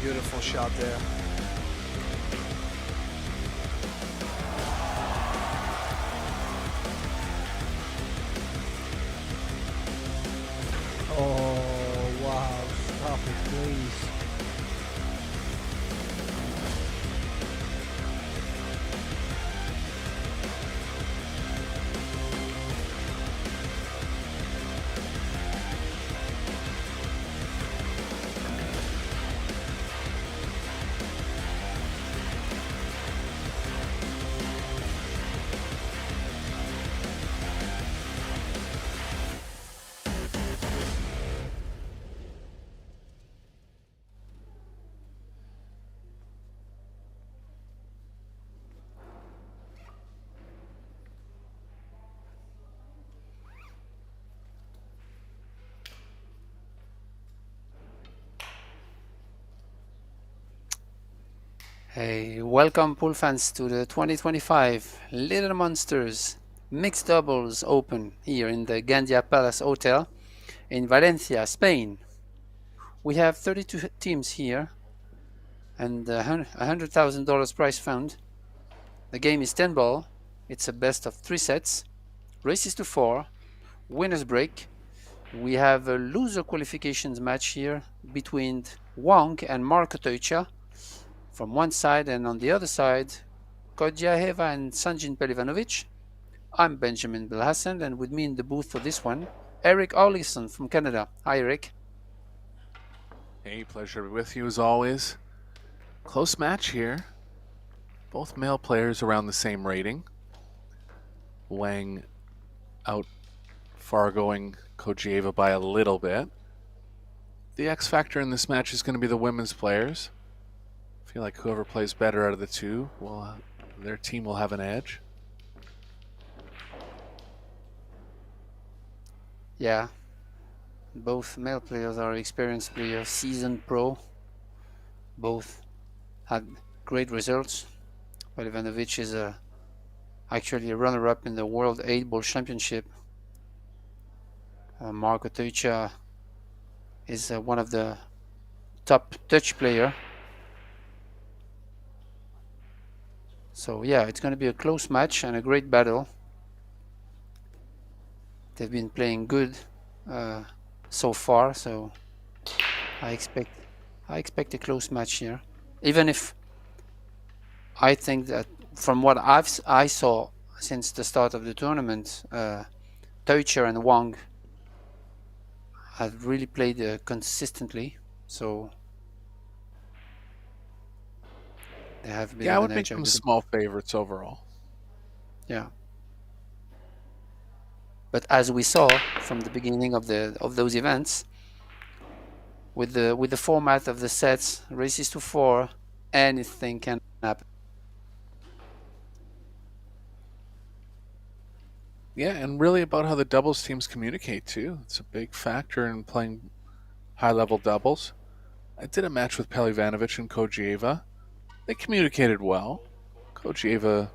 Beautiful shot there. Oh, wow. Stop it, please. Hey, welcome pool fans to the 2025 Little Monsters Mixed Doubles Open here in the Gandia Palace Hotel in Valencia, Spain. We have 32 teams here and $100,000 prize fund. The game is 10 ball. It's a best of 3 sets. Races to 4. Winners break. We have a loser qualifications match here between Wang and Marko Teucha from one side, and on the other side, Kodjaheva and Sanjin Pelivanovic. I'm Benjamin Belhassan, and with me in the booth for this one, Eric Olison from Canada. Hi, Eric. Hey, pleasure to be with you as always. Close match here. Both male players around the same rating. Wang out fargoing Kodjaheva by a little bit. The X factor in this match is going to be the women's players. I feel like whoever plays better out of the two, their team will have an edge. Yeah, both male players are experienced players, seasoned pro. Both had great results. Pelivanovic is actually a runner-up in the World 8-Ball Championship. Marko Teucha is one of the top touch player. So yeah, it's going to be a close match and a great battle. They've been playing good so far, so I expect a close match here. Even if I think that from what I saw since the start of the tournament, Teucher and Wang have really played consistently, so they have a bit Yeah, I of would an make edge. them small favorites overall. Yeah. But as we saw from the beginning of those events, with the format of the sets, races to 4, anything can happen. Yeah, and really about how the doubles teams communicate too. It's a big factor in playing high-level doubles. I did a match with Pelivanovic and Kodjaheva. They communicated well. Kodjaheva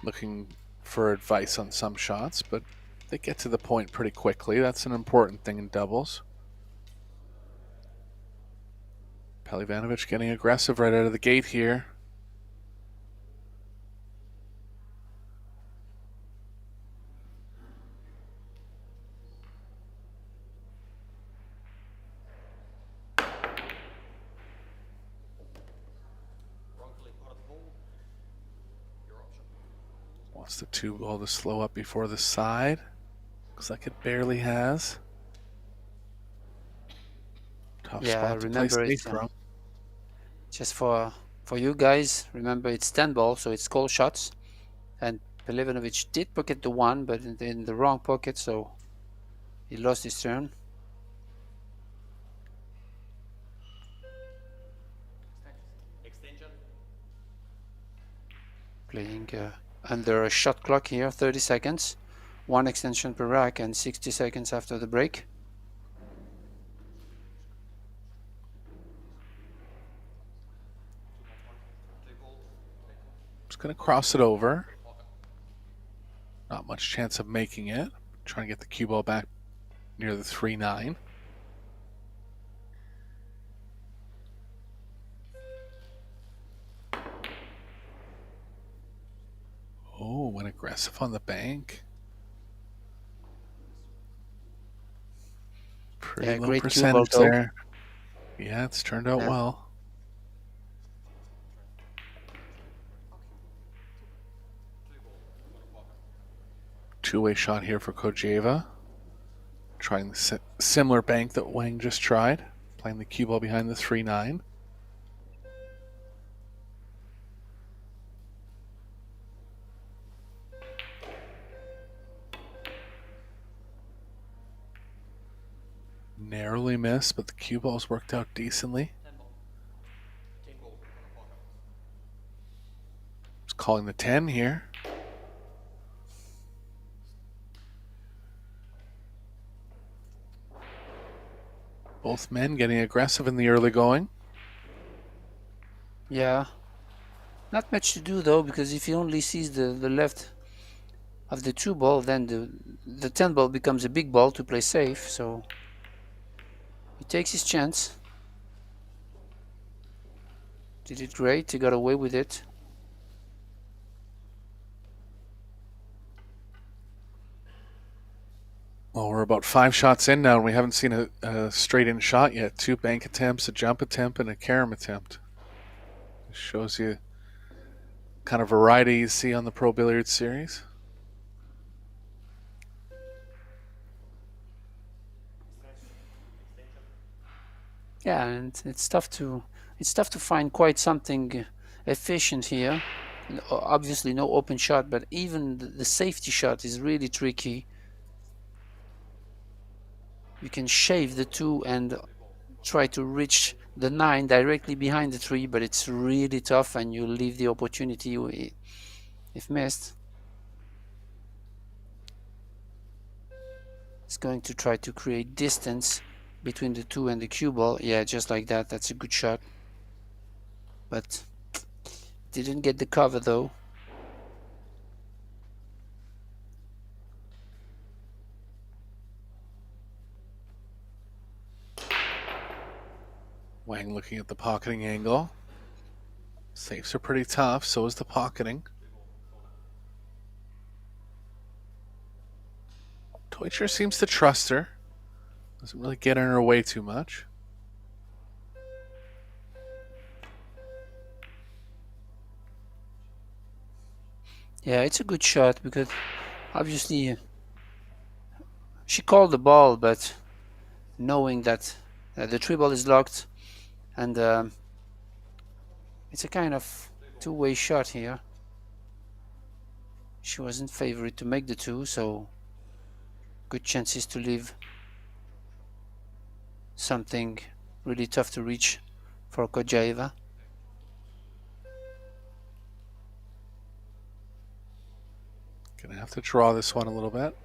looking for advice on some shots, but they get to the point pretty quickly. That's an important thing in doubles. Pelivanovic getting aggressive right out of the gate here. Wants the 2-ball to slow up before the side. Looks like it barely has. Tough Yeah, spot to play remember safe it's from. just for you guys. Remember it's 10 ball, so it's call shots. And Pelivanovic did pocket the 1, but in the wrong pocket, so he lost his turn. Playing under a shot clock here, 30 seconds. 1 extension per rack and 60 seconds after the break. Just going to cross it over. Not much chance of making it. Trying to get the cue ball back near the 3-9. Oh, went aggressive on the bank. Pretty low great cue ball percentage though. there. Yeah, it's turned out well. Two-way shot here for Kojeva. Trying the similar bank that Wang just tried. Playing the cue ball behind the 3-9. Narrowly missed, but the cue ball's worked out decently. Just calling the 10 here. Both men getting aggressive in the early going. Yeah. Not much to do though, because if he only sees the left of the 2 ball, then the 10 ball becomes a big ball to play safe, so he takes his chance. Did it great, he got away with it. Well, we're about 5 shots in now, and we haven't seen a straight-in shot yet. 2 bank attempts, a jump attempt, and a carom attempt. This shows you kind of variety you see on the Pro Billiard Series. Yeah, and it's tough to find quite something efficient here. Obviously no open shot, but even the safety shot is really tricky. You can shave the 2 and try to reach the 9 directly behind the 3, but it's really tough and you leave the opportunity if missed. It's going to try to create distance between the 2 and the cue ball. Yeah, just like that. That's a good shot. But didn't get the cover though. Wang looking at the pocketing angle. Safes are pretty tough, so is the pocketing. Deutscher seems to trust her. Doesn't really get in her way too much. Yeah, it's a good shot because obviously she called the ball, but knowing that the 3 ball is locked, and it's a kind of 2-way shot here. She wasn't favored to make the 2, so good chances to leave something really tough to reach for Kojeva. Gonna have to draw this one a little bit.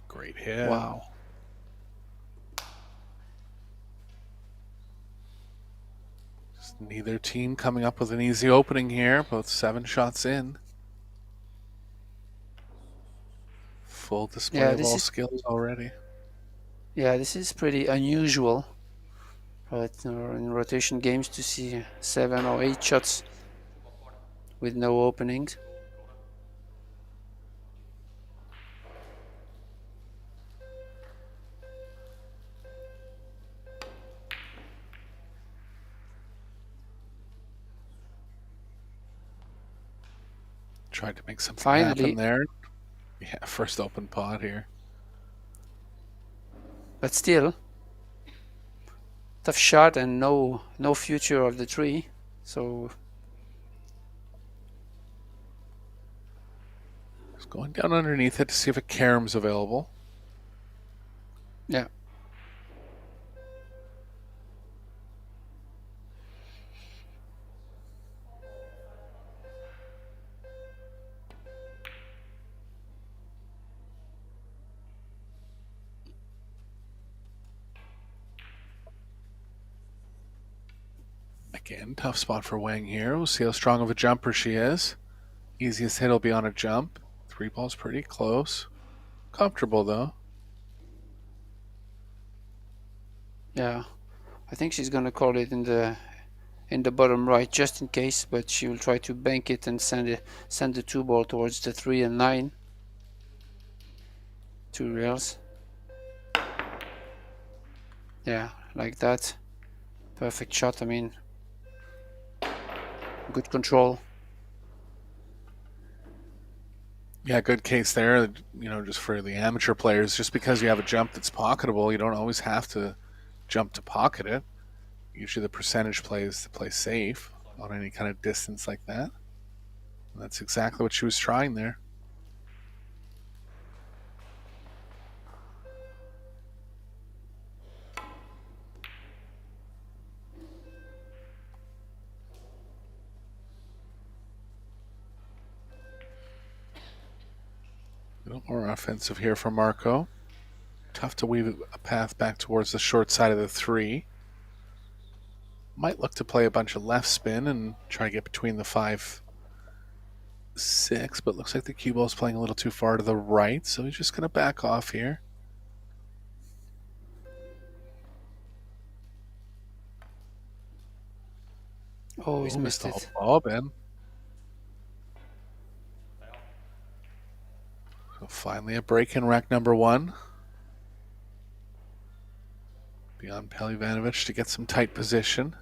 Great hit. Wow. Just neither team coming up with an easy opening here. Both 7 shots in. Full display of all skills already. Yeah, this is pretty unusual. But in rotation games to see 7 or 8 shots with no openings. Tried to make something Finally. happen there. Yeah, first open pot here. But still, tough shot and no future of the tree. So Just going down underneath it to see if a carom's available. yeah. Again, tough spot for Wang here. We'll see how strong of a jumper she is. Easiest hit will be on a jump. 3 ball's pretty close. Comfortable though. Yeah, I think she's gonna call it in the bottom right just in case, but she will try to bank it and send the 2 ball towards the 3 and 9. 2 rails. Yeah, like that. Perfect shot. I mean, good control. Yeah, good case there. You know, just for the amateur players, just because you have a jump that's pocketable, you don't always have to jump to pocket it. Usually the percentage play is to play safe on any kind of distance like that. And that's exactly what she was trying there. A little more offensive here for Marco. Tough to weave a path back towards the short side of the 3. Might look to play a bunch of left spin and try to get between the 5, 6, but looks like the cue ball is playing a little too far to the right, so he's just going to back off here. Oh, he's missed the it. whole ball, Ben. So finally a break in rack number 1. Beyond Pelivanovic to get some tight position.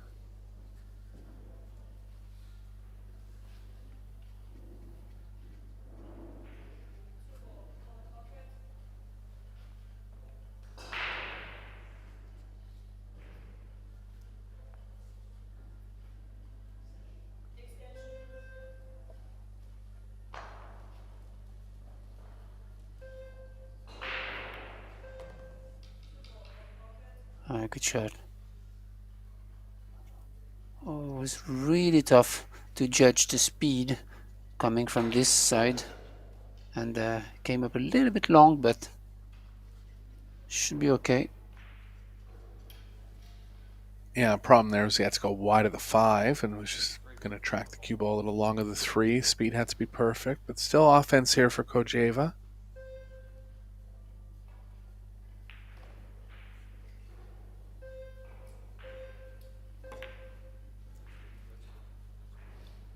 Good shot. Oh, it was really tough to judge the speed coming from this side, and came up a little bit long, but should be okay. Yeah, problem there was he had to go wide of the 5 and was just going to track the cue ball a little long of the 3. Speed had to be perfect, but still offense here for Kojeva.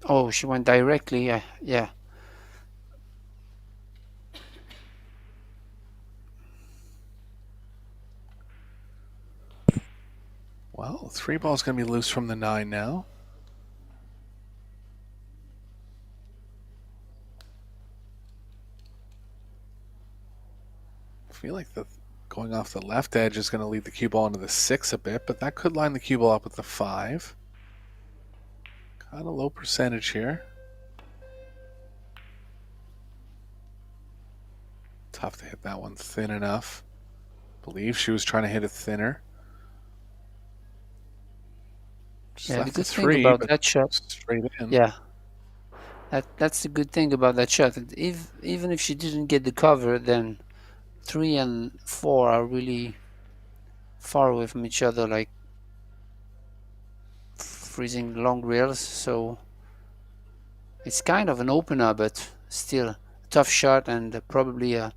Oh, she went directly. Yeah. Well, 3 ball's going to be loose from the 9 now. I feel like the going off the left edge is going to lead the cue ball into the 6 a bit, but that could line the cue ball up with the 5. Kind of low percentage here. Tough to hit that one thin enough. Believe she was trying to hit it thinner. Just Yeah, the left good the thing 3, about but that shot. straight in. Yeah. That's the good thing about that shot. Even if she didn't get the cover, then 3 and 4 are really far away from each other, like freezing long rails. So it's kind of an opener, but still a tough shot and probably a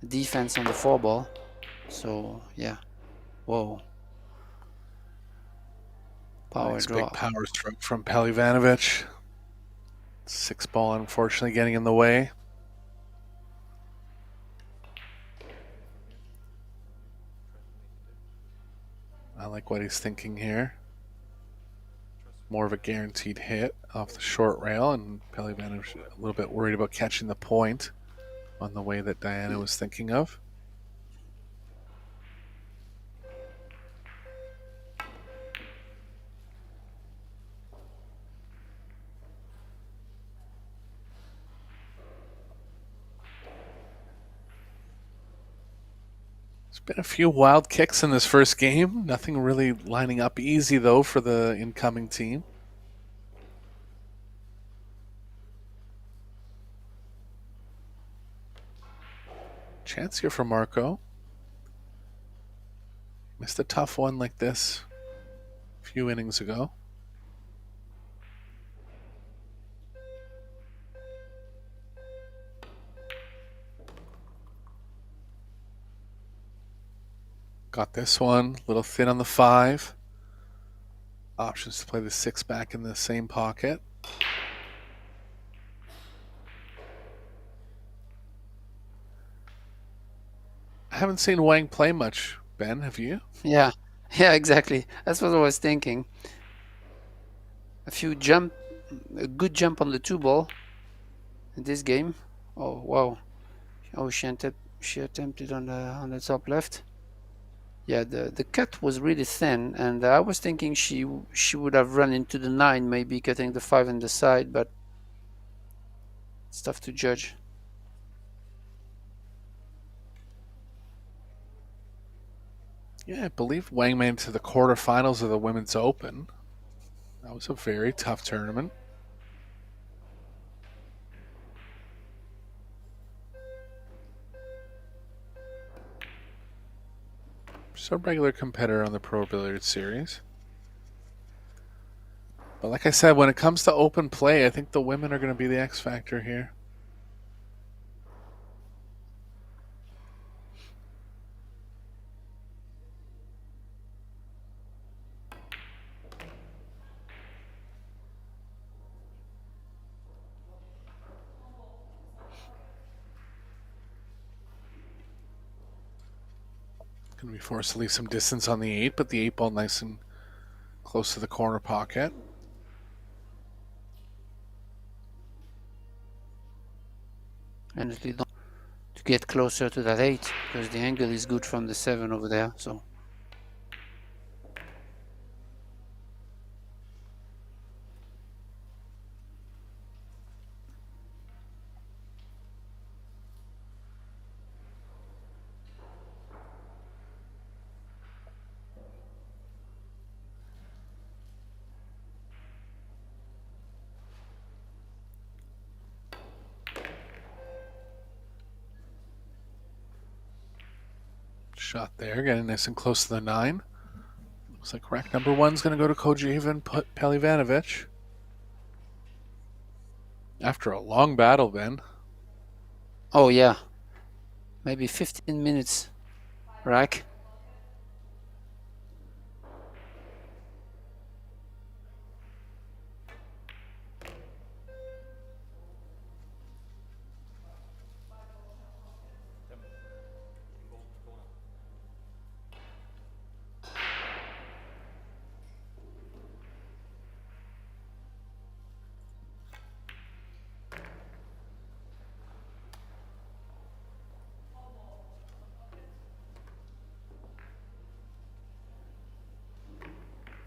defense on the 4 ball. So yeah, whoa. Power Nice draw. big power stroke from Pelivanovic. 6 ball unfortunately getting in the way. I like what he's thinking here. more of a guaranteed hit off the short rail, and Pelivanovic a little bit worried about catching the point on the way that Diana was thinking of. There's been a few wild kicks in this first game. Nothing really lining up easy, though, for the incoming team. Chance here for Marco. Missed a tough one like this a few innings ago. Got this one, a little thin on the 5. Options to play the 6 back in the same pocket. I haven't seen Wang play much, Ben, have you? Yeah, yeah, exactly. That's what I was thinking. A good jump on the 2 ball in this game. Oh wow! Oh, she attempted on the top left. Yeah, the cut was really thin, and I was thinking she would have run into the 9, maybe cutting the 5 on the side, but it's tough to judge. Yeah, I believe Wang made it to the quarterfinals of the Women's Open. That was a very tough tournament. Just a regular competitor on the Pro Billiard Series. But like I said, when it comes to open play, I think the women are going to be the X factor here. Going to be forced to leave some distance on the 8, but the 8 ball nice and close to the corner pocket. And to get closer to that 8, because the angle is good from the 7 over there. So. Shot there, getting nice and close to the 9. Looks like rack number 1's going to go to Kojiva and Pelivanovic. After a long battle, Ben. Oh yeah, maybe 15 minutes rack.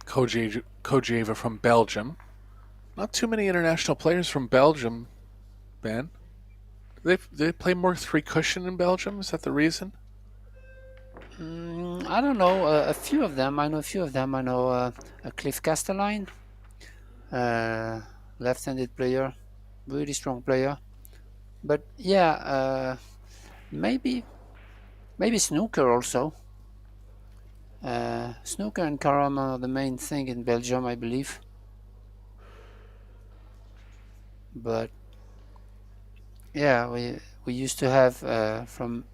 Kojiva from Belgium. Not too many international players from Belgium, Ben. Do they play more 3 cushion in Belgium? Is that the reason? I don't know. A few of them. I know a few of them. I know Cliff Castelline, left-handed player, really strong player. But yeah, maybe snooker also. Snooker and carom are the main thing in Belgium, I believe. But yeah, we used to have from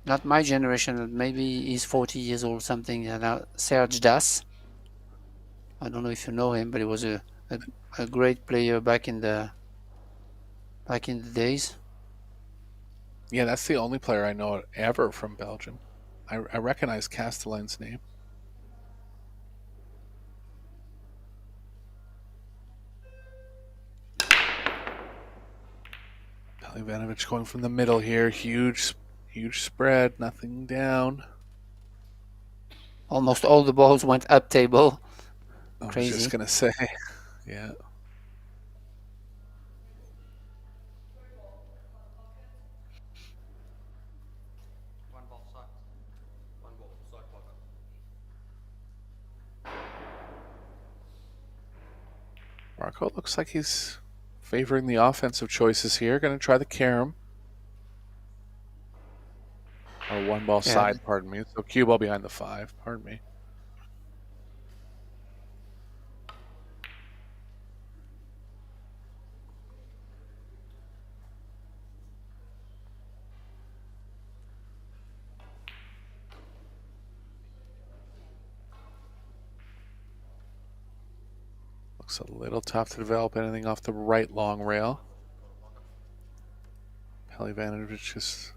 not my generation, but maybe he's 40 years old, something. Now Serge Das. I don't know if you know him, but he was a great player back in the days. Yeah, that's the only player I know ever from Belgium. I recognize Castellan's name. Ivanovic going from the middle here. Huge spread. Nothing down. Almost all the balls went up table. I was Crazy. just going to say, yeah. Marco looks like he's favoring the offensive choices here. Going to try the carom. Or one ball side, pardon me. So cue ball behind the 5, pardon me. Looks a little tough to develop anything off the right long rail. Ivanovic is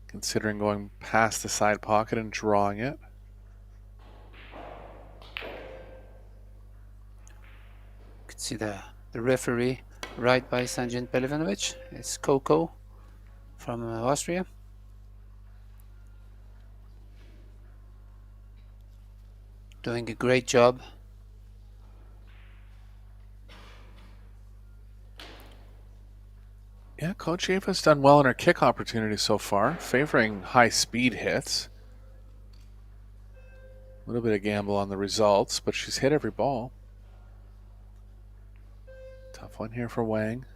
considering going past the side pocket and drawing it. You can see the referee right by Sanjin Pelivanovic. It's Coco from Austria. Doing a great job. Yeah, Coach Eva's done well in her kick opportunities so far, favoring high speed hits. A little bit of gamble on the results, but she's hit every ball. Tough one here for Wang.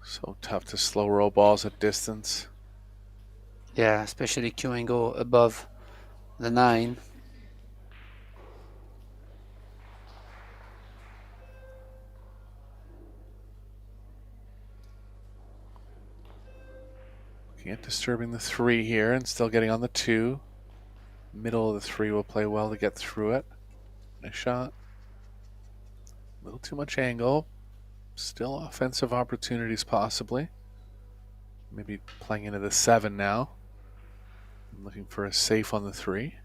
So tough to slow roll balls at distance. Yeah, especially queuing go above the 9. Looking at disturbing the 3 here and still getting on the 2. Middle of the 3 will play well to get through it. Nice shot. A little too much angle. Still offensive opportunities possibly. Maybe playing into the 7 now. I'm looking for a safe on the 3.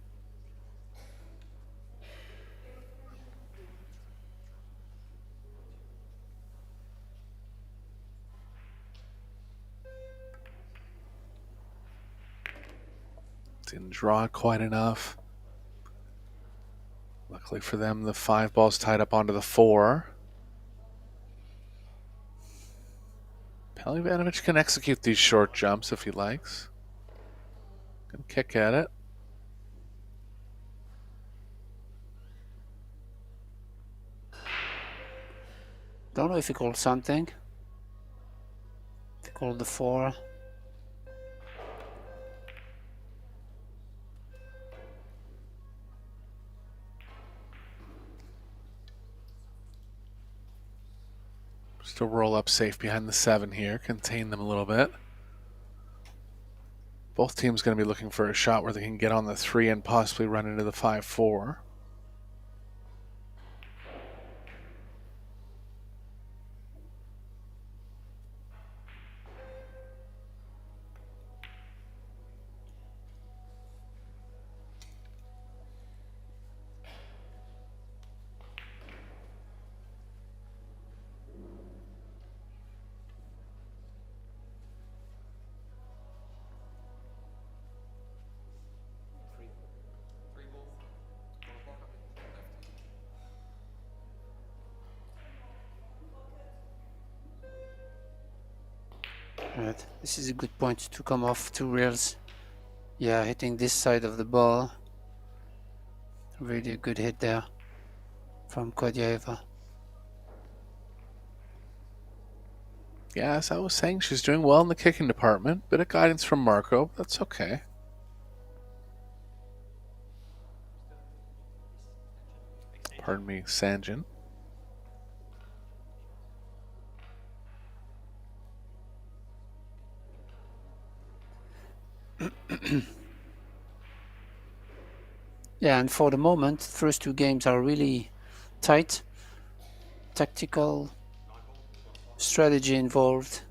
Didn't draw quite enough. Luckily for them, the 5 ball's tied up onto the 4. Ivanovic can execute these short jumps if he likes. Can kick at it. Don't know if he called something. If he called the 4. Still roll up safe behind the 7 here, contain them a little bit. Both teams going to be looking for a shot where they can get on the 3 and possibly run into the 5-4. Right. This is a good point to come off 2 rails. Yeah, hitting this side of the ball. Really a good hit there from Kodieva. Yeah, as I was saying, she's doing well in the kicking department. Bit of guidance from Marco. That's okay. Pardon me, Sanjin. Yeah, and for the moment, first 2 games are really tight. Tactical strategy involved.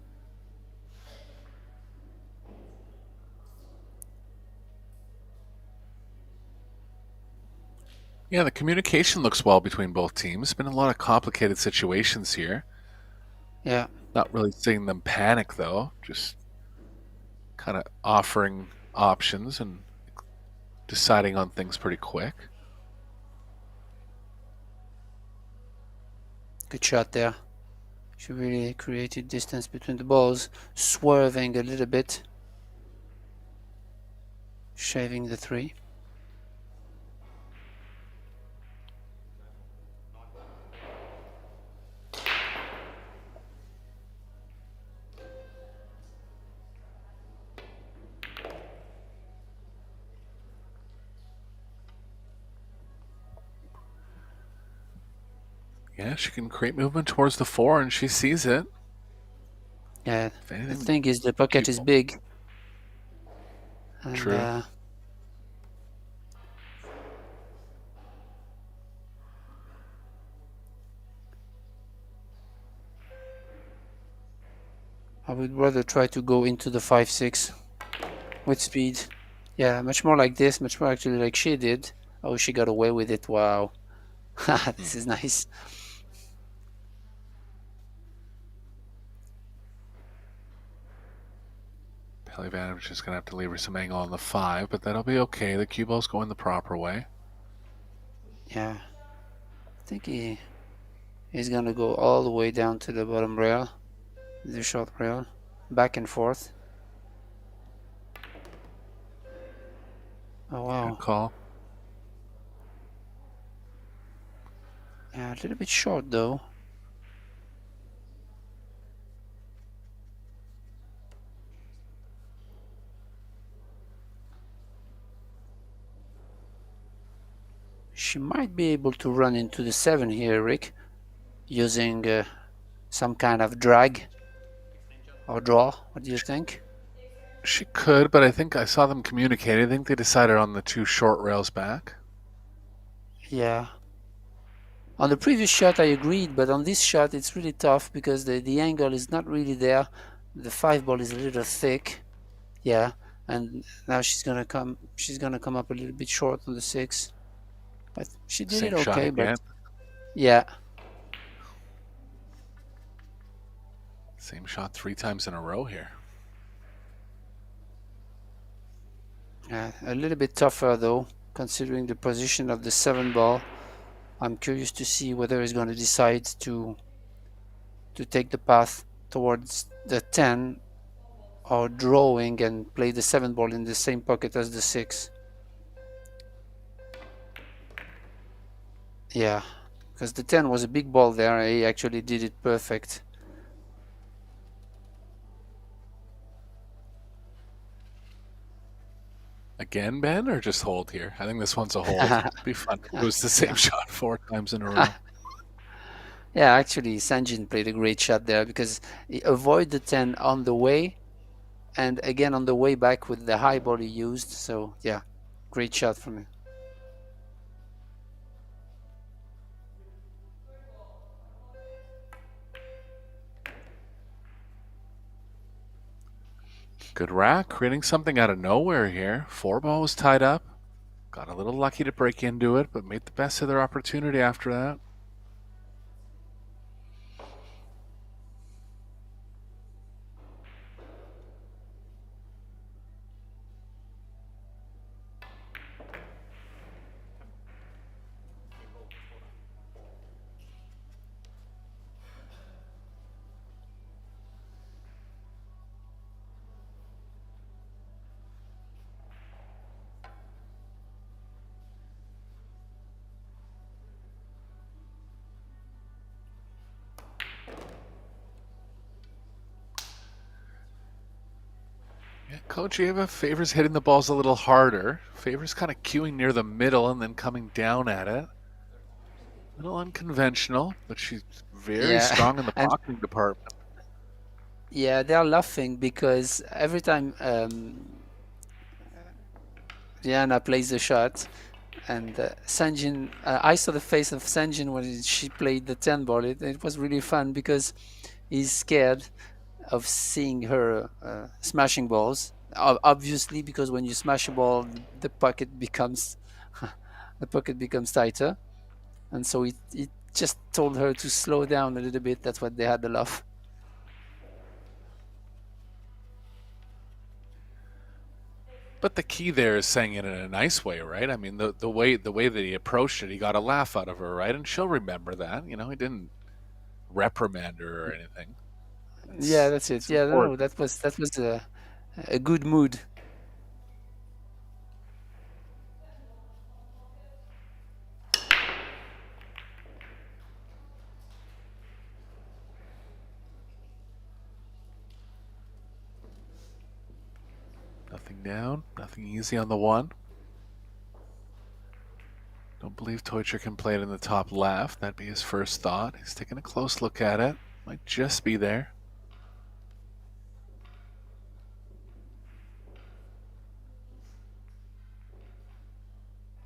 Yeah, the communication looks well between both teams. Been a lot of complicated situations here. Yeah. Not really seeing them panic though, just kind of offering options and deciding on things pretty quick. Good shot there. She really created distance between the balls, swerving a little bit, shaving the 3. Yeah, she can create movement towards the 4, and she sees it. Yeah, If the anything, thing is the pocket is big. And, True. I would rather try to go into the 5-6 with speed. Yeah, much more like this, much more actually like she did. Oh, she got away with it. Wow. This is nice. Pelly Vantage is going to have to leave her some angle on the 5, but that'll be okay. The cue ball's going the proper way. Yeah. I think he's gonna go all the way down to the bottom rail, the short rail, back and forth. Oh wow. Good call. Yeah, a little bit short though. She might be able to run into the 7 here, Rick, using some kind of drag or draw. What do you think? She could, but I think I saw them communicate. I think they decided on the 2 short rails back. Yeah. On the previous shot I agreed, but on this shot it's really tough because the angle is not really there. The 5 ball is a little thick. Yeah. And now she's gonna come up a little bit short on the 6. But she did Same it shot okay, again. but yeah. Same shot 3 times in a row here. A little bit tougher though, considering the position of the 7 ball. I'm curious to see whether he's going to decide to take the path towards the 10 or drawing and play the 7 ball in the same pocket as the 6. Yeah, because the 10 was a big ball there. He actually did it perfect. Again, Ben, or just hold here? I think this one's a hold. It'd be fun. It was the same shot 4 times in a row. Yeah, actually, Sanjin played a great shot there because he avoided the 10 on the way and again on the way back with the high ball he used. So, yeah, great shot from him. Good rack, creating something out of nowhere here. 4 ball was tied up. Got a little lucky to break into it, but made the best of their opportunity after that. Yeah, Coach Ava favors hitting the balls a little harder. Favors kind of cueing near the middle and then coming down at it. A little unconventional, but she's very strong in the and blocking department. yeah, they're laughing because every time Diana plays the shot, and Sanjin, I saw the face of Sanjin when she played the 10 ball. It was really fun because he's scared of seeing her smashing balls. Obviously, because when you smash a ball, the pocket becomes the pocket becomes tighter, and so it just told her to slow down a little bit. That's what they had the laugh. But the key there is saying it in a nice way, right? I mean, the way that he approached it, he got a laugh out of her, right? And she'll remember that. You know, he didn't reprimand her or anything. Yeah, that's it. Yeah, no, important. that was a good mood. Nothing down, nothing easy on the one. Don't believe Teucher can play it in the top left. That'd be his first thought. He's taking a close look at it. Might just be there.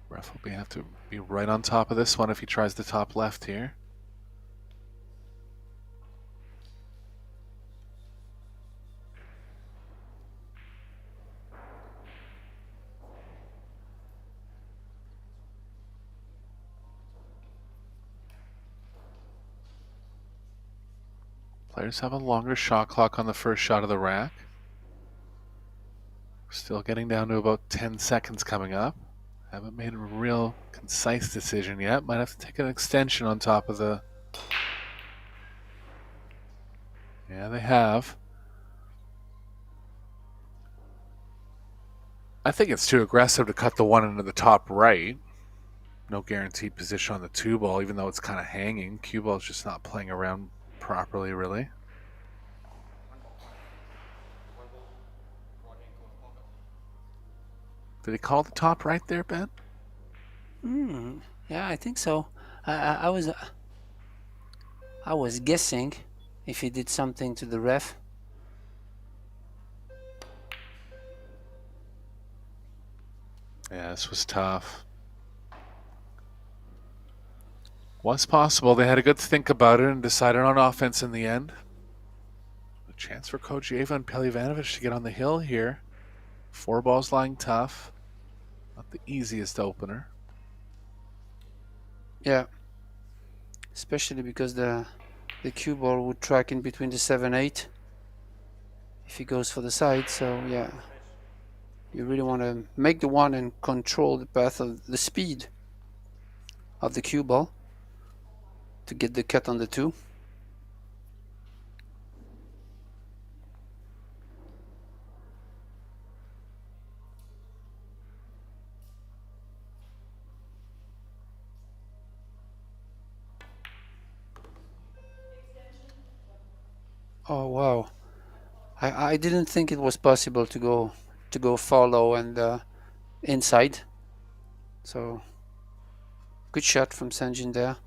Ref will have to be right on top of this one if he tries the top left here. Players have a longer shot clock on the first shot of the rack. Still getting down to about 10 seconds coming up. Haven't made a real concise decision yet. Might have to take an extension on top of the... Yeah, they have. I think it's too aggressive to cut the one into the top right. No guaranteed position on the two ball, even though it's kind of hanging. Cue ball's just not playing around properly, really. Did he call the top right there, Ben? Yeah, I think so. I was guessing if he did something to the ref. Yeah, this was tough. Was possible. They had a good think about it and decided on offense in the end. A chance for Kojieva and Pelivanovic to get on the hill here. 4 balls lying tough. Not the easiest opener. Yeah. Especially because the cue ball would track in between the 7-8 if he goes for the side. So yeah, you really want to make the one and control the path of the speed of the cue ball to get the cut on the 2. Oh wow, I didn't think it was possible to go follow and inside. So good shot from Sanjin there.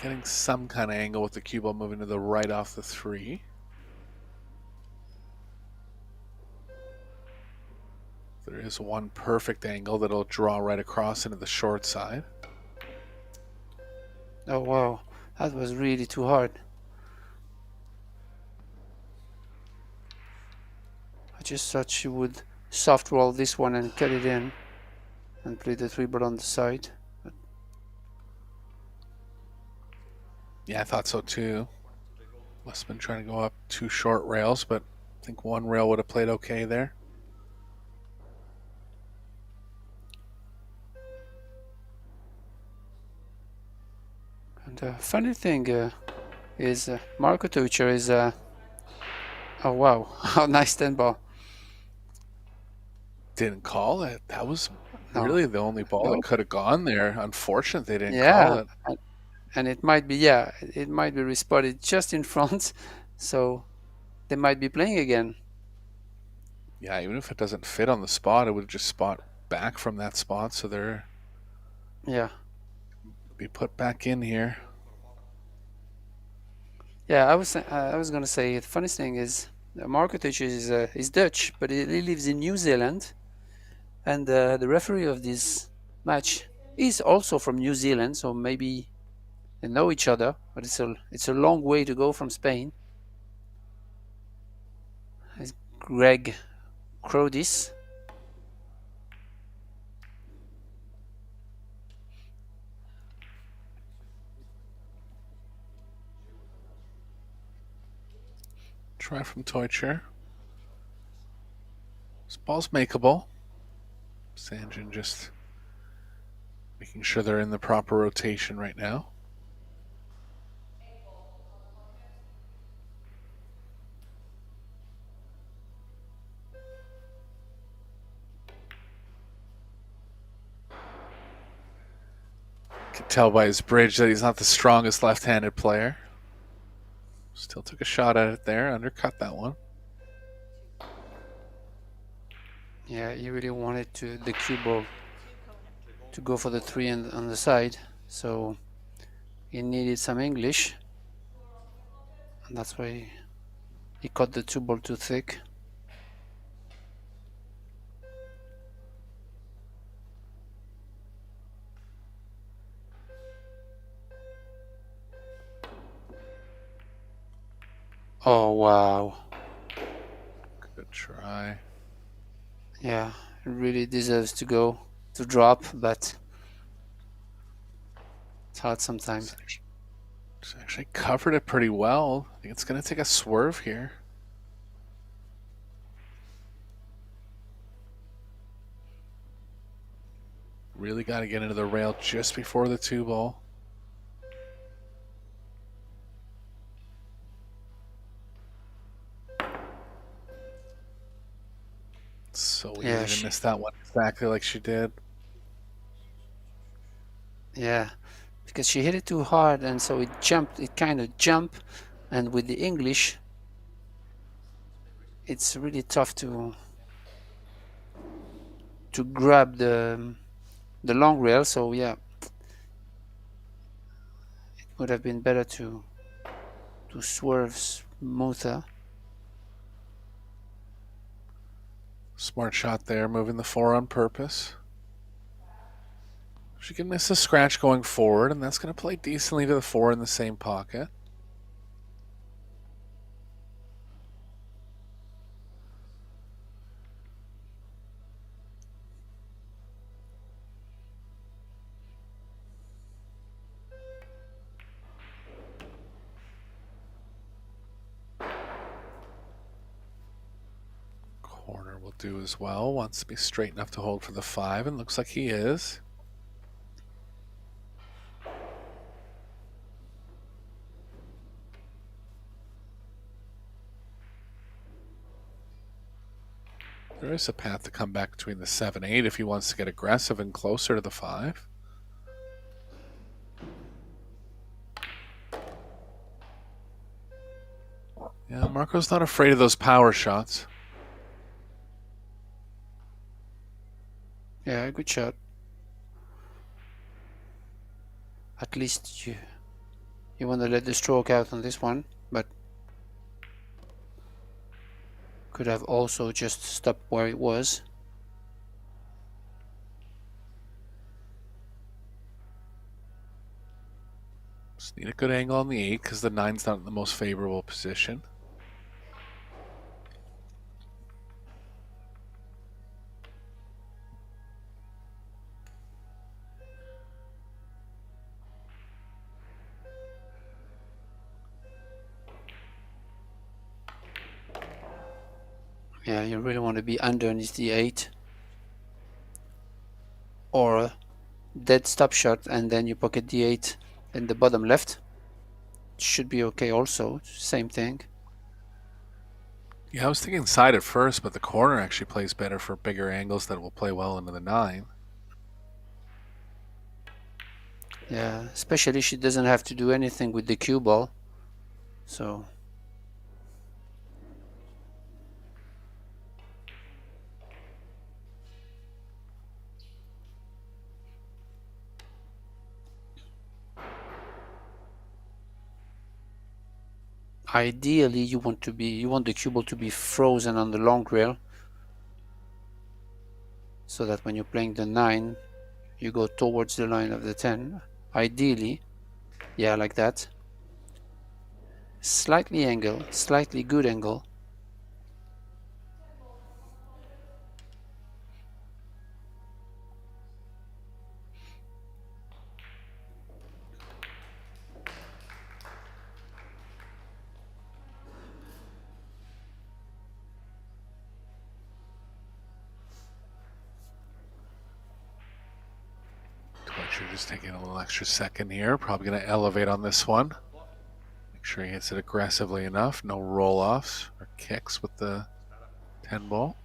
Getting some kind of angle with the cue ball moving to the right off the 3. There is one perfect angle that'll draw right across into the short side. Oh wow, that was really too hard. I just thought she would soft roll this one and cut it in and play the 3-ball on the side. But Yeah, I thought so too. Must have been trying to go up 2 short rails, but I think 1 rail would have played okay there. and the funny thing is Marco Teucher is oh wow, how nice 10-ball. Didn't call it. That was No. really the only ball No. that could have gone there. Unfortunate they didn't call Yeah, it. and it might be respotted just in front, so they might be playing again. Yeah, even if it doesn't fit on the spot, it would just spot back from that spot, so they're Yeah, be put back in here. yeah. I was gonna say the funniest thing is Marco Teucher is Dutch, but he lives in New Zealand, and the referee of this match is also from New Zealand, so maybe they know each other. But it's a long way to go from Spain. is Greg Crodis. Try from Teucher. This ball's makeable. Sanjin just making sure they're in the proper rotation right now. Can tell by his bridge that he's not the strongest left-handed player. Still took a shot at it there, undercut that one. Yeah, he really wanted the cue ball to go for the 3 on the side, so he needed some English, and that's why he cut the 2 ball too thick. Oh wow. Good try. Yeah, it really deserves to drop, but it's hard sometimes. It's actually covered it pretty well. I think it's going to take a swerve here. Really got to get into the rail just before the 2 ball. So easy Yeah, to miss that one exactly like she did. Yeah, because she hit it too hard, and so it kind of jumped, and with the English, it's really tough to grab the long rail. So yeah, it would have been better to swerve smoother. Smart shot there, moving the 4 on purpose. She can miss a scratch going forward, and that's going to play decently to the 4 in the same pocket. Corner will do as well. Wants to be straight enough to hold for the 5, and looks like he is. There is a path to come back between the 7-8 if he wants to get aggressive and closer to the 5. Yeah, Marco's not afraid of those power shots. Yeah, good shot. At least you want to let the stroke out on this one, but could have also just stopped where it was. Just need a good angle on the 8 because the 9's not in the most favorable position. Yeah, you really want to be underneath the 8, or a dead stop shot, and then you pocket the 8 in the bottom left. Should be okay also, same thing. Yeah, I was thinking side at first, but the corner actually plays better for bigger angles that will play well into the 9. Yeah, especially she doesn't have to do anything with the cue ball, so ideally you want the cue ball to be frozen on the long rail, so that when you're playing the 9 you go towards the line of the 10, ideally. Yeah, like that. Slightly good angle. Toicher just taking a little extra second here. Probably going to elevate on this one. Make sure he hits it aggressively enough. No roll-offs or kicks with the 10 ball.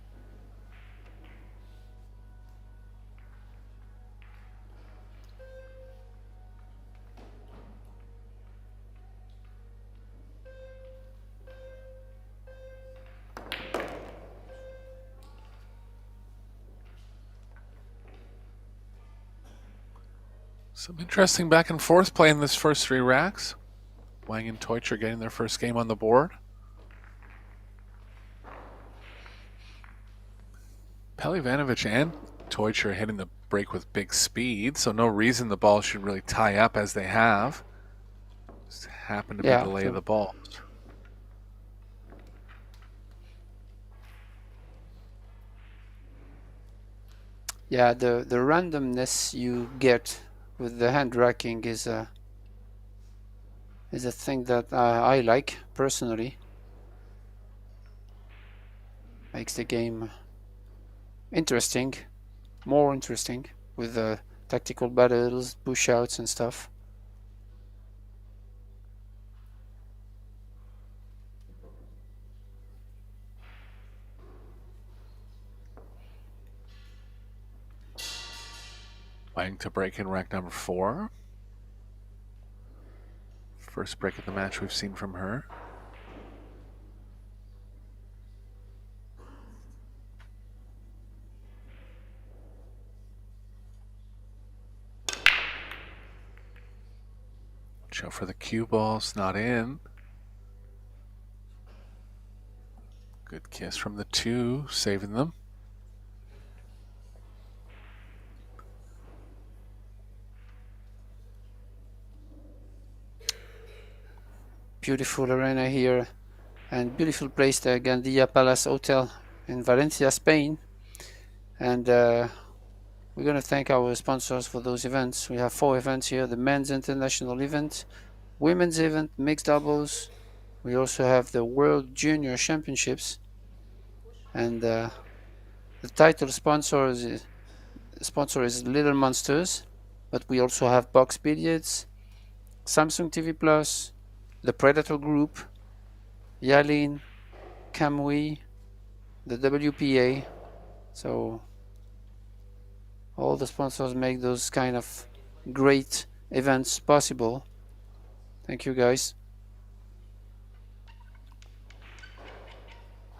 Some interesting back and forth play in this first 3 racks. Wang and Toicher getting their first game on the board. Pelivanovic and Toicher hitting the break with big speed, so no reason the ball should really tie up as they have. Just happen to be the lay of the balls. Yeah, the randomness you get with the hand racking is a thing that I like personally. Makes the game interesting, more interesting, with the tactical battles, push outs and stuff. Wang to break in rack number 4. First break of the match we've seen from her. Show for the cue balls, not in. Good kiss from the 2, saving them. Beautiful arena here and beautiful place, the Gandia Palace Hotel in Valencia, Spain. And we're going to thank our sponsors for those events. We have 4 events here: the men's international event, women's event, mixed doubles. We also have the World Junior Championships, and the title sponsor is Little Monsters, but we also have Box Billiards, Samsung TV Plus, the Predator Group, Yalin, Kamui, the WPA. So all the sponsors make those kind of great events possible. Thank you, guys.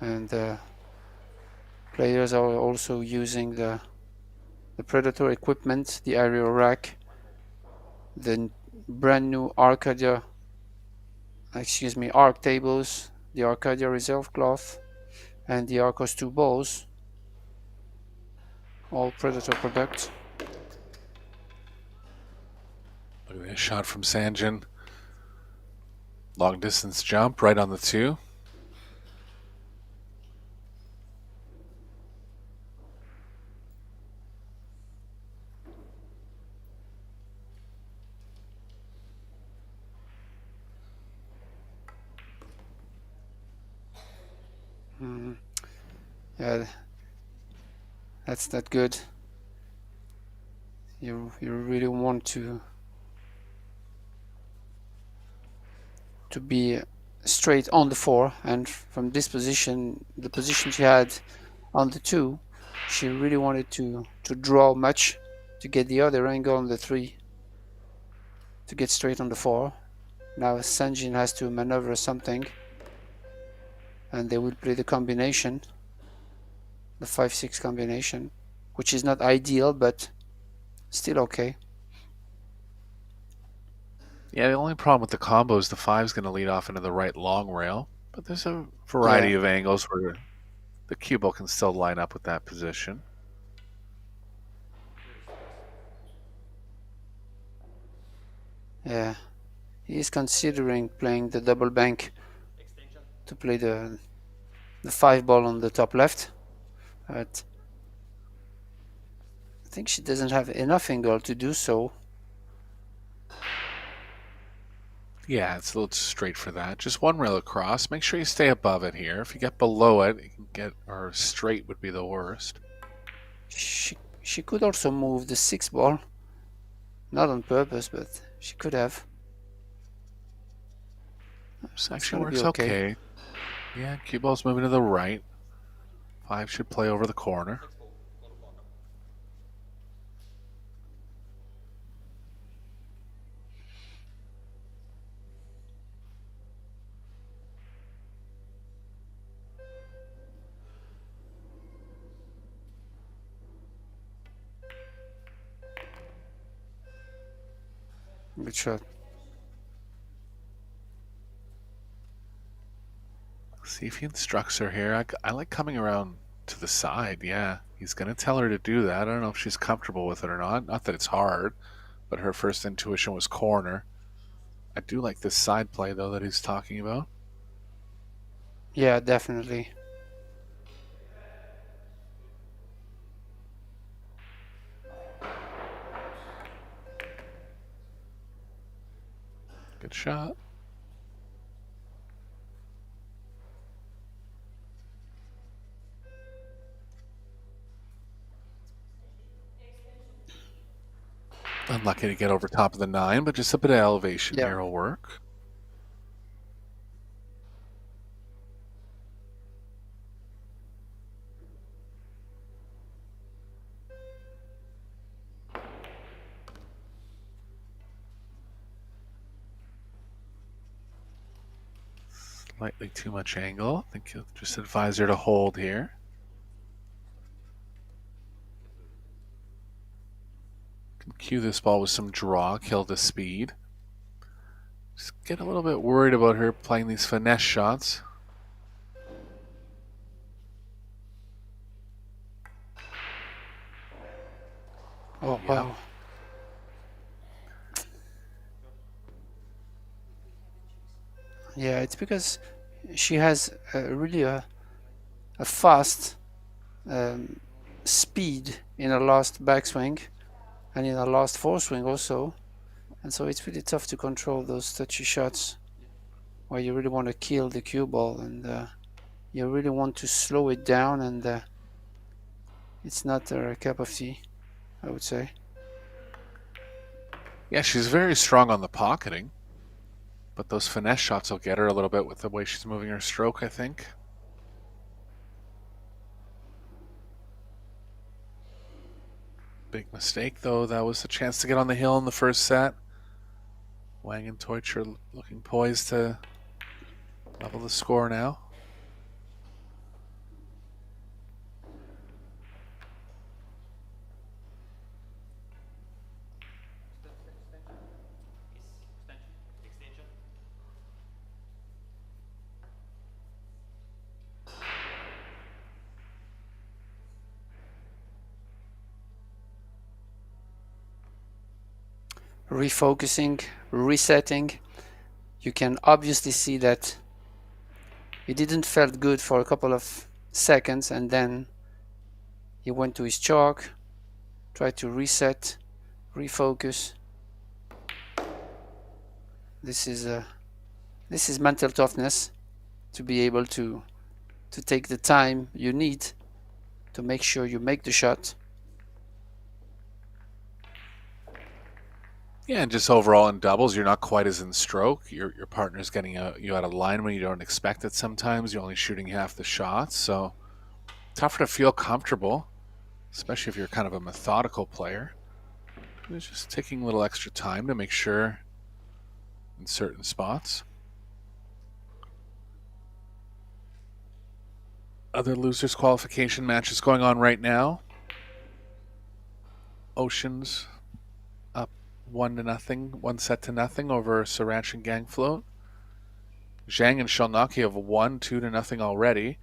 And players are also using the Predator equipment, the aerial rack, the brand new Arcadia, Arc tables, the Arcadia reserve cloth, and the Arcos 2 balls. All Predator products. Look at this shot from Sanjin. Long distance jump right on the 2. Yeah, that's not good. You really want to be straight on the 4, and from this position, the position she had on the 2, she really wanted to draw much to get the other angle on the 3 to get straight on the 4. Now Sanjin has to maneuver something, and they will play the combination, the 5-6 combination, which is not ideal, but still okay. Yeah, the only problem with the combo is the 5 is going to lead off into the right long rail, but there's a variety of angles where the cue ball can still line up with that position. Yeah, he is considering playing the double bank to play the 5 ball on the top left, but I think she doesn't have enough angle to do so. Yeah, it's a little straight for that. Just one rail across. Make sure you stay above it here. If you get below it, you can get, or straight would be the worst. She could also move the 6 ball, Not on purpose, but she could have. This It's actually gonna be works okay. okay. Yeah, cue ball's moving to the right. 5 should play over the corner. Good shot. See if he instructs her here. I like coming around to the side, yeah. He's going to tell her to do that. I don't know if she's comfortable with it or not. Not that it's hard, but her first intuition was corner. I do like this side play, though, that he's talking about. Yeah, definitely. Good shot. Unlucky to get over top of the 9, but just a bit of elevation Yeah. here will work. Slightly too much angle. I think he'll just advise her to hold here. Can cue this ball with some draw, kill the speed. Just get a little bit worried about her playing these finesse shots. Oh, Yeah. wow. Yeah, it's because she has really a fast speed in her last backswing and in her last foreswing also. And so it's really tough to control those touchy shots where you really want to kill the cue ball and you really want to slow it down, and it's not a cup of tea, I would say. Yeah, she's very strong on the pocketing, but those finesse shots will get her a little bit with the way she's moving her stroke, I think. Big mistake, though. That was a chance to get on the hill in the first set. Wang and Teutsch are looking poised to level the score now. Refocusing, resetting. You can obviously see that he didn't felt good for a couple of seconds, and then he went to his chalk, tried to reset, refocus. This is mental toughness, to be able to take the time you need to make sure you make the shot. Yeah, and just overall in doubles, you're not quite as in stroke. Your partner's getting you out of line when you don't expect it sometimes. You're only shooting half the shots, so tougher to feel comfortable, especially if you're kind of a methodical player. It's just taking a little extra time to make sure in certain spots. Other losers qualification matches going on right now. Oceans up 1-0, 1 set to nothing over Saranch and Gang Float. Zhang and Shalnaki have won 2-0 already.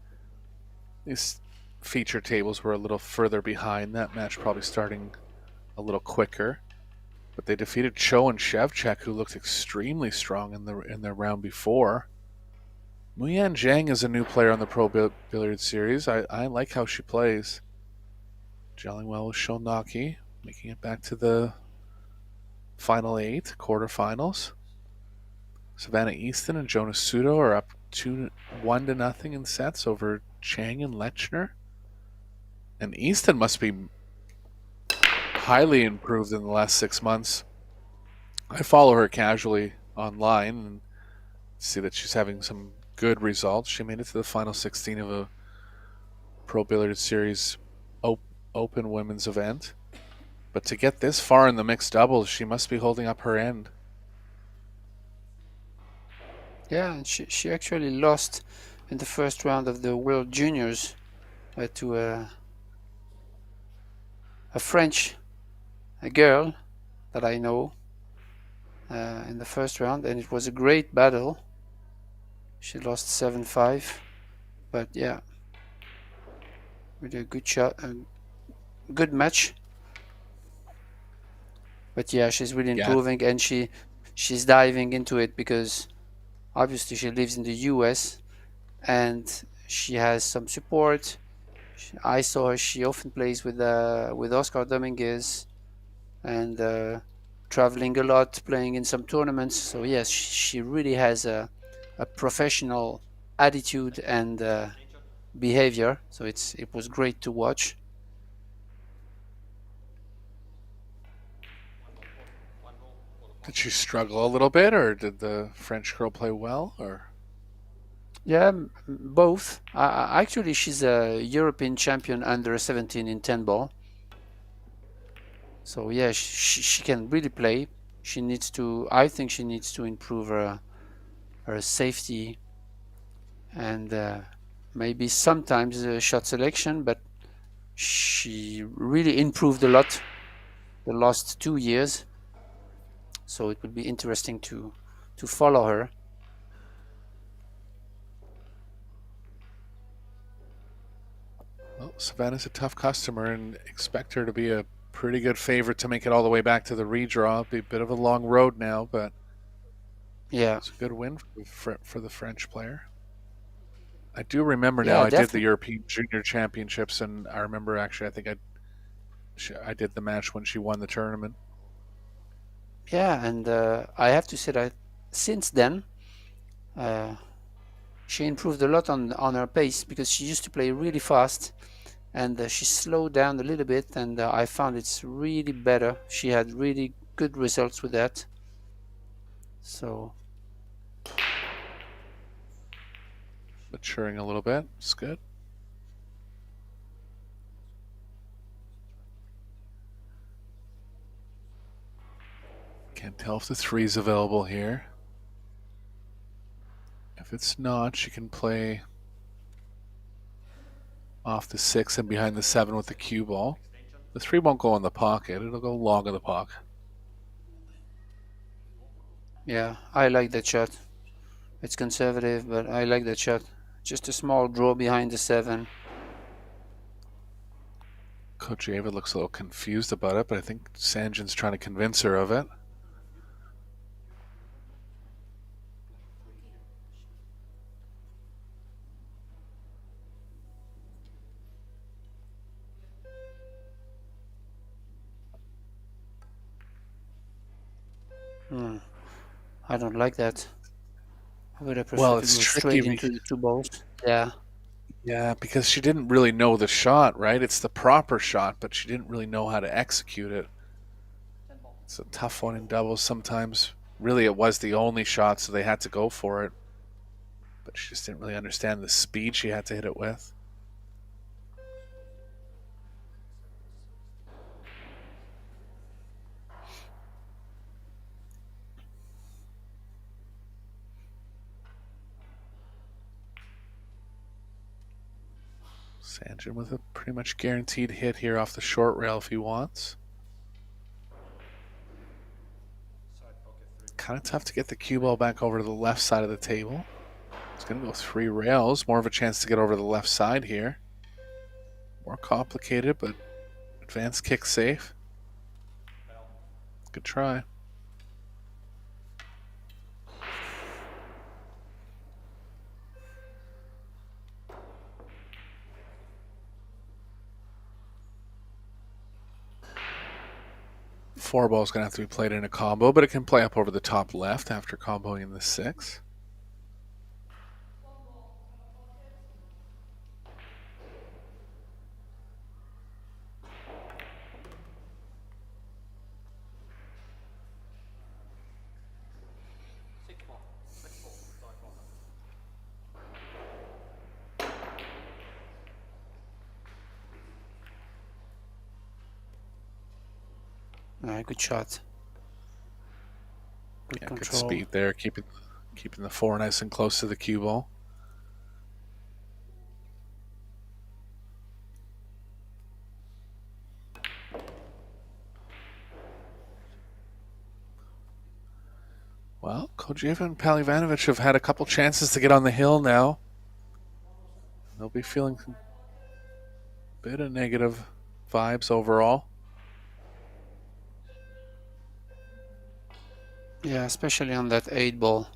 These feature tables were a little further behind. That match probably starting a little quicker. But they defeated Cho and Shevchuk, who looked extremely strong in their round before. Muyan Zhang is a new player on the Pro Billiard Series. I like how she plays. Gelling well with Shalnaki, making it back to the final 8, quarterfinals. Savannah Easton and Jonas Sudo are up 1-0 in sets over Chang and Lechner. And Easton must be highly improved in the last 6 months. I follow her casually online and see that she's having some good results. She made it to the final 16 of a Pro Billiard Series Open women's event. But to get this far in the mixed doubles, she must be holding up her end. Yeah, and she actually lost in the first round of the World Juniors to a French girl that I know in the first round, and it was a great battle. She lost 7-5, but yeah, with a good shot, a good match. But yeah, she's really Yeah. improving, and she's diving into it because obviously she lives in the US and she has some support. I saw her; she often plays with Oscar Dominguez and traveling a lot, playing in some tournaments. So yes, she really has a professional attitude and behavior. So it was great to watch. Did she struggle a little bit, or did the French girl play well? Or Yeah, both. Actually, she's a European champion under 17 in 10 ball. So yeah, she can really play. She needs to. I think she needs to improve her safety and maybe sometimes shot selection, but she really improved a lot the last 2 years. So it would be interesting to follow her. well, Savannah's a tough customer, and expect her to be a pretty good favorite to make it all the way back to the redraw. It'll be a bit of a long road now, but Yeah, it's a good win for the French player. I do remember now. yeah, I did the definitely. European Junior Championships, and I remember actually. I think I did the match when she won the tournament. Yeah, and I have to say that since then, uh, she improved a lot on her pace because she used to play really fast, and she slowed down a little bit, and I found it's really better. She had really good results with that. So Maturing a little bit. It's good. Can't tell if the 3's available here. If it's not, she can play off the 6 and behind the 7 with the cue ball. The 3 won't go in the pocket. It'll go long of the puck. yeah, I like that shot. It's conservative, but I like that shot. Just a small draw behind the 7. Coach Ava looks a little confused about it, but I think Sanjin's trying to convince her of it. I don't like that. I would have Well, preferred to it's go tricky. straight into the 2 balls. Yeah. Yeah, because she didn't really know the shot, right? It's the proper shot, but she didn't really know how to execute it. It's a tough one in doubles sometimes. Really, it was the only shot, so they had to go for it. But she just didn't really understand the speed she had to hit it with. Sanjin with a pretty much guaranteed hit here off the short rail if he wants. Kind of tough to get the cue ball back over to the left side of the table. It's going to go 3 rails. More of a chance to get over to the left side here. More complicated, but advanced kick safe. Good try. Four ball's going to have to be played in a combo, but it can play up over the top left after comboing in the 6. Good shot. Good Yeah, good control. speed there, keeping the 4 nice and close to the cue ball. Well, Kojiva and Palivanovic have had a couple chances to get on the hill now. They'll be feeling a bit of negative vibes overall. Yeah, especially on that 8 ball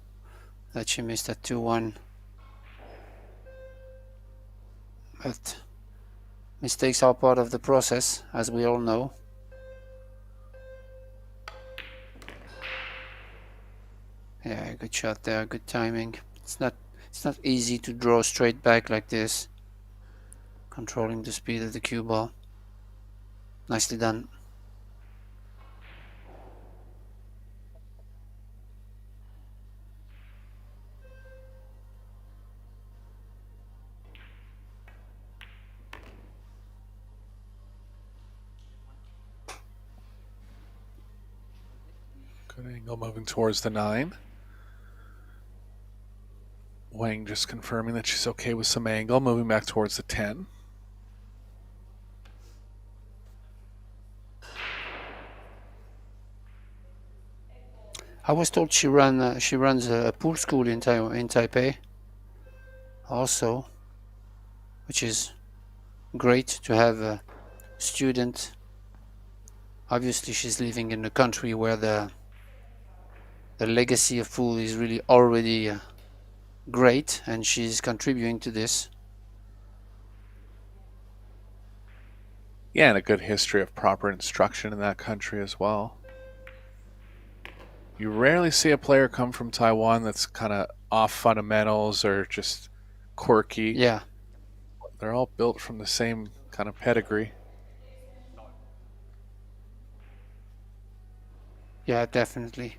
that she missed at 2-1. But mistakes are part of the process, as we all know. Yeah, good shot there, good timing. It's not easy to draw straight back like this. Controlling the speed of the cue ball. Nicely done. Good angle moving towards the 9. Wang just confirming that she's okay with some angle, moving back towards the 10. I was told she runs a pool school in Taipei also, which is great to have a student. Obviously she's living in a country where the legacy of pool is really already great, and she's contributing to this. Yeah, and a good history of proper instruction in that country as well. You rarely see a player come from Taiwan that's kind of off fundamentals or just quirky. Yeah. They're all built from the same kind of pedigree. Yeah, definitely.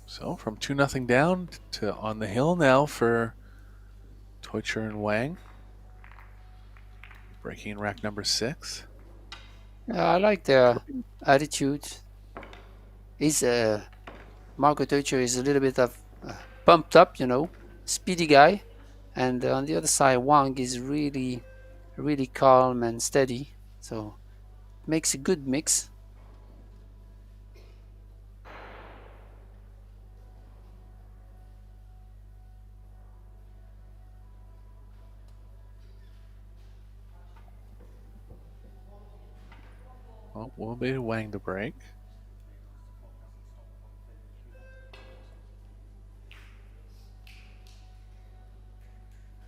So from 2-0 down to on the hill now for Teucher and Wang. Breaking in rack number 6. Yeah, I like their attitude. Marco Teucher is a little bit of pumped up, speedy guy, and on the other side Wang is really calm and steady, so makes a good mix. Well, will be Wang to break.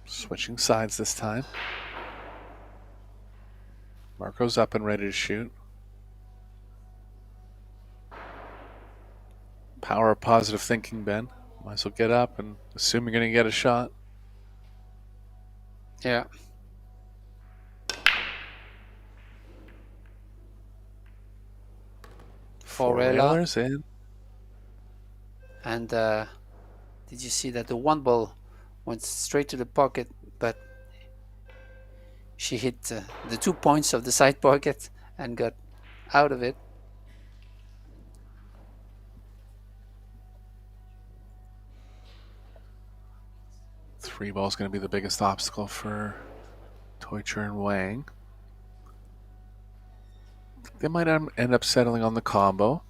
Switching sides this time. Marco's up and ready to shoot. Power of positive thinking, Ben. Might as well get up and assume you're going to get a shot. Yeah. Four railers in. And did you see that the 1 ball went straight to the pocket, but she hit the 2 points of the side pocket and got out of it. Three ball's going to be the biggest obstacle for Teucher and Wang. They might end up settling on the combo.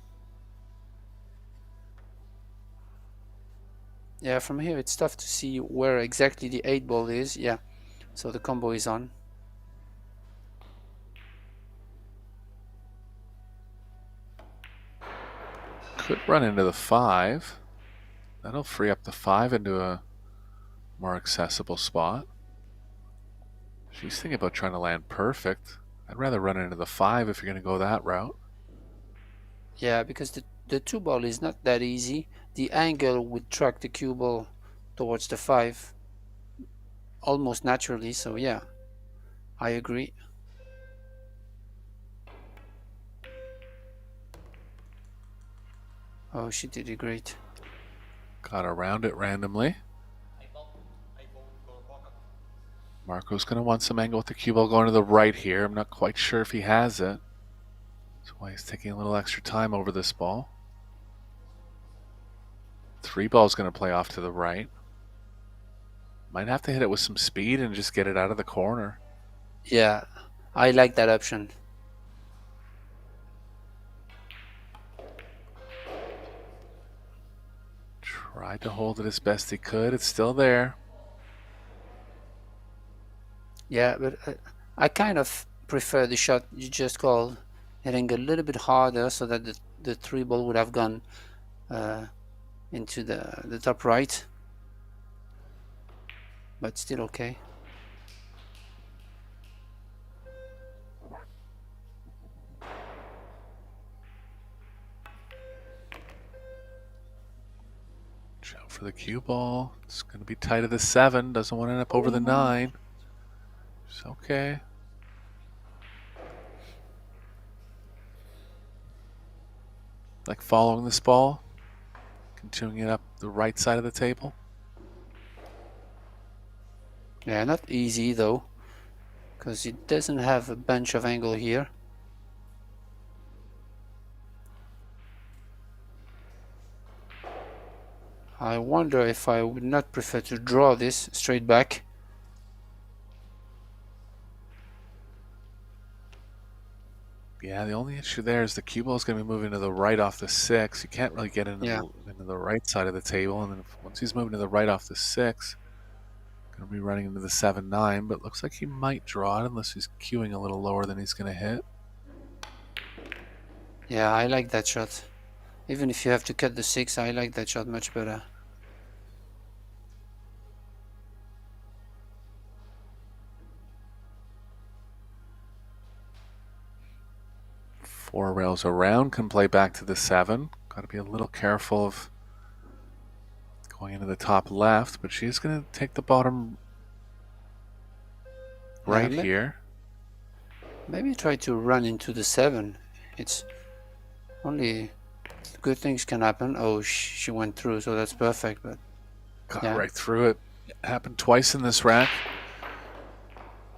Yeah, from here it's tough to see where exactly the 8 ball is. Yeah, so the combo is on. Could run into the 5. That'll free up the 5 into a more accessible spot. She's thinking about trying to land perfect. I'd rather run into the 5 if you're going to go that route. Yeah, because the 2 ball is not that easy. The angle would track the cue ball towards the 5 almost naturally, so yeah, I agree. Oh, she did it great. Got around it randomly. Marco's going to want some angle with the cue ball going to the right here. I'm not quite sure if he has it. That's why he's taking a little extra time over this ball. 3 ball's going to play off to the right. Might have to hit it with some speed and just get it out of the corner. Yeah, I like that option. Tried to hold it as best he could. It's still there. Yeah, but I kind of prefer the shot you just called, hitting a little bit harder so that the 3 ball would have gone into the top right. But still okay. Out for the cue ball. It's going to be tight at the 7. Doesn't want to end up over the 9. It's okay. Like following this ball. Continuing it up the right side of the table. Yeah, not easy though, because it doesn't have a bunch of angle here. I wonder if I would not prefer to draw this straight back. Yeah, the only issue there is the cue ball is going to be moving to the right off the 6. You can't really get into, Yeah. into the right side of the table. And then once he's moving to the right off the 6, going to be running into the 7-9. But looks like he might draw it unless he's cueing a little lower than he's going to hit. Yeah, I like that shot. Even if you have to cut the 6, I like that shot much better. Four rails around, can play back to the 7. Got to be a little careful of going into the top left, but she's going to take the bottom right here. Maybe try to run into the 7. It's only good things can happen. Oh, she went through, so that's perfect. But got right through it. It happened twice in this rack.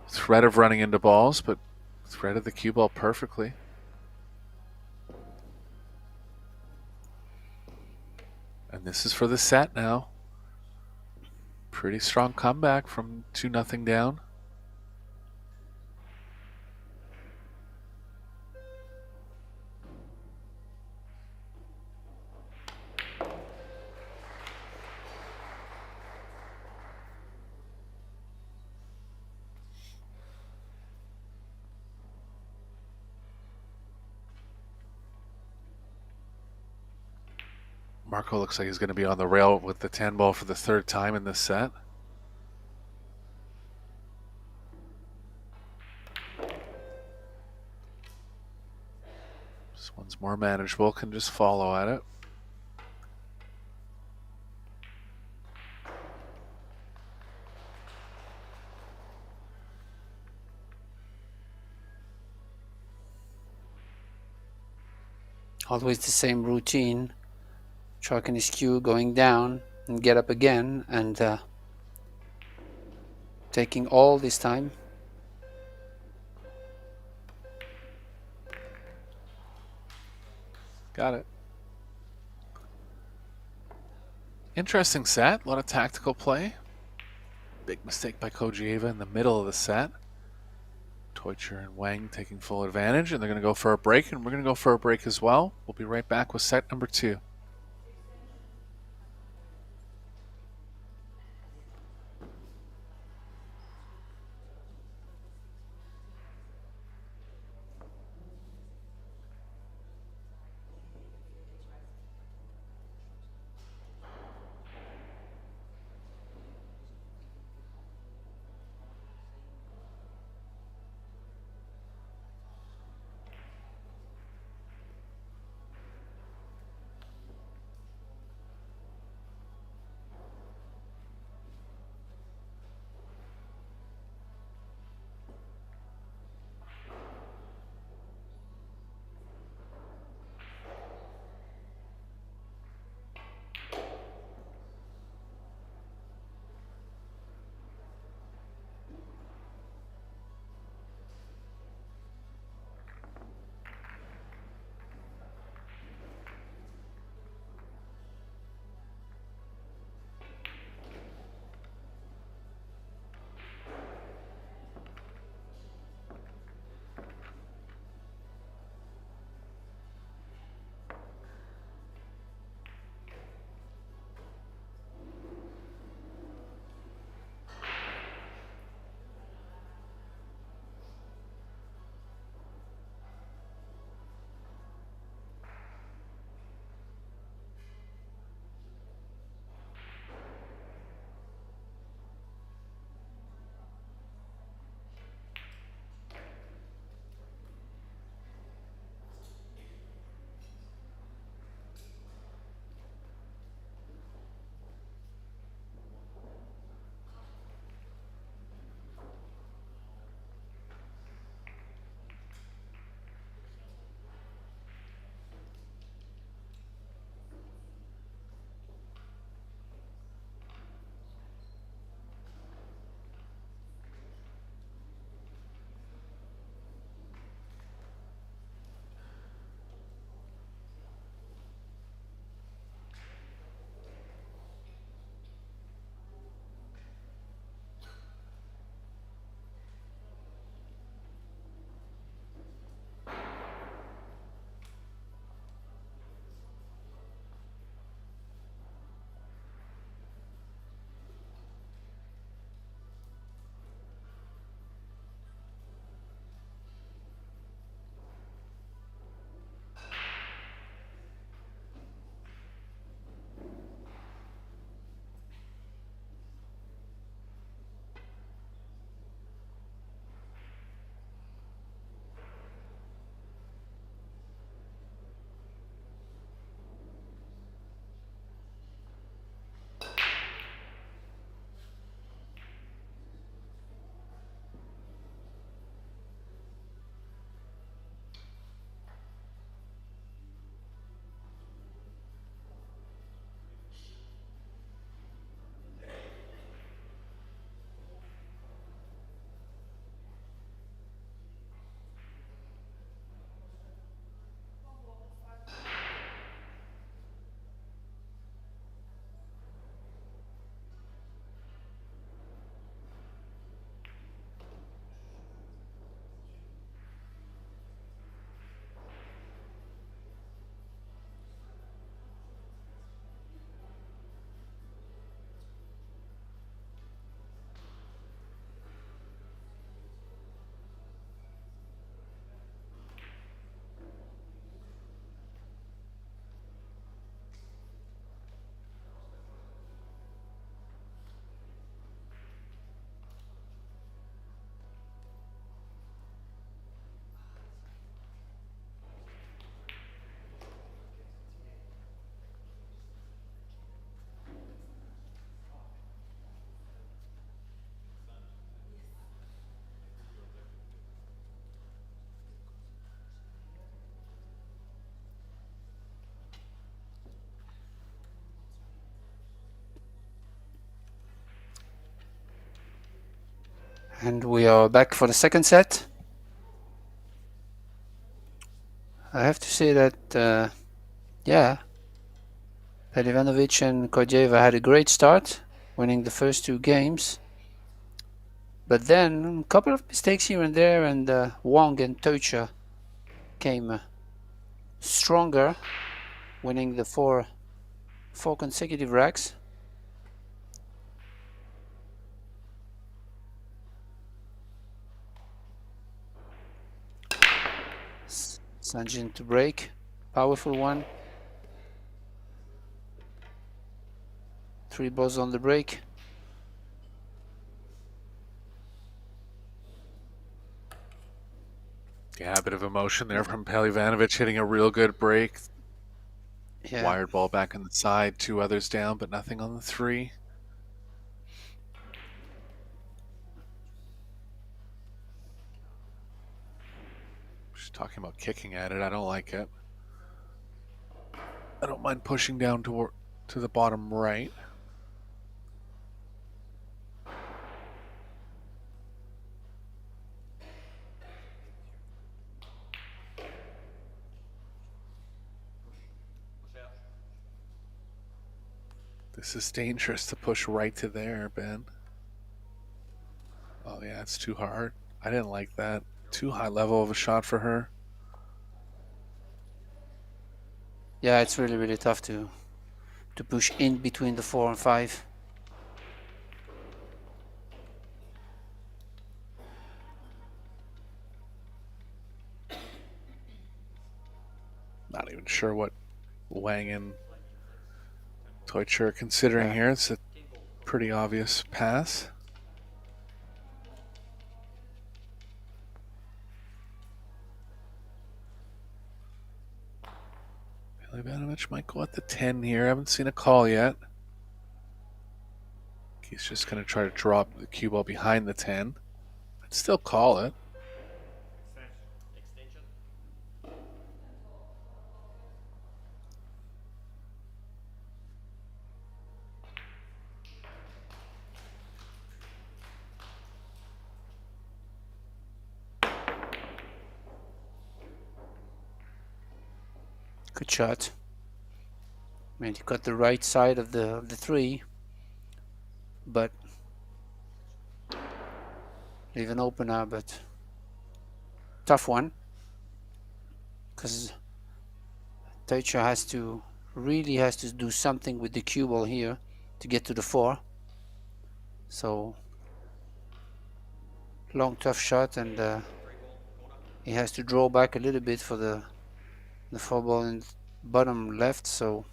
Threat of running into balls, but threaded the cue ball perfectly. And this is for the set now. Pretty strong comeback from 2-0 down. Marco looks like he's going to be on the rail with the 10 ball for the 3rd time in this set. This one's more manageable, can just follow at it. Always the same routine. Chalking his cue, going down and get up again, and taking all this time. Got it. Interesting set, a lot of tactical play. Big mistake by Kojieva in the middle of the set. Teutsch and Wang taking full advantage, and they're going to go for a break, and we're going to go for a break as well. We'll be right back with set number 2. And we are back for the second set. I have to say that, yeah, Pelivanovic and Kodieva had a great start, winning the first two games. But then a couple of mistakes here and there, and Wang and Tocha came stronger, winning the four consecutive racks. Sanjin to break, powerful one. 3 balls on the break. Yeah, a bit of emotion there from Pelivanovic hitting a real good break. Yeah. Wired ball back on the side, 2 others down, but nothing on the 3. Just talking about kicking at it, I don't like it. I don't mind pushing down to the bottom right. This is dangerous to push right to there, Ben. Oh yeah, it's too hard. I didn't like that. Too high level of a shot for her. Yeah, it's really, really tough to push in between the 4 and 5. Not even sure what Wang and Deutscher are considering here. It's a pretty obvious pass. Pelivanovic might go at the 10 here. I haven't seen a call yet. He's just going to try to drop the cue ball behind the 10. I'd still call it. Good shot. I mean, you got the right side of the 3, but leave an opener, but tough one, because Taicha really has to do something with the cue ball here to get to the 4. So long tough shot, and he has to draw back a little bit for the 4 ball in bottom left. So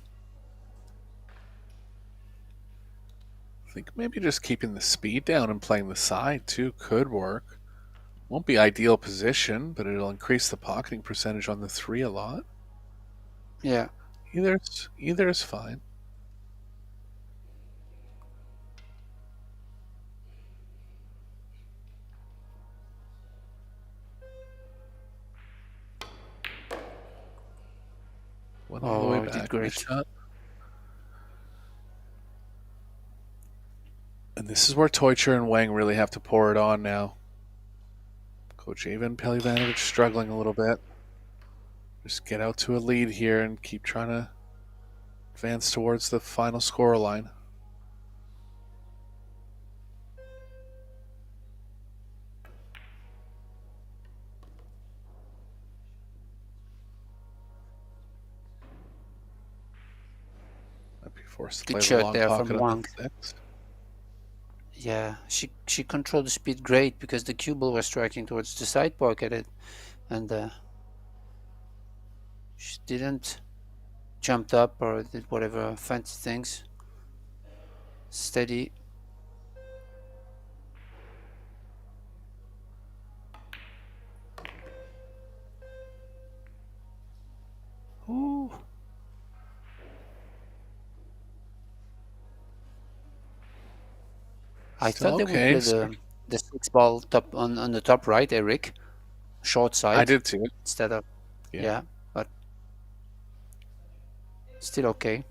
I think maybe just keeping the speed down and playing the side too could work. Won't be ideal position, but it'll increase the pocketing percentage on the 3 a lot. yeah, Either is fine. Went all the way back. did great. Nice shot. And this is where Teucher and Wang really have to pour it on now. Coach Avin Pelivanovic struggling a little bit. Just get out to a lead here and keep trying to advance towards the final score line. Might be forced to Good play the shot long there from pocket on Wang. the 6. Yeah, she controlled the speed great because the cue ball was striking towards the side pocket, and she didn't jumped up or did whatever fancy things. Steady. Ooh. I Still thought they okay. would play the 6 ball top on the top right, Eric. Short side. I did too. Instead of yeah, but still okay.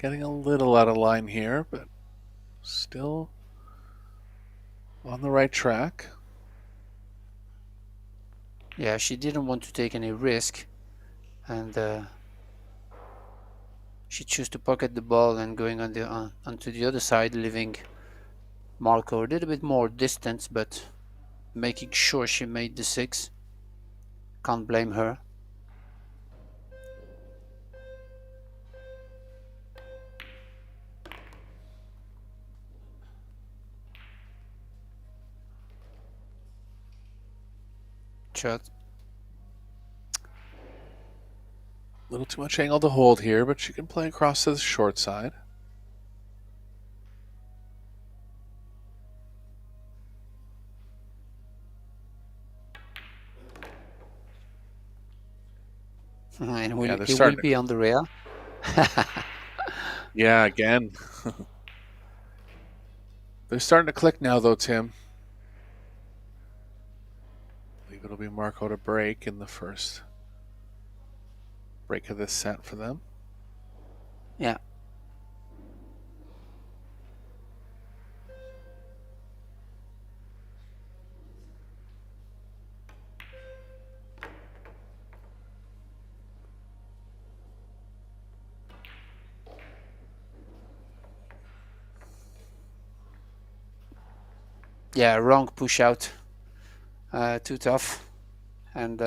getting a little out of line here, but still on the right track. Yeah, she didn't want to take any risk, and she chose to pocket the ball and going on the onto the other side, leaving Marco a little bit more distance, but making sure she made the 6. Can't blame her. Shot. A little too much angle to hold here, but she can play across to the short side. And Yeah, it will be on the rail. Yeah, again. They're starting to click now, though, Tim. I believe it'll be Marco to break in the first break of this set for them. Yeah. Yeah, wrong push out. Too tough. And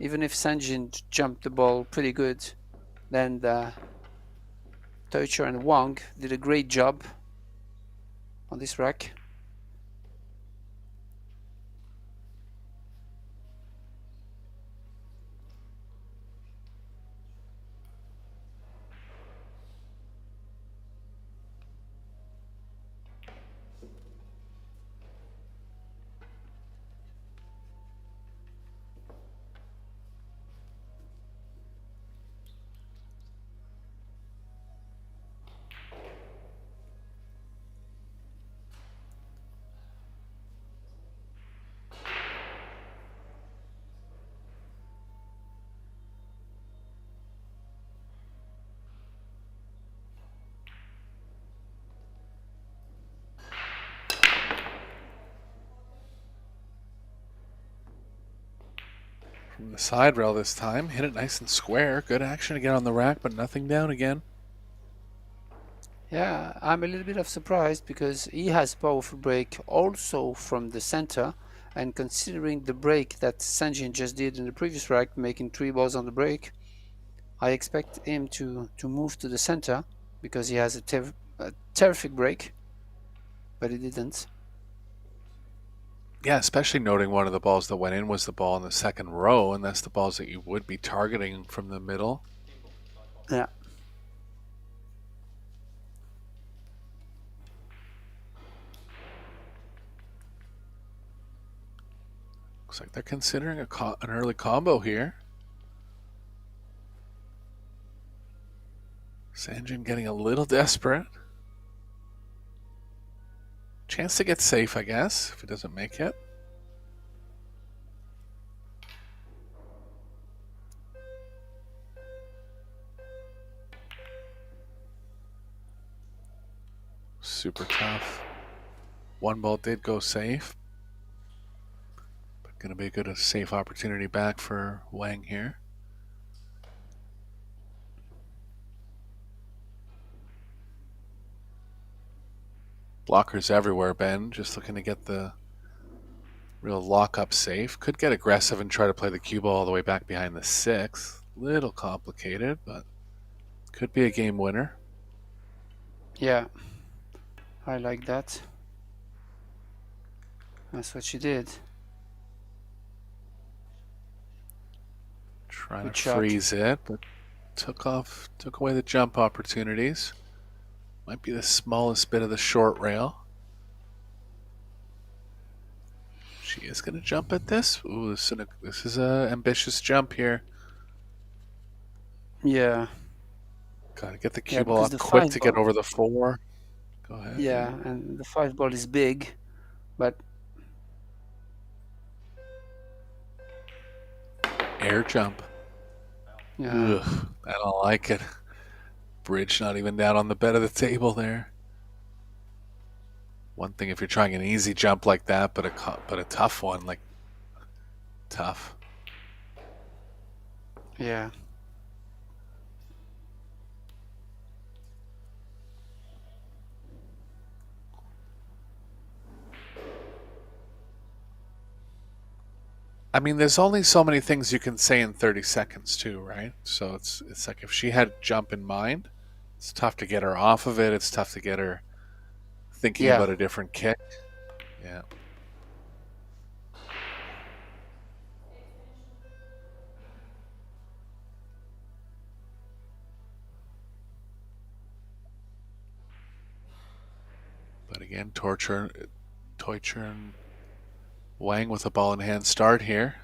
even if Sanjin jumped the ball pretty good, then Teucher and Wang did a great job on this rack. From the side rail this time. Hit it nice and square. Good action again on the rack, but nothing down again. Yeah, I'm a little bit of surprised because he has powerful break also from the center, and considering the break that Sanjin just did in the previous rack, making 3 balls on the break, I expect him to move to the center because he has a terrific break, but he didn't. Yeah, especially noting one of the balls that went in was the ball in the second row, and that's the balls that you would be targeting from the middle. Yeah. Looks like they're considering an early combo here. Sanjin getting a little desperate. Chance to get safe, I guess, if he doesn't make it. Super tough. One ball did go safe. But going to be a good safe opportunity back for Wang here. Blockers everywhere, Ben. Just looking to get the real lock-up safe. Could get aggressive and try to play the cue ball all the way back behind the 6. Little complicated, but could be a game winner. Yeah, I like that. That's what she did. Trying Good to shot. freeze it, but took away the jump opportunities. Might be the smallest bit of the short rail. She is going to jump at this. Ooh, this is a ambitious jump here. Yeah. Got to get the cue ball because up the quick 5 to get ball, over the 4. Go ahead. yeah, and the 5 ball is big, but Air jump. yeah, Ugh, I don't like it. Bridge not even down on the bed of the table there. One thing if you're trying an easy jump like that, but a tough one, like tough. Yeah. I mean, there's only so many things you can say in 30 seconds too, right? So it's like if she had jump in mind, it's tough to get her off of it. It's tough to get her thinking Yeah. about a different kick. Yeah. But again, Torture and Wang with a ball in hand start here.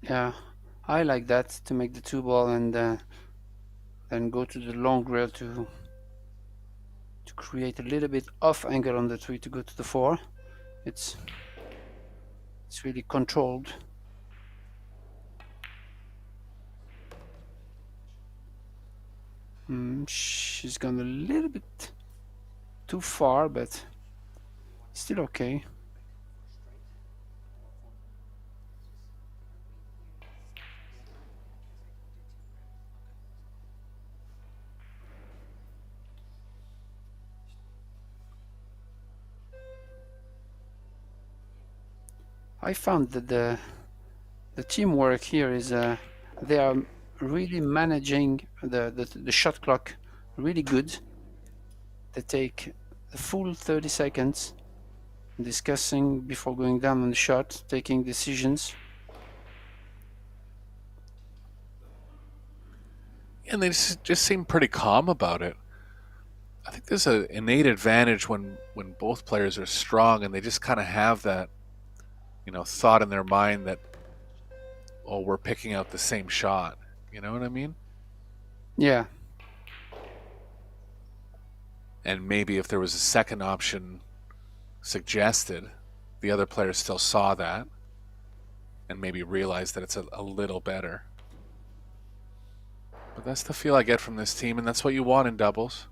Yeah. I like that, to make the 2 ball and then go to the long rail to create a little bit off angle on the 3 to go to the 4. It's really controlled. She's gone a little bit too far, but still okay. I found that the teamwork here is they are really managing the shot clock really good. They take the full 30 seconds discussing before going down on the shot, taking decisions. And they just seem pretty calm about it. I think there's an innate advantage when both players are strong and they just kind of have that, thought in their mind that, oh, we're picking out the same shot. You know what I mean? Yeah. And maybe if there was a second option suggested, the other player still saw that and maybe realized that it's a little better. But that's the feel I get from this team, and that's what you want in doubles.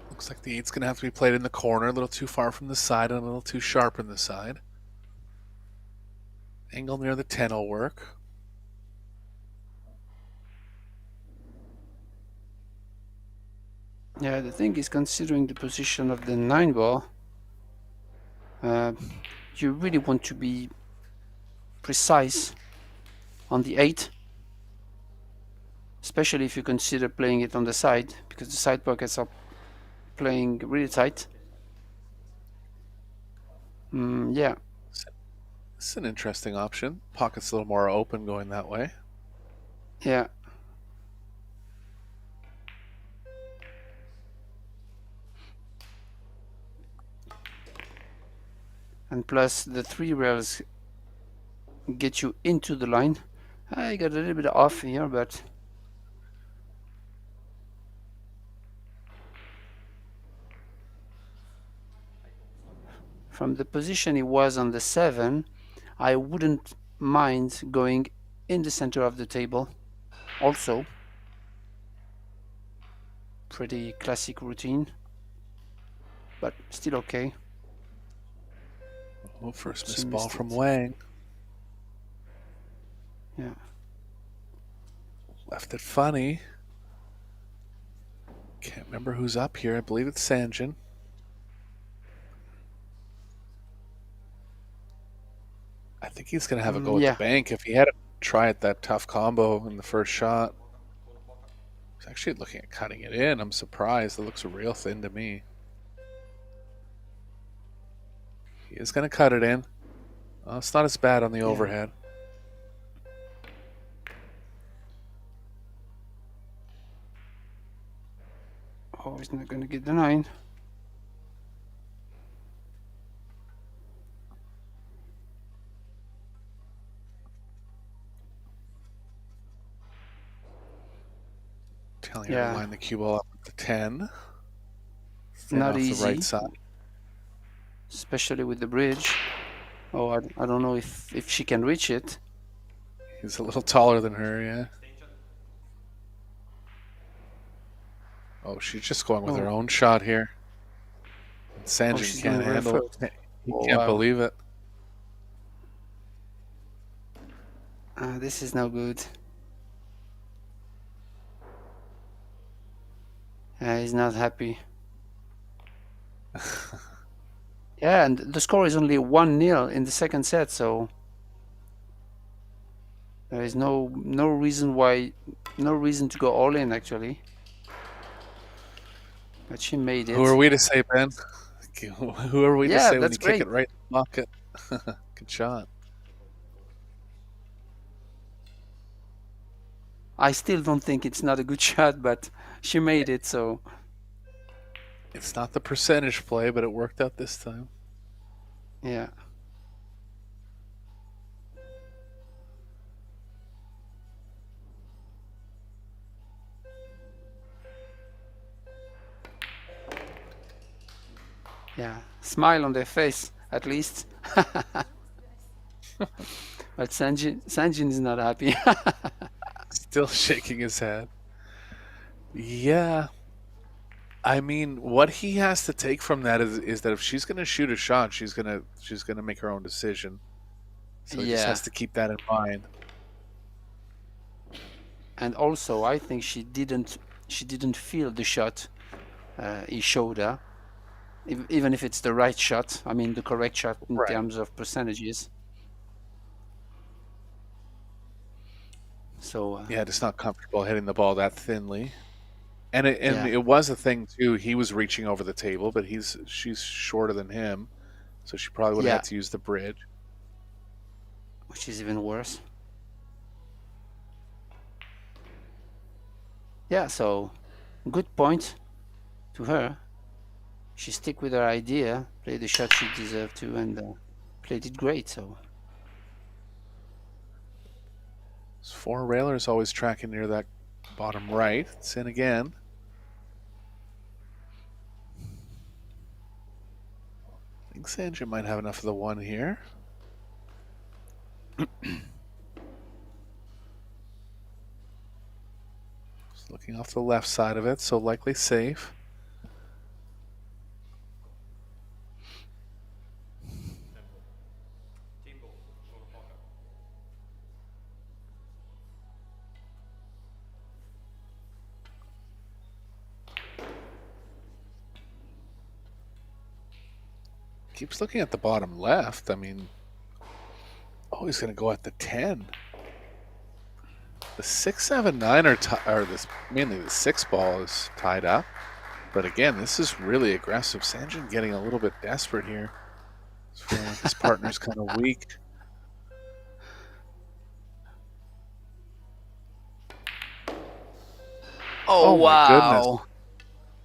Looks like the 8's going to have to be played in the corner, a little too far from the side and a little too sharp in the side. Angle near the 10 will work. Yeah, the thing is, considering the position of the 9 ball, you really want to be precise on the 8, especially if you consider playing it on the side, because the side pockets are playing really tight. Yeah. It's an interesting option. Pocket's a little more open going that way. Yeah. And plus the 3 rails get you into the line. I got a little bit off here, but from the position he was on the 7, I wouldn't mind going in the center of the table also. Pretty classic routine, but still okay. Oh, first She missed ball missed from it. Wang. Yeah. Left it funny. Can't remember who's up here. I believe it's Sanjin. I think he's going to have a go at Yeah. the bank. If he had a try at that tough combo in the first shot. He's actually looking at cutting it in. I'm surprised. It looks real thin to me. He is going to cut it in. Well, it's not as bad on the overhead. Oh, he's not going to get the 9. Telling her to Yeah, line the cue ball up at the 10. Thin not off the right easy, side. especially with the bridge. Oh, I don't know if she can reach it. He's a little taller than her, yeah. Oh, she's just going with her Oh, own shot here. oh, Sanjin she's can't going very handle first. it. He Oh, can't wow. believe it. This is no good. He's not happy. Yeah, and the score is only 1-0 in the second set, so there is no reason to go all in actually. But she made Who are it. we to say, Ben? Who are we to Yeah, say when that's you kick great. it right in the pocket? Good shot. I still don't think it's not a good shot, but she made it, so It's not the percentage play, but it worked out this time. yeah. Yeah, smile on their face at least. But Sanjin is not happy. Still shaking his head. Yeah. I mean, what he has to take from that is that if she's going to shoot a shot, she's going to make her own decision. So he just Yeah, has to keep that in mind. and also I think she didn't feel the shot he showed her, even if it's the right shot. I mean, the correct shot in Right. terms of percentages. So Yeah, just not comfortable hitting the ball that thinly. And yeah, it was a thing too. He was reaching over the table, but she's shorter than him, so she probably would have yeah, had to use the bridge. which is even worse. Yeah, so good point to her. She stick with her idea, played the shot she deserved to, and played it great. So Those four railers always tracking near that bottom right. It's in again. I think Sanjay might have enough of the one here. Just looking off the left side of it, so likely safe. Keeps looking at the bottom left. I mean, oh, he's going to go at the 10. The 6, 7, 9 are this mainly the 6 ball is tied up. But again, this is really aggressive. Sanjin getting a little bit desperate here. He's feeling like his partner's kind of weak. Oh my goodness. wow.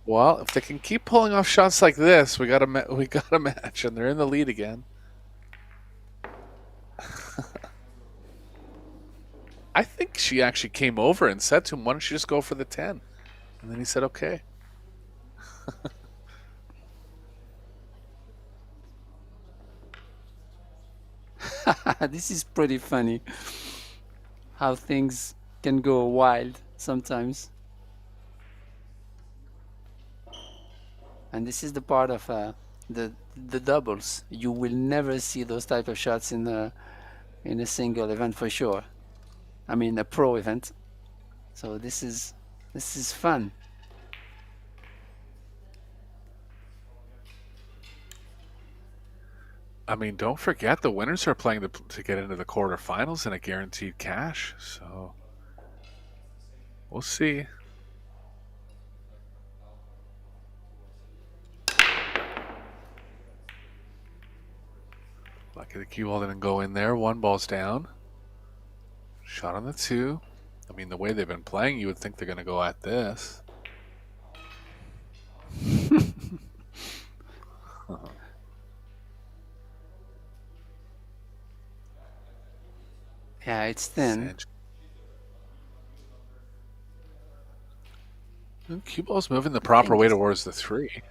Well, if they can keep pulling off shots like this, we got a match, and they're in the lead again. I think she actually came over and said to him, "Why don't you just go for the 10?" And then he said, "Okay." This is pretty funny. How things can go wild sometimes. And this is the part of the doubles. You will never see those type of shots in a single event for sure. I mean, a pro event. So this is fun. I mean, don't forget the winners are playing to get into the quarterfinals and a guaranteed cash. So we'll see. Lucky the cue ball didn't go in there. One ball's down. Shot on the 2. I mean, the way they've been playing, you would think they're going to go at this. Yeah, it's thin. Cue ball's moving the proper way towards the 3.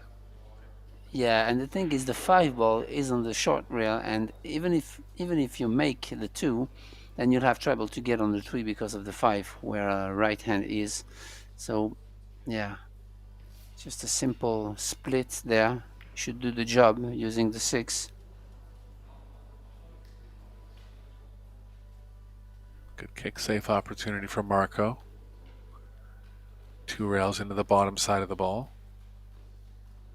Yeah, and the thing is, the 5 ball is on the short rail, and even if you make the 2, then you'll have trouble to get on the 3 because of the 5, where right hand is. So, yeah, just a simple split there should do the job using the 6. Good kick safe opportunity for Marco. 2 rails into the bottom side of the ball.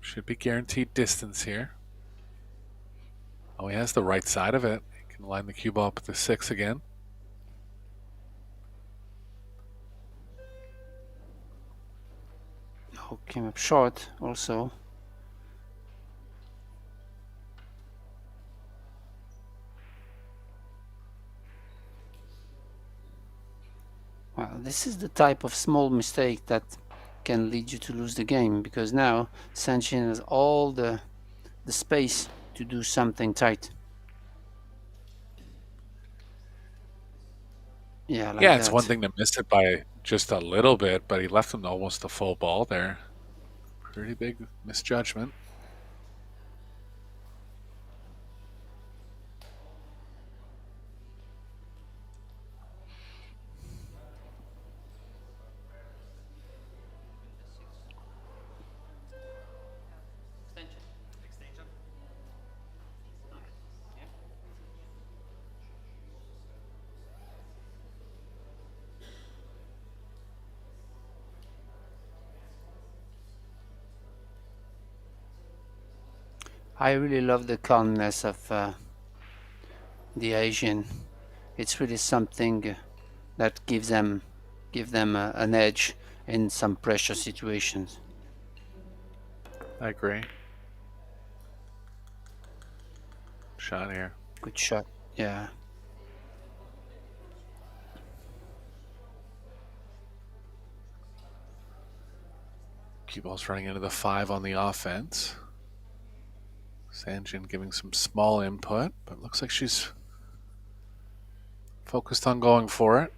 Should be guaranteed distance here. Oh, he has the right side of it. He can line the cue ball up with the 6 again. Oh, came up short also. Well, this is the type of small mistake that can lead you to lose the game, because now Sanchin has all the space to do something tight. Yeah, like yeah, it's that. one thing to miss it by just a little bit, but he left him almost a full ball there. Pretty big misjudgment. I really love the calmness of the Asian. It's really something that give them an edge in some pressure situations. I agree. Shot here. Good shot. Yeah. Cue ball's running into the 5 on the offense. Sanjin giving some small input, but looks like she's focused on going for it.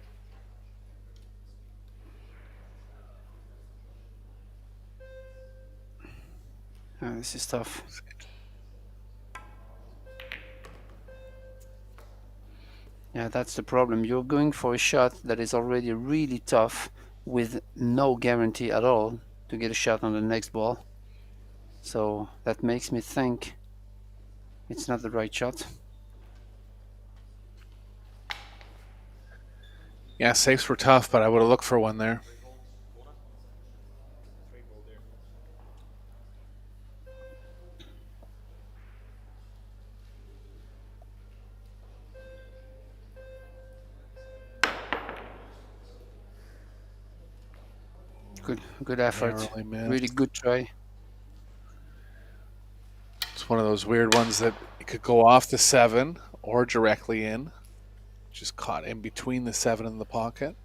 Oh, this is tough. Yeah, that's the problem. You're going for a shot that is already really tough with no guarantee at all to get a shot on the next ball. So that makes me think it's not the right shot. Yeah, safes were tough, but I would have looked for one there. Good effort. Really good try. It's one of those weird ones that it could go off the 7 or directly in. Just caught in between the 7 and the pocket.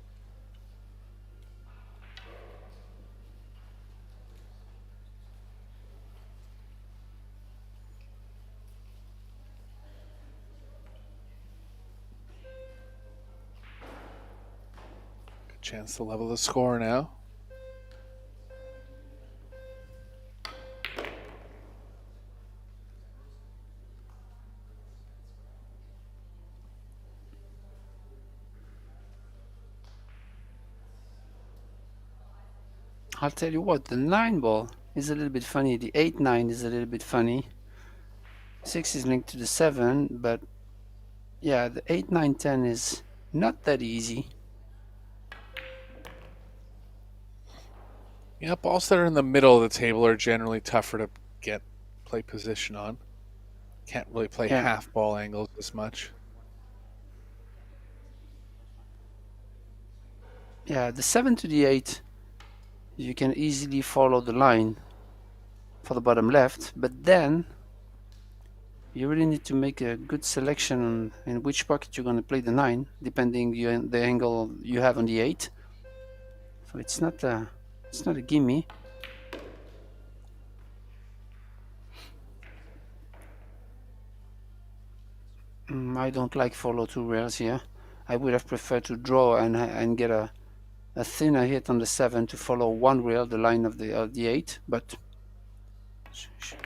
Good chance to level the score now. I'll tell you what, the 9 ball is a little bit funny. The 8-9 is a little bit funny. 6 is linked to the 7, but yeah, the 8-9-10 is not that easy. Yeah, balls that are in the middle of the table are generally tougher to play position on. Can't really play half ball angles as much. Yeah, the 7 to the 8, you can easily follow the line for the bottom left, but then you really need to make a good selection in which pocket you're going to play the 9, depending the angle you have on the 8. So it's not a gimme. I don't like follow 2 rails here. I would have preferred to draw and get a a thinner hit on the 7 to follow one rail, the line of the 8, but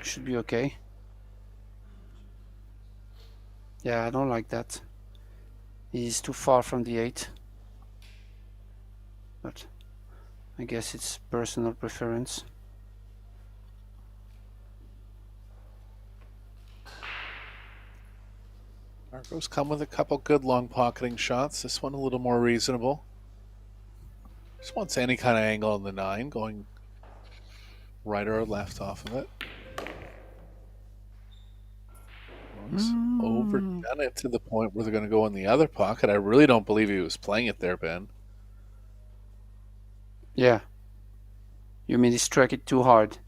should be okay. Yeah, I don't like that. He's too far from the 8. But I guess it's personal preference. Marco's come with a couple good long pocketing shots. This one a little more reasonable. Just wants any kind of angle on the 9, going right or left off of it. Overdone it to the point where they're going to go in the other pocket. I really don't believe he was playing it there, Ben. Yeah. You mean he struck it too hard?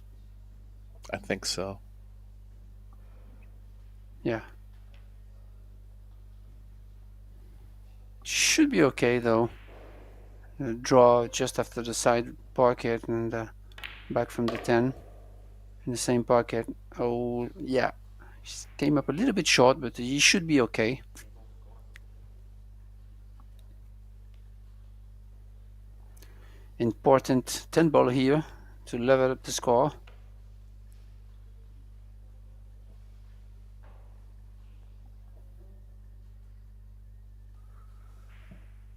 I think so. Yeah. Should be okay though. Draw just after the side pocket and back from the 10 in the same pocket. Oh yeah, he came up a little bit short, but he should be okay. Important 10 ball here to level up the score.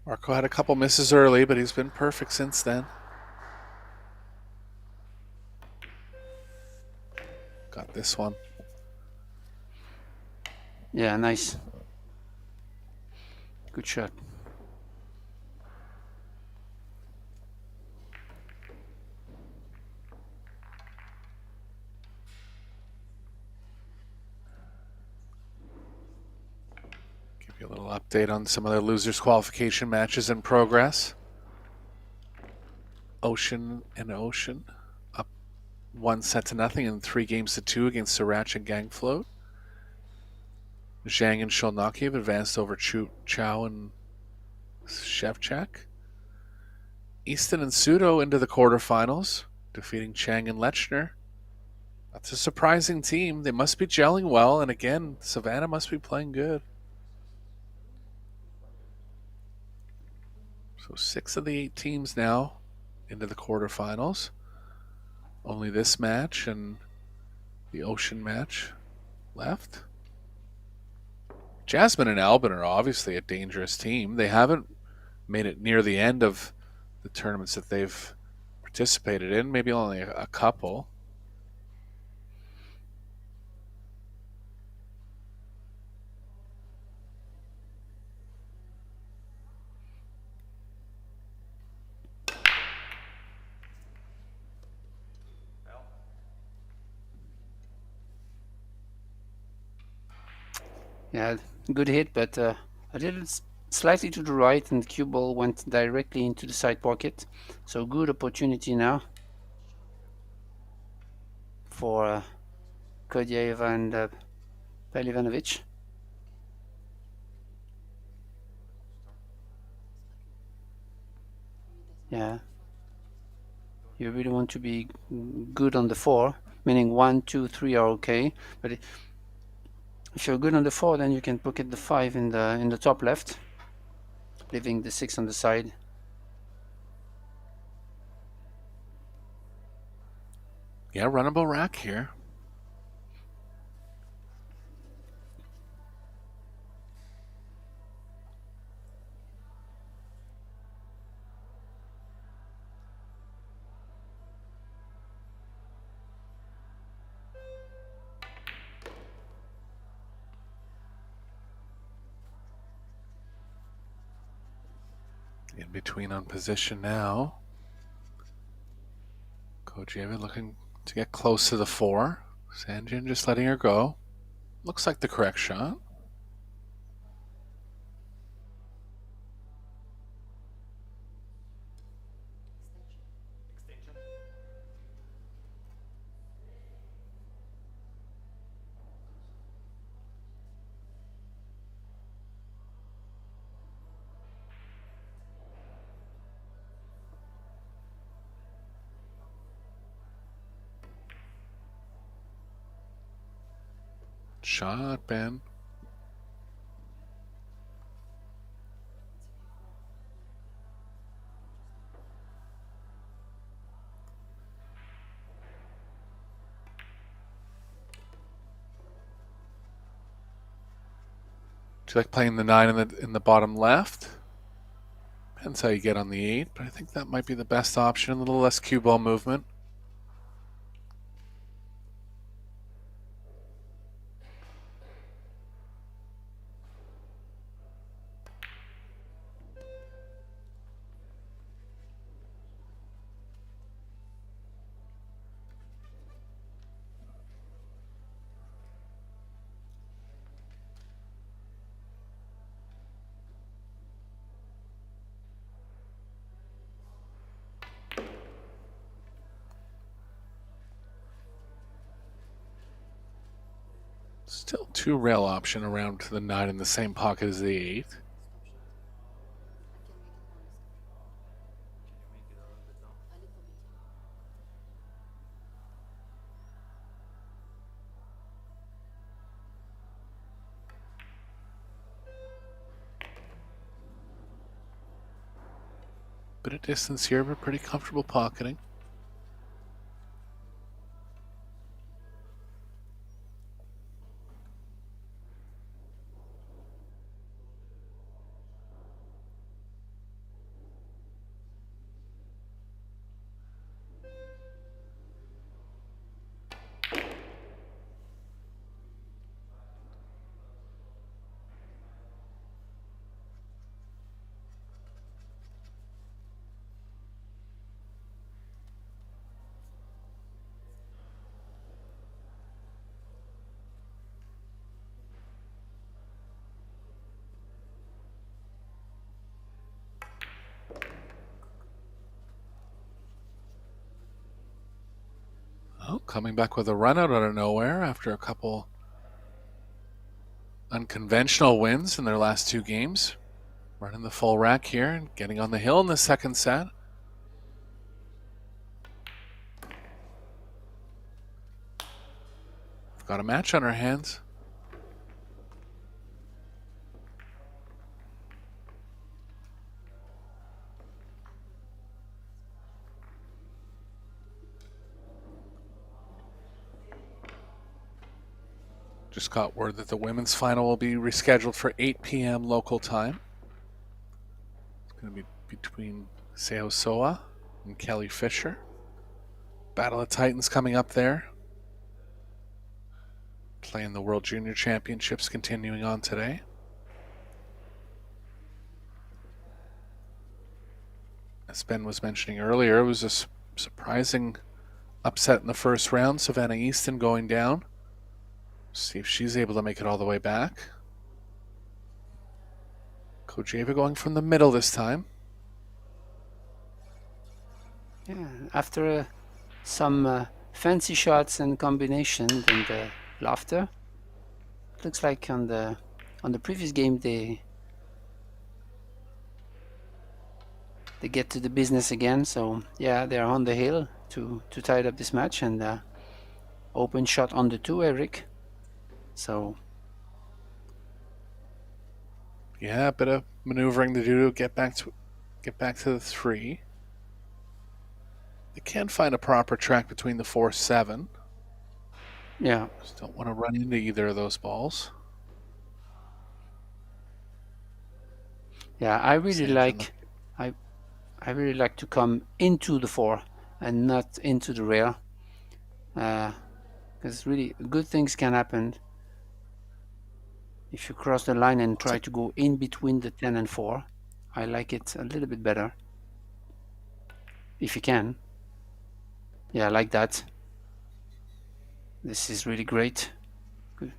Marco had a couple misses early, but he's been perfect since then. Got this one. Yeah, nice. Good shot. Give you a little update on some of the losers qualification matches in progress. Ocean and Ocean up 1-0 in 3 games to 2 against Sriracha and Gangfloat. Zhang and Sholnaki have advanced over Chow and Shevchak. Easton and Pseudo into the quarterfinals, defeating Chang and Lechner. That's a surprising team. They must be gelling well, and again, Savannah must be playing good. So 6 of the 8 teams now into the quarterfinals. Only this match and the Ocean match left. Jasmine and Albin are obviously a dangerous team. They haven't made it near the end of the tournaments that they've participated in, maybe only a couple. Yeah, good hit, but a little slightly to the right, and the cue ball went directly into the side pocket. So good opportunity now for Kodieva and Pelivanovic. Yeah. You really want to be good on the 4, meaning 1, 2, 3 are okay. But if you're good on the 4, then you can pocket the 5 in the top left, leaving the 6 on the side. Yeah, runnable rack here. In between on position now. Kojeva looking to get close to the 4. Sanjin just letting her go. Looks like the correct shot. Shot, Ben. Do you like playing the 9 in the bottom left? Depends how you get on the 8, but I think that might be the best option. A little less cue ball movement. Still 2 rail option around to the 9 in the same pocket as the 8. Bit of distance here, but pretty comfortable pocketing. Oh, coming back with a run out of nowhere after a couple unconventional wins in their last 2 games. Running the full rack here and getting on the hill in the second set. We've got a match on our hands. Just got word that the women's final will be rescheduled for 8 p.m. local time. It's going to be between Seo Soa and Kelly Fisher. Battle of Titans coming up there. Playing the World Junior Championships continuing on today. As Ben was mentioning earlier, it was a surprising upset in the first round. Savannah Easton going down. See if she's able to make it all the way back. Kojeva going from the middle this time. Yeah, after some fancy shots and combinations and laughter, it looks like on the previous game they get to the business again. So yeah, they're on the hill to tie up this match, and open shot on the 2, Eric. So yeah, a bit of maneuvering to do to get back to the 3. They can find a proper track between the 4-7. yeah, Just don't want to run into either of those balls. yeah, I really like to come into the 4 and not into the rail, because really good things can happen if you cross the line and try to go in between the 10 and 4. I like it a little bit better if you can. Yeah, like that. This is really great. Good.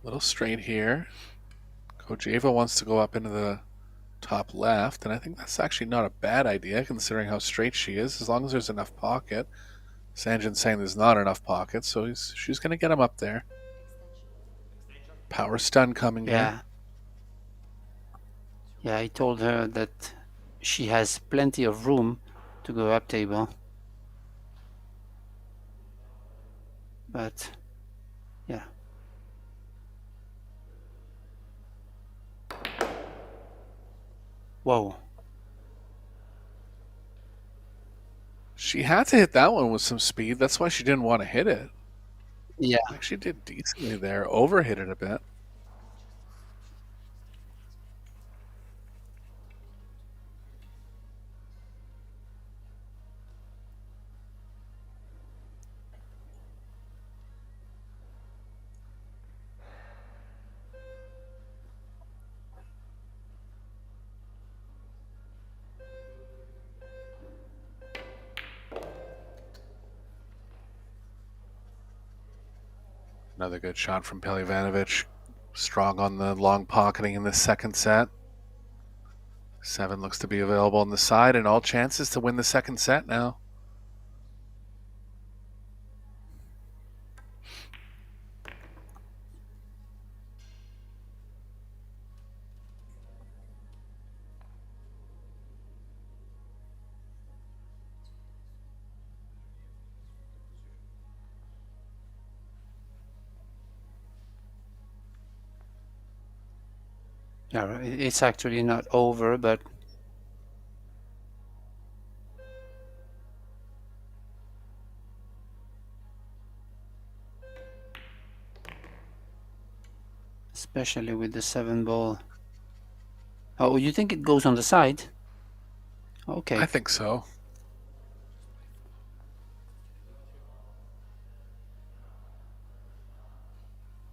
Little straight here. Kojeva wants to go up into the top left, and I think that's actually not a bad idea considering how straight she is, as long as there's enough pocket. Sanjin's saying there's not enough pocket, so she's going to get him up there. Power stun coming here. Yeah, I told her that she has plenty of room to go up table. But yeah. Whoa. She had to hit that one with some speed. That's why she didn't want to hit it. Yeah. Actually did decently there. Overhit it a bit. Another good shot from Pelivanovic. Strong on the long pocketing in the second set. 7 looks to be available on the side, and all chances to win the second set now. Yeah, it's actually not over, but especially with the 7 ball. Oh, you think it goes on the side? Okay. I think so.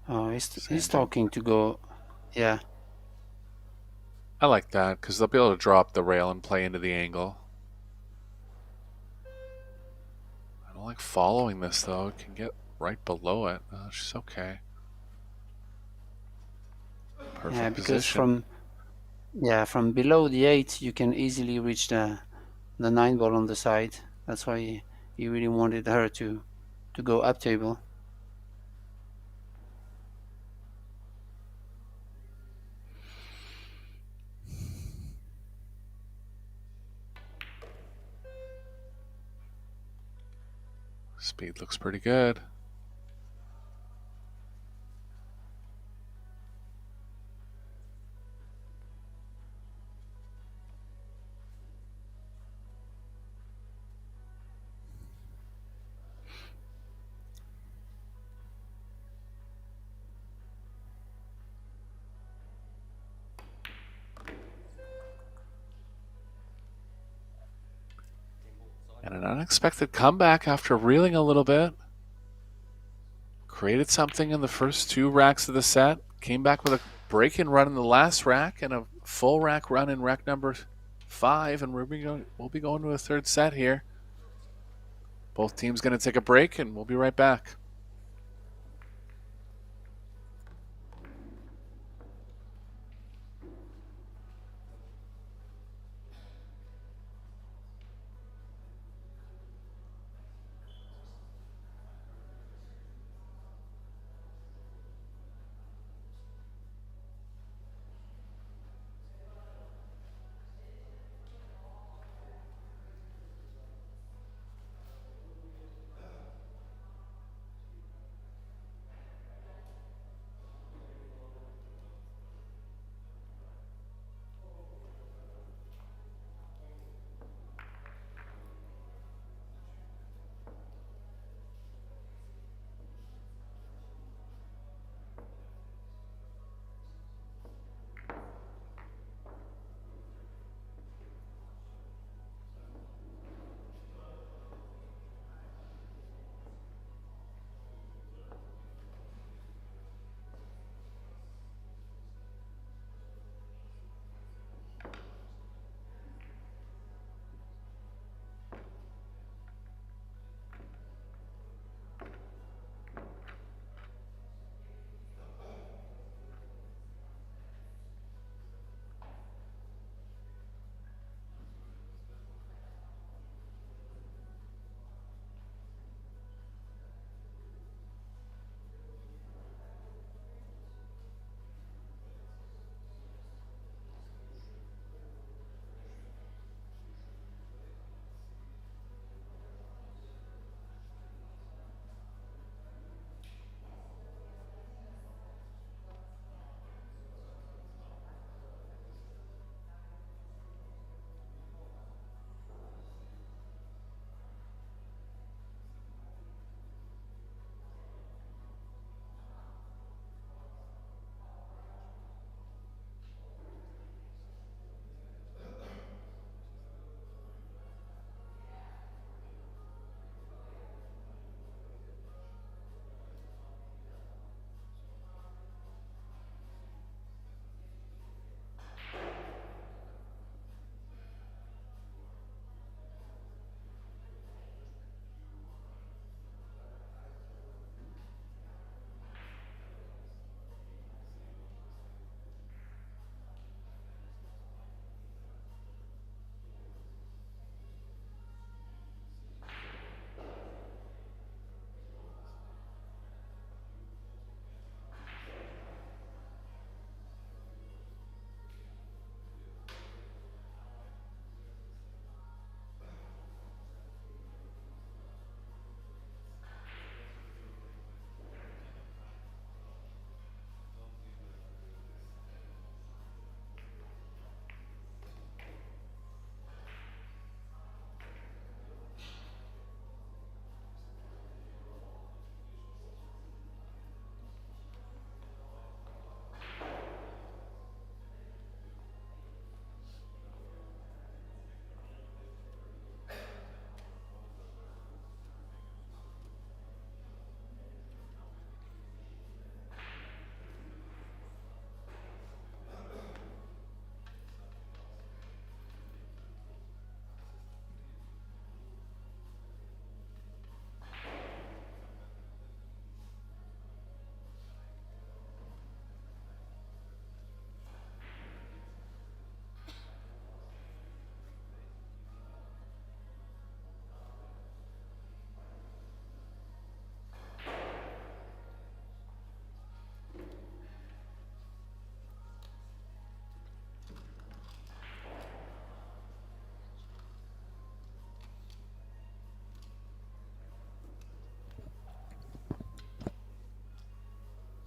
Oh, he's talking to go. Yeah. I like that because they'll be able to drop the rail and play into the angle. I don't like following this though. It can get right below it. She's okay. Perfect Yeah, because position. from below the 8 you can easily reach the 9 ball on the side. That's why he really wanted her to go up table. Speed looks pretty good. And an unexpected comeback after reeling a little bit. Created something in the first 2 racks of the set. Came back with a break-in run in the last rack and a full rack run in rack number 5. And we'll be going to a third set here. Both teams going to take a break, and we'll be right back.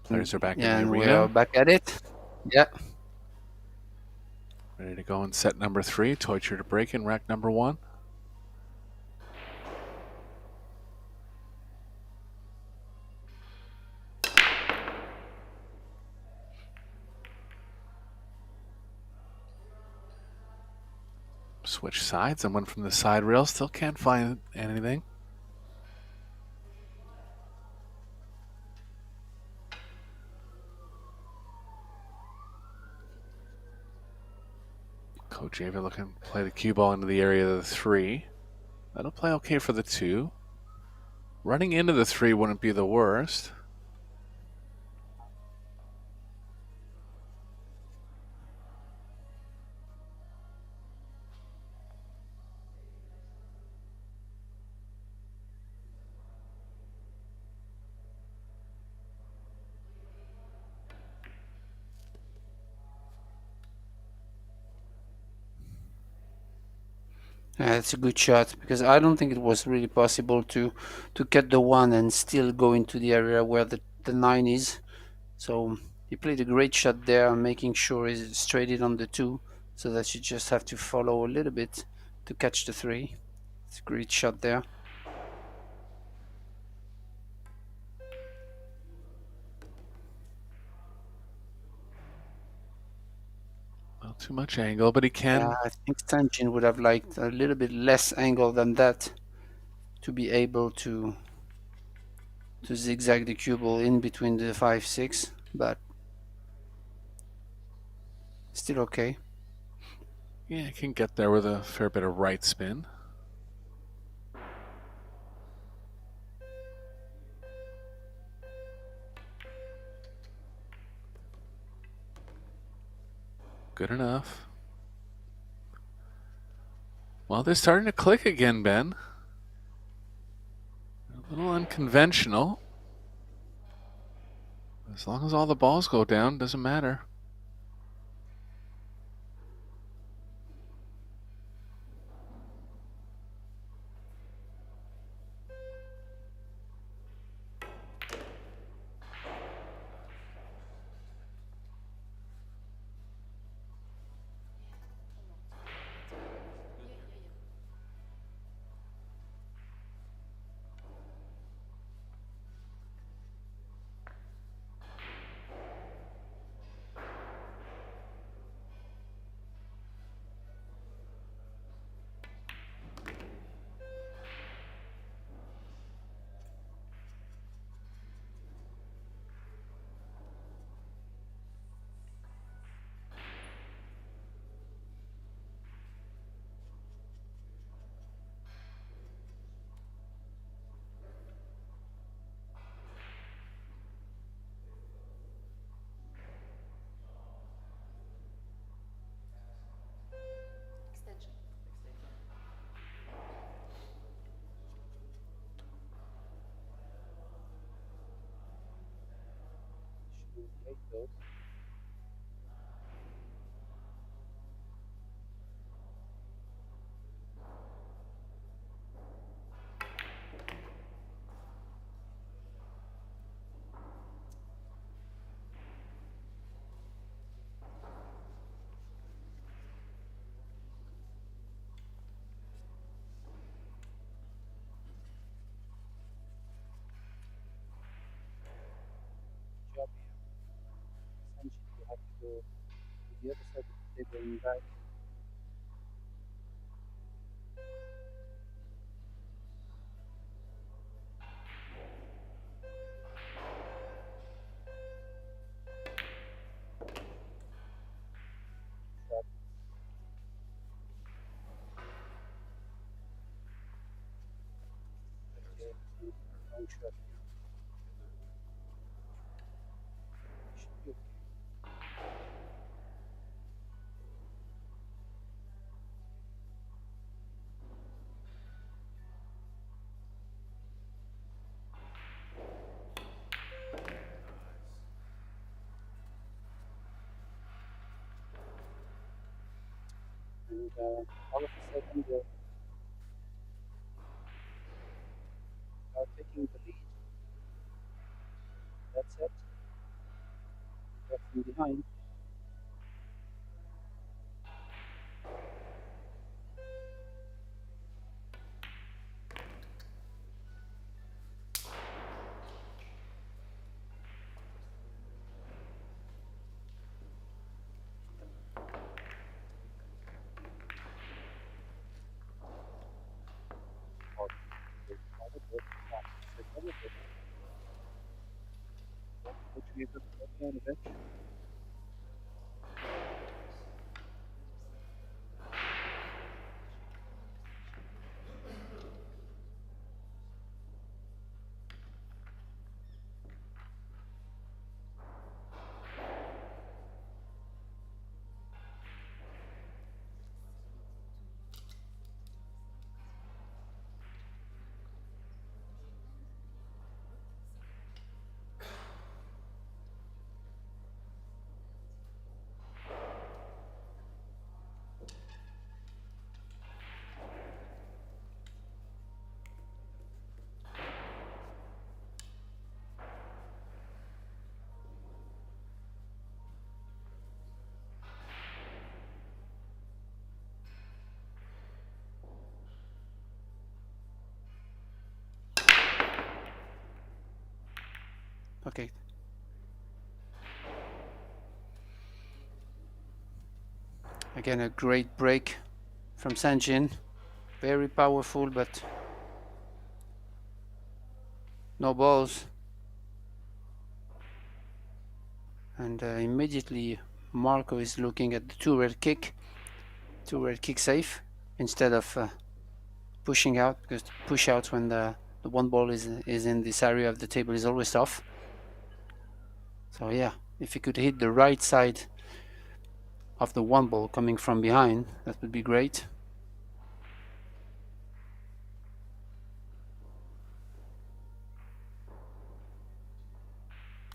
Players are back in Yeah, the and arena. we're back at it. Yeah. Ready to go in set number 3. Toicher to break in rack number 1. Switch sides. Someone from the side rail still can't find anything. Coach Ava looking to play the cue ball into the area of the 3. That'll play okay for the 2. Running into the 3 wouldn't be the worst. It's a good shot because I don't think it was really possible to cut the 1 and still go into the area where the 9 is. So he played a great shot there, making sure he's straight it on the 2, so that you just have to follow a little bit to catch the 3. It's a great shot there. Not too much angle, but he can. Yeah, I think Sanjin would have liked a little bit less angle than that to be able to zigzag the cue ball in between the 5-6, but still okay. Yeah, he can get there with a fair bit of right spin. Good enough. Well, they're starting to click again, Ben. A little unconventional. As long as all the balls go down, doesn't matter. You have to go to the other side of the table and back. And all of a sudden they are taking the lead. That's it. behind. Okay. Again, a great break from Sanjin. Very powerful, but no balls. And immediately Marco is looking at the two-red kick safe, instead of pushing out, because push out when the one ball is in this area of the table is always tough. So yeah, if he could hit the right side of the one ball coming from behind, that would be great.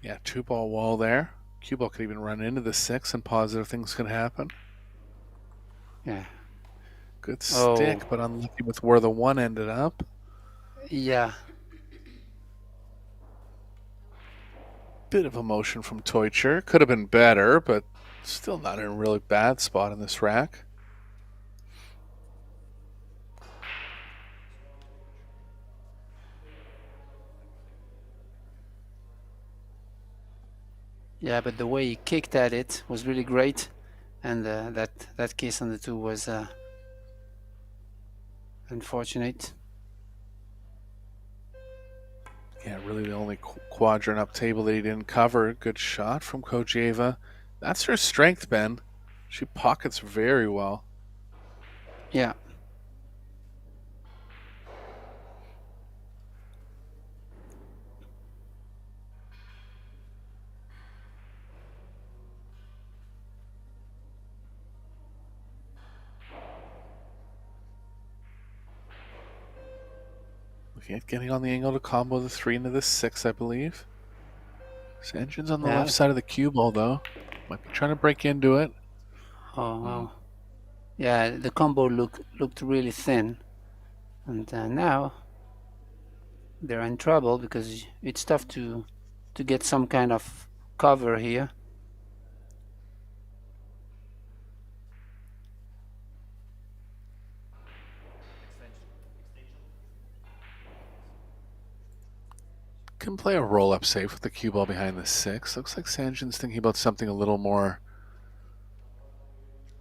Yeah, 2-ball wall there. Cue ball could even run into the 6 and positive things could happen. Yeah. Good stick, but unlucky with where the 1 ended up. Yeah. Bit of emotion from Teucher. Could have been better, but still not in a really bad spot in this rack. Yeah, but the way he kicked at it was really great, and that case on the 2 was unfortunate. Yeah, really the only quadrant up table that he didn't cover. Good shot from Kojeva. That's her strength, Ben. She pockets very well. Yeah. Looking at getting on the angle to combo the 3 into the 6, I believe. Sanjin's on the left side of the cue ball, though. Might be trying to break into it. Oh, wow. Yeah, the combo looked really thin, and now they're in trouble because it's tough to get some kind of cover here. Can play a roll-up safe with the cue ball behind the 6. Looks like Sanjin's thinking about something a little more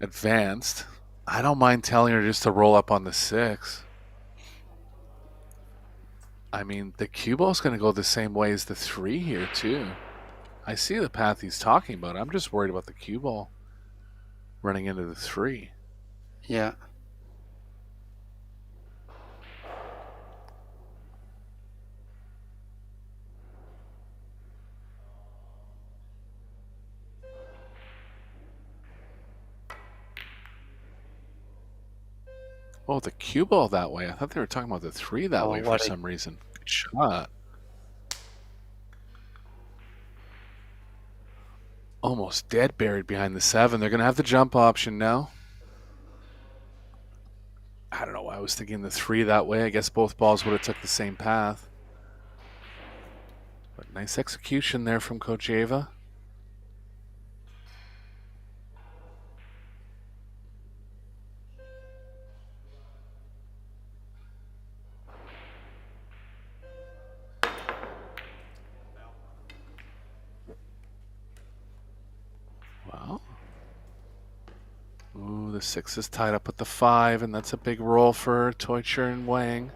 advanced. I don't mind telling her just to roll up on the 6. I mean, the cue ball's going to go the same way as the 3 here, too. I see the path he's talking about. I'm just worried about the cue ball running into the 3. Yeah. Oh, the cue ball that way. I thought they were talking about the 3 that way for some reason. Good shot. Almost dead buried behind the 7. They're going to have the jump option now. I don't know why I was thinking the 3 that way. I guess both balls would have took the same path. But nice execution there from Kojeva. the 6 is tied up with the 5, and that's a big roll for Teucher and Wang.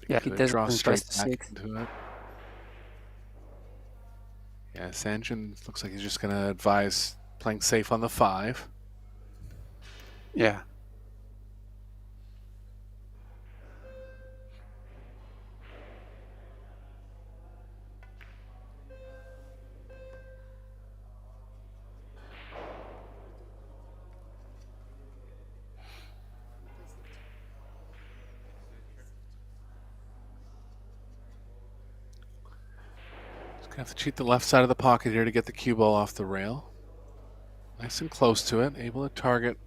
Yeah, he Could draw doesn't straight press the back 6. into it. Yeah, Sanjin looks like he's just going to advise playing safe on the 5. Yeah. Gonna have to cheat the left side of the pocket here to get the cue ball off the rail. Nice and close to it, able to target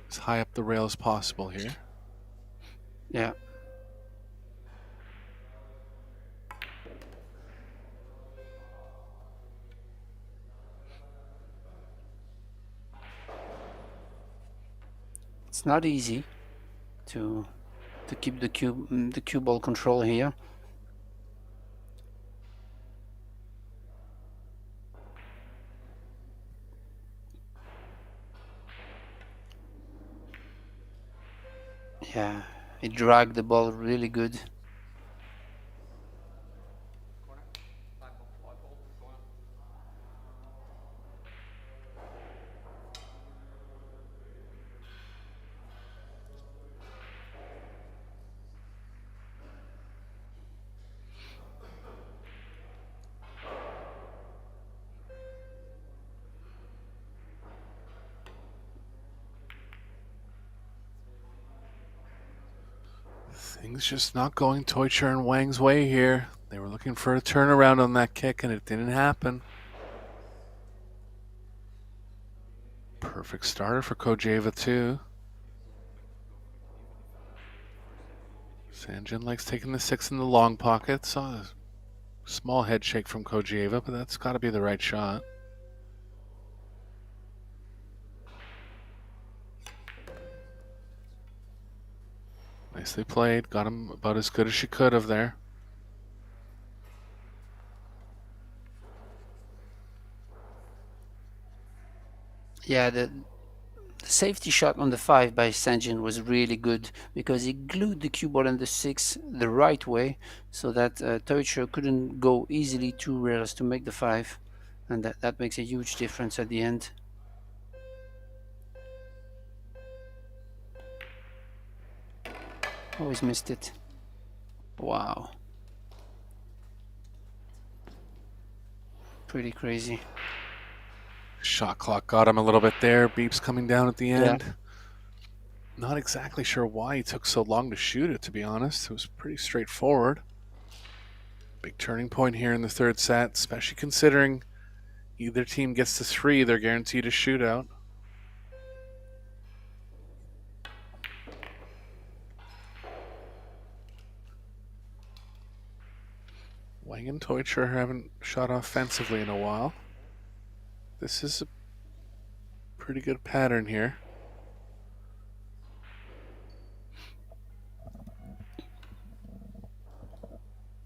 as high up the rail as possible here. Yeah. It's not easy to keep the cue ball control here. Yeah, he dragged the ball really good. Things just not going Teucher and Wang's way here. They were looking for a turnaround on that kick, and it didn't happen. Perfect starter for Kojeva, too. Sanjin likes taking the 6 in the long pocket. Saw a small head shake from Kojeva, but that's got to be the right shot. Nicely played. Got him about as good as she could have there. Yeah, the safety shot on the 5 by Sanjin was really good because he glued the cue ball and the 6 the right way so that Teucher couldn't go easily 2 rails to make the 5, and that makes a huge difference at the end. Always missed it. Wow. Pretty crazy. Shot clock got him a little bit there. Beeps coming down at the end. Yeah. Not exactly sure why he took so long to shoot it, to be honest. It was pretty straightforward. Big turning point here in the 3rd set, especially considering either team gets to 3, they're guaranteed a shootout. Wang and Teucher haven't shot offensively in a while. This is a pretty good pattern here.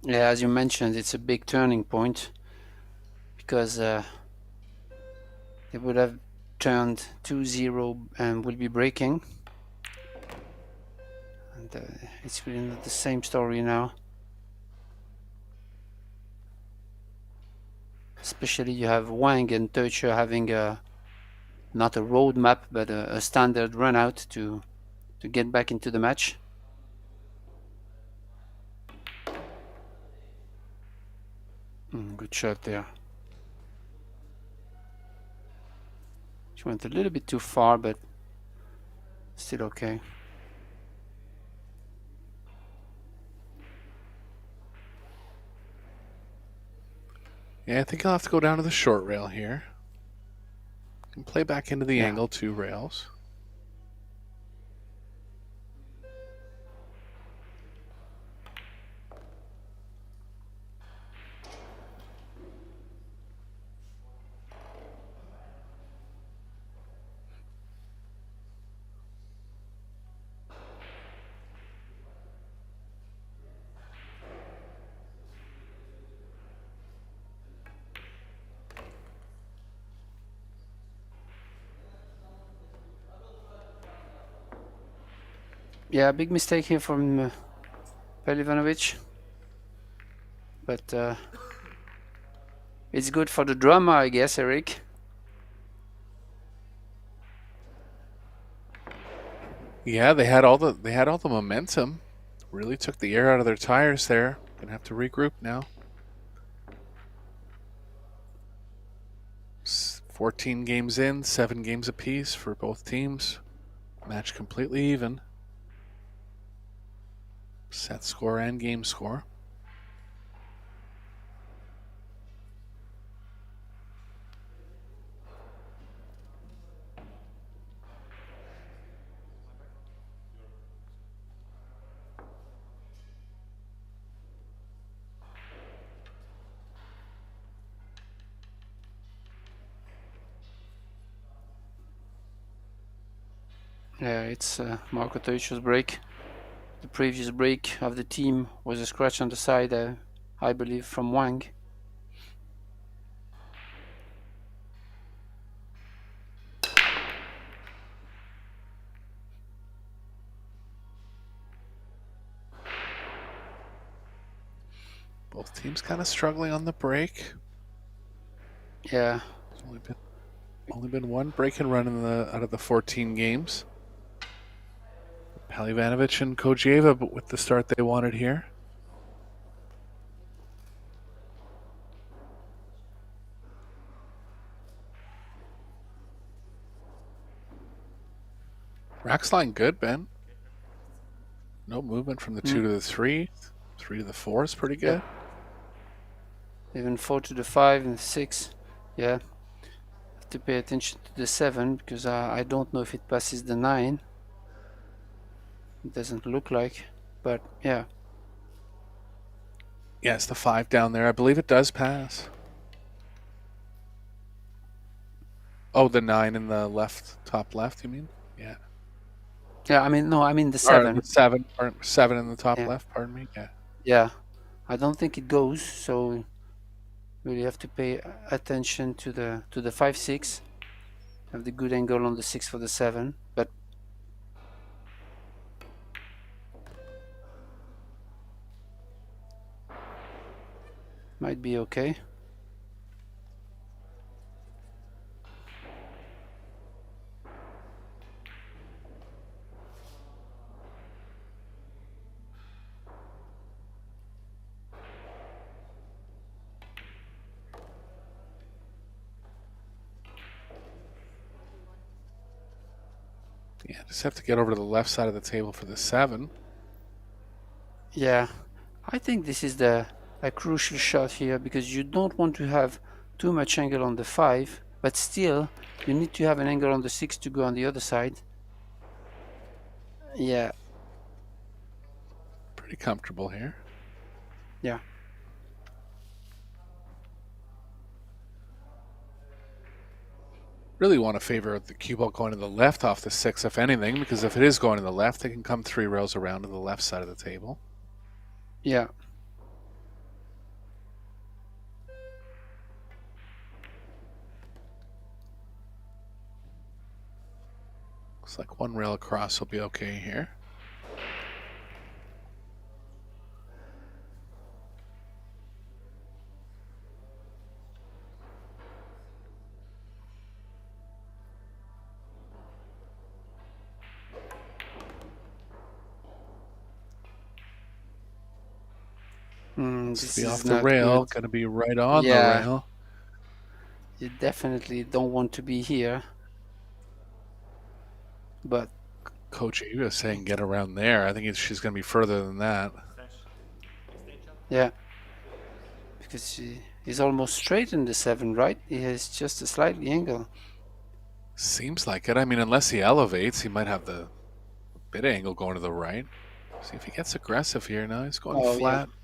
Yeah, as you mentioned, it's a big turning point because it would have turned 2-0 and will be breaking. And it's really not the same story now. Especially you have Wang and Teucher having not a roadmap but a standard run out to get back into the match. Good shot there. She went a little bit too far, but still okay. Yeah, I think I'll have to go down to the short rail here. And play back into the angle 2 rails. Yeah, big mistake here from Pelivanovic. But it's good for the drama, I guess, Eric. Yeah, they had all the momentum. Really took the air out of their tires there. Gonna have to regroup now. 14 games in, 7 games apiece for both teams. Match completely even. Set score and game score. Yeah, it's Marco Toicho's break. The previous break of the team was a scratch on the side, I believe, from Wang. Both teams kind of struggling on the break. Yeah. There's only been one break and run out of the 14 games. Pelivanovic and Kojieva, but with the start they wanted here. Rack's line good, Ben. No movement from the 2 to the 3. 3 to the 4 is pretty good. Yeah. Even 4 to the 5 and 6. Yeah. Have to pay attention to the 7 because I don't know if it passes the 9. It doesn't look like, but yeah. Yeah, it's the 5 down there. I believe it does pass. Oh, the 9 in the left, top left, you mean? Yeah. Yeah, I mean, no, I mean the 7. The 7, or 7 in the top Yeah. left, pardon me. Yeah. Yeah. I don't think it goes, so really have to pay attention to the 5-6. Have the good angle on the 6 for the 7, but might be okay. Yeah, just have to get over to the left side of the table for the 7. Yeah, I think this is a crucial shot here because you don't want to have too much angle on the 5, but still you need to have an angle on the 6 to go on the other side. Yeah. Pretty comfortable here. Yeah. Really want to favor the cue ball going to the left off the 6, if anything, because if it is going to the left, it can come 3 rows around to the left side of the table. Yeah. Looks like 1 rail across will be okay here. This Be is off the not rail, good. going to be right on Yeah. the rail. You definitely don't want to be here. But Coach Eva is saying get around there. I think she's going to be further than that. yeah, because he's almost straight in the 7, right? He has just a slightly angle. Seems like it. I mean, unless he elevates, he might have the bit angle going to the right. See if he gets aggressive here. No, he's going flat. Yeah.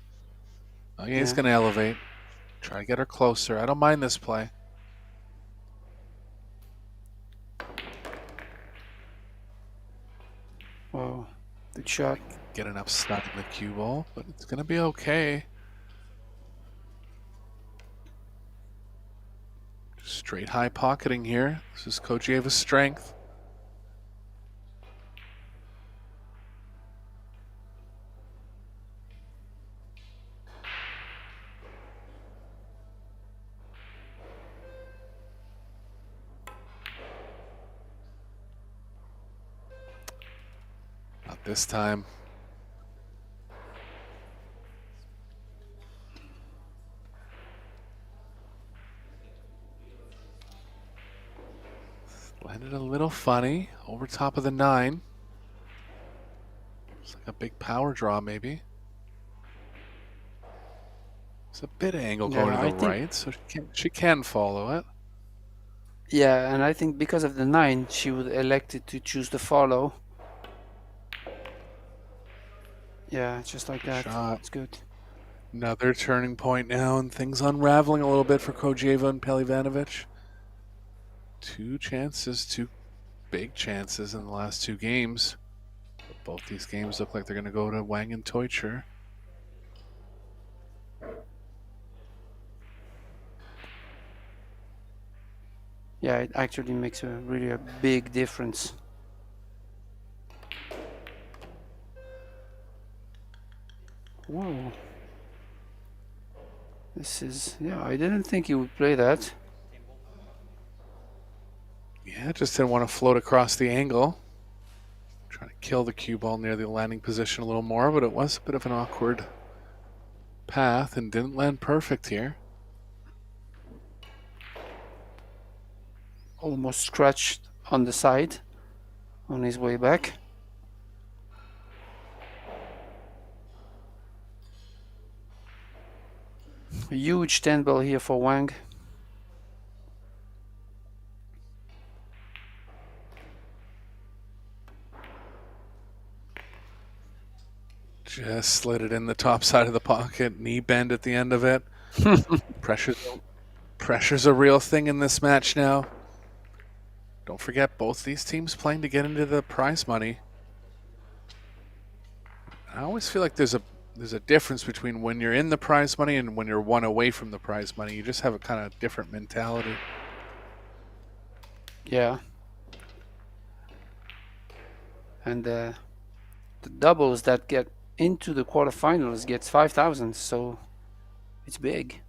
Oh, yeah, he's going to elevate. Try to get her closer. I don't mind this play. Oh, good shot. Get enough snug in the cue ball, but it's going to be okay. Straight high pocketing here. This is Kojieva's strength. this time. Landed a little funny over top of the 9. It's like a big power draw, maybe. It's a bit of angle going to the right, so she can follow it. Yeah, and I think because of the 9, she would elected to choose the follow. Yeah, just like that. Shot. It's good. Another turning point now, and things unraveling a little bit for Kojeva and Pelivanovic. 2 chances, 2 big chances in the last 2 games. But both these games look like they're going to go to Wang and Teucher. Yeah, it actually makes a really big difference. Whoa. This is, yeah, I didn't think he would play that. Yeah, just didn't want to float across the angle. Trying to kill the cue ball near the landing position a little more, but it was a bit of an awkward path and didn't land perfect here. Almost scratched on the side on his way back. A huge 10 ball here for Wang. Just slid it in the top side of the pocket, knee bend at the end of it. Pressure's a real thing in this match now. Don't forget, both these teams playing to get into the prize money. I always feel like there's a difference between when you're in the prize money and when you're one away from the prize money. You just have a kind of different mentality. Yeah. And the doubles that get into the quarterfinals gets 5,000, so it's big.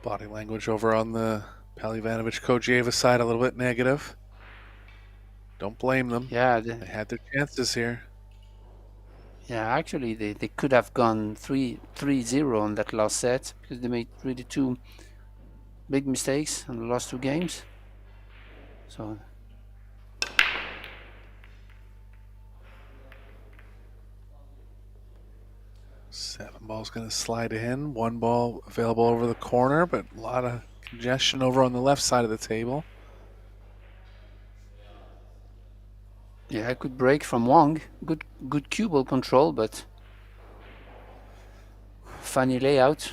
Body language over on the Pelivanovic Kojeva side a little bit negative. Don't blame them. Yeah, they had their chances here. Yeah, actually they could have gone 3-0 on that last set because they made really 2 big mistakes on the last 2 games. So 7 ball's going to slide in. 1 ball available over the corner, but a lot of congestion over on the left side of the table. yeah, I could break from Wang. Good cue ball control, but funny layout.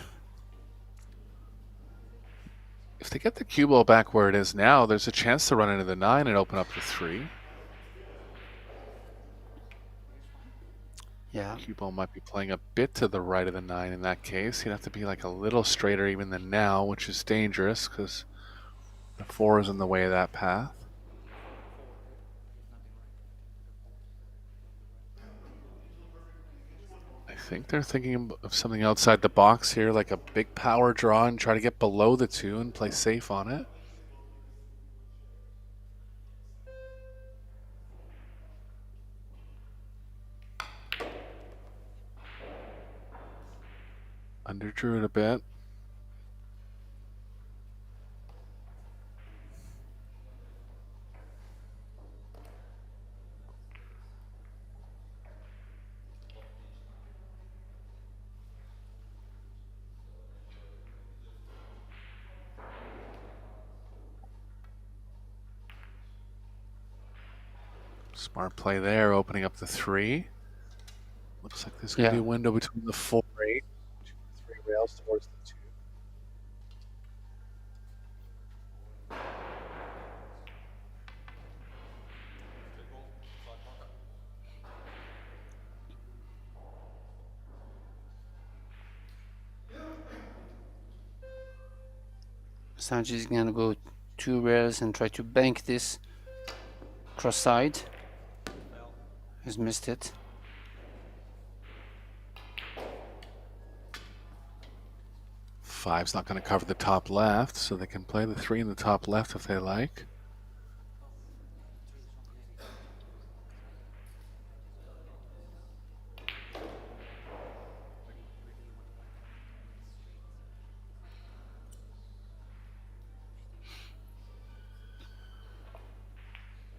If they get the cue ball back where it is now, there's a chance to run into the 9 and open up the 3. Yeah. Cue ball might be playing a bit to the right of the 9 in that case. He'd have to be like a little straighter even than now, which is dangerous because the 4 is in the way of that path. I think they're thinking of something outside the box here, like a big power draw and try to get below the 2 and play safe on it. Underdrew it a bit. Smart play there, opening up the 3. Looks like there's going to be a window between the 4-8, 3 rails towards the 2. Sanchez is gonna go 2 rails and try to bank this cross side. has missed it. Five's not going to cover the top left, so they can play the 3 in the top left if they like.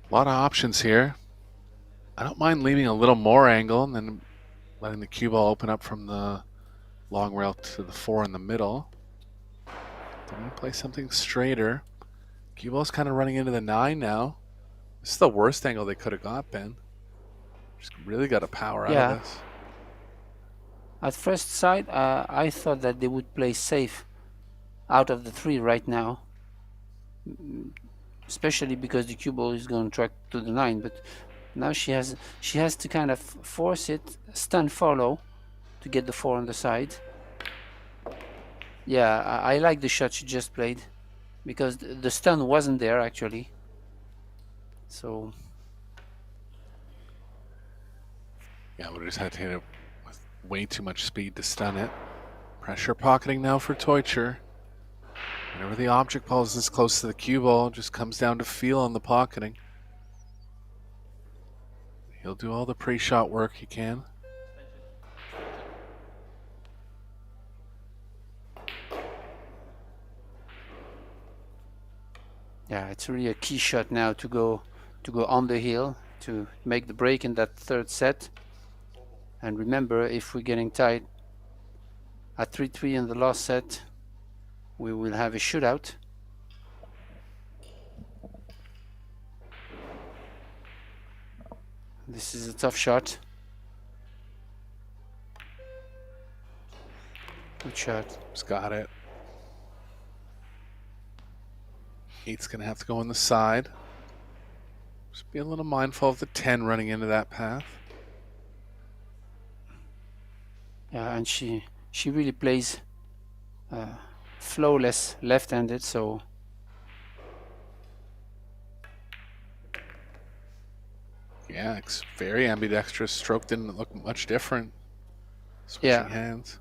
A lot of options here. I don't mind leaving a little more angle and then letting the cue ball open up from the long rail to the 4 in the middle. Then we play something straighter. Cue ball's kind of running into the 9 now. This is the worst angle they could have got, Ben. Just really got to power out of this. At first sight, I thought that they would play safe out of the 3 right now. Especially because the cue ball is going to track to the 9, but now she has to kind of force it, stun follow, to get the 4 on the side. Yeah, I like the shot she just played, because the stun wasn't there actually. So yeah, we just had to hit it with way too much speed to stun it. Pressure pocketing now for Teucher. Whenever the object ball is this close to the cue ball, it just comes down to feel on the pocketing. He'll do all the pre-shot work he can. yeah, it's really a key shot now to go on the hill to make the break in that 3rd set. And remember, if we're getting tied at 3-3 in the last set, we will have a shootout. This is a tough shot. Good shot. Just got it. 8's going to have to go on the side. Just be a little mindful of the 10 running into that path. Yeah, and she really plays flawless left-handed, so yeah, it's very ambidextrous. Stroke didn't look much different. Switching hands.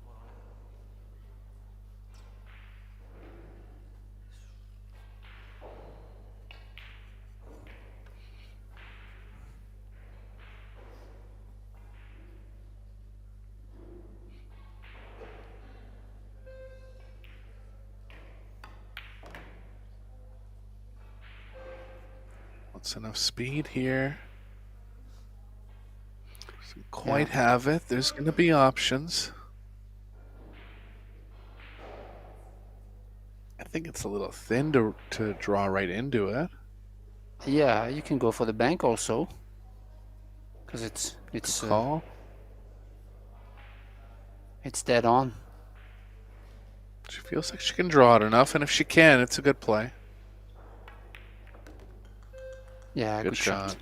What's enough speed here? Doesn't quite have it. There's going to be options. I think it's a little thin to draw right into it. yeah, you can go for the bank also, because it's Call. it's dead on. She feels like she can draw it enough, and if she can, it's a good play. Yeah, good shot.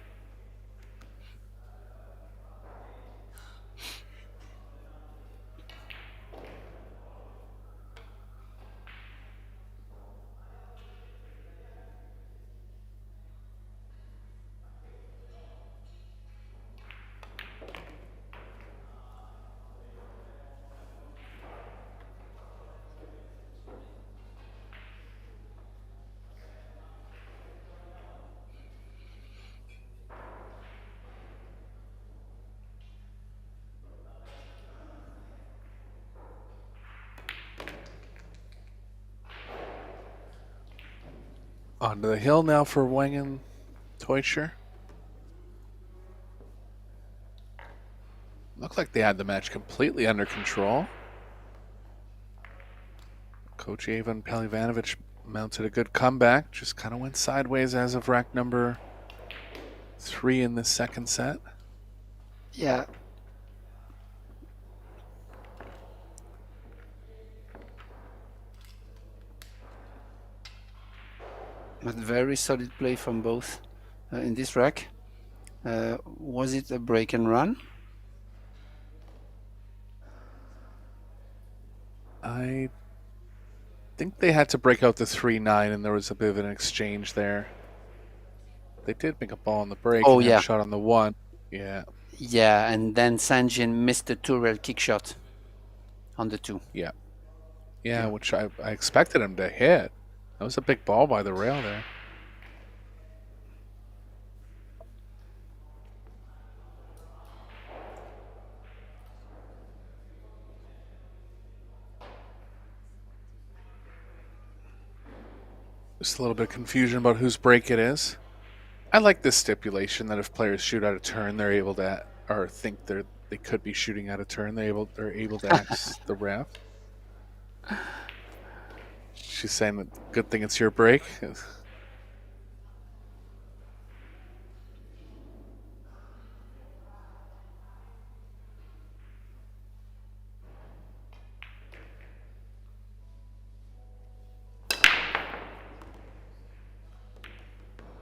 Onto the hill now for Wang and Teucher. Looked like they had the match completely under control. Coach Ivan Pelivanovic mounted a good comeback. Just kind of went sideways as of rack number 3 in the 2nd set. Yeah. But very solid play from both in this rack. Was it a break and run? I think they had to break out the 3-9, and there was a bit of an exchange there. They did make a ball on the break. Oh, and yeah. Shot on the 1. Yeah. Yeah, and then Sanjin missed the two-rail kick shot on the 2. Yeah, Yeah. which I expected him to hit. That was a big ball by the rail there. Just a little bit of confusion about whose break it is. I like this stipulation that if players shoot out of turn, they're able to, or think they could be shooting out of turn, they're able to ask the ref. She's saying that good thing it's your break.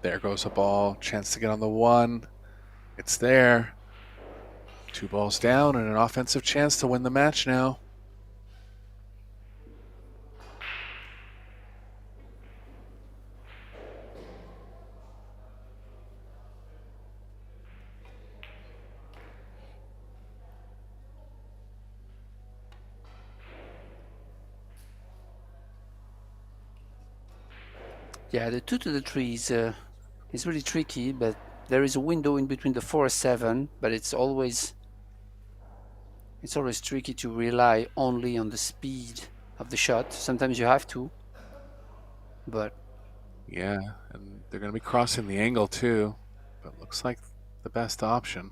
There goes a ball. Chance to get on the 1. It's there. 2 balls down and an offensive chance to win the match now. Yeah, the 2 to the 3 is really tricky, but there is a window in between the 4-7, but it's always tricky to rely only on the speed of the shot. Sometimes you have to, but Yeah, and they're going to be crossing the angle too, but looks like the best option.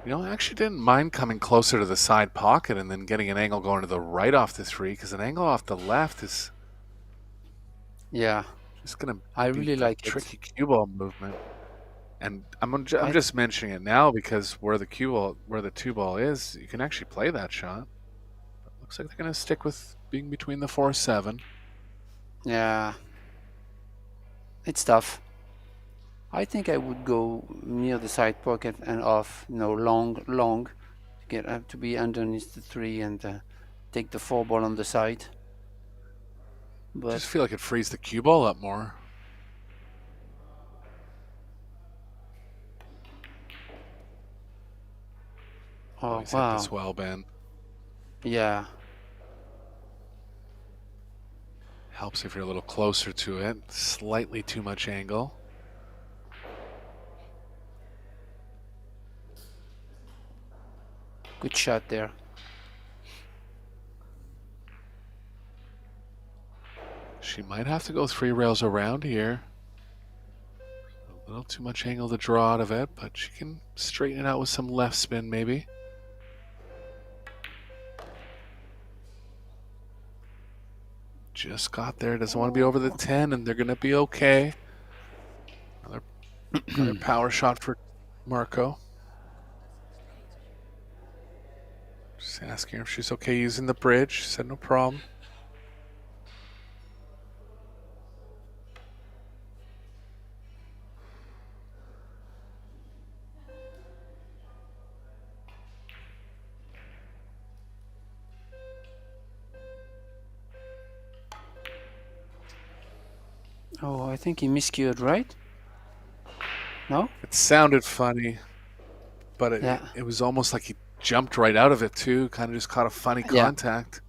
You know, I actually didn't mind coming closer to the side pocket and then getting an angle going to the right off the 3, because an angle off the left is yeah, just going to I be really a like it. tricky cue ball movement. And I'm just mentioning it now because where the 2 ball is, you can actually play that shot. But looks like they're going to stick with being between the 4-7. Yeah, it's tough. I think I would go near the side pocket and off, long, to get to be underneath the 3 and take the 4 ball on the side. I But just feel like it frees the cue ball up more. oh He's hit wow, this well, Ben. yeah, Helps if you're a little closer to it. Slightly too much angle. good shot there. She might have to go 3 rails around here. A little too much angle to draw out of it, but she can straighten it out with some left spin maybe. Just got there. Doesn't want to be over the 10, and they're going to be okay. Another power shot for Marco. Just asking her if she's okay using the bridge. She said no problem. Oh, I think he miscued, right? No? It sounded funny, but Yeah. it was almost like he jumped right out of it too. Kind of just caught a funny Yeah. contact.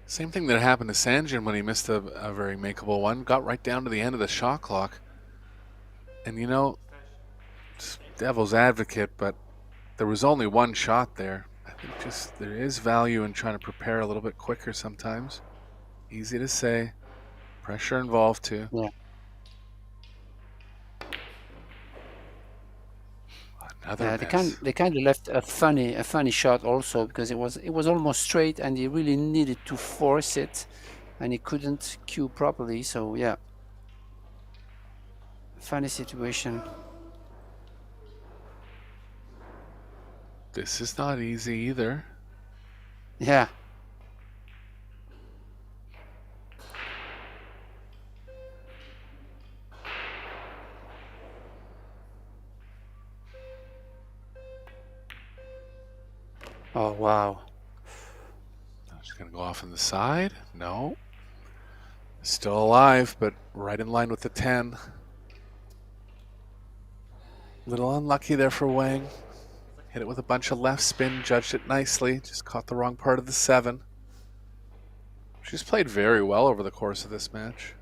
Same thing that happened to Sanjin when he missed a very makeable one. Got right down to the end of the shot clock. And you know, devil's advocate, but there was only one shot there. I think just there is value in trying to prepare a little bit quicker sometimes. Easy to say. Pressure involved too. Yeah. Another Yeah, miss. they kind of left a funny shot also, because it was almost straight and he really needed to force it and he couldn't cue properly, so yeah. Funny situation. This is not easy either. Yeah. Wow. She's going to go off on the side. No. Still alive, but right in line with the 10. Little unlucky there for Wang. Hit it with a bunch of left spin, judged it nicely, just caught the wrong part of the 7. She's played very well over the course of this match.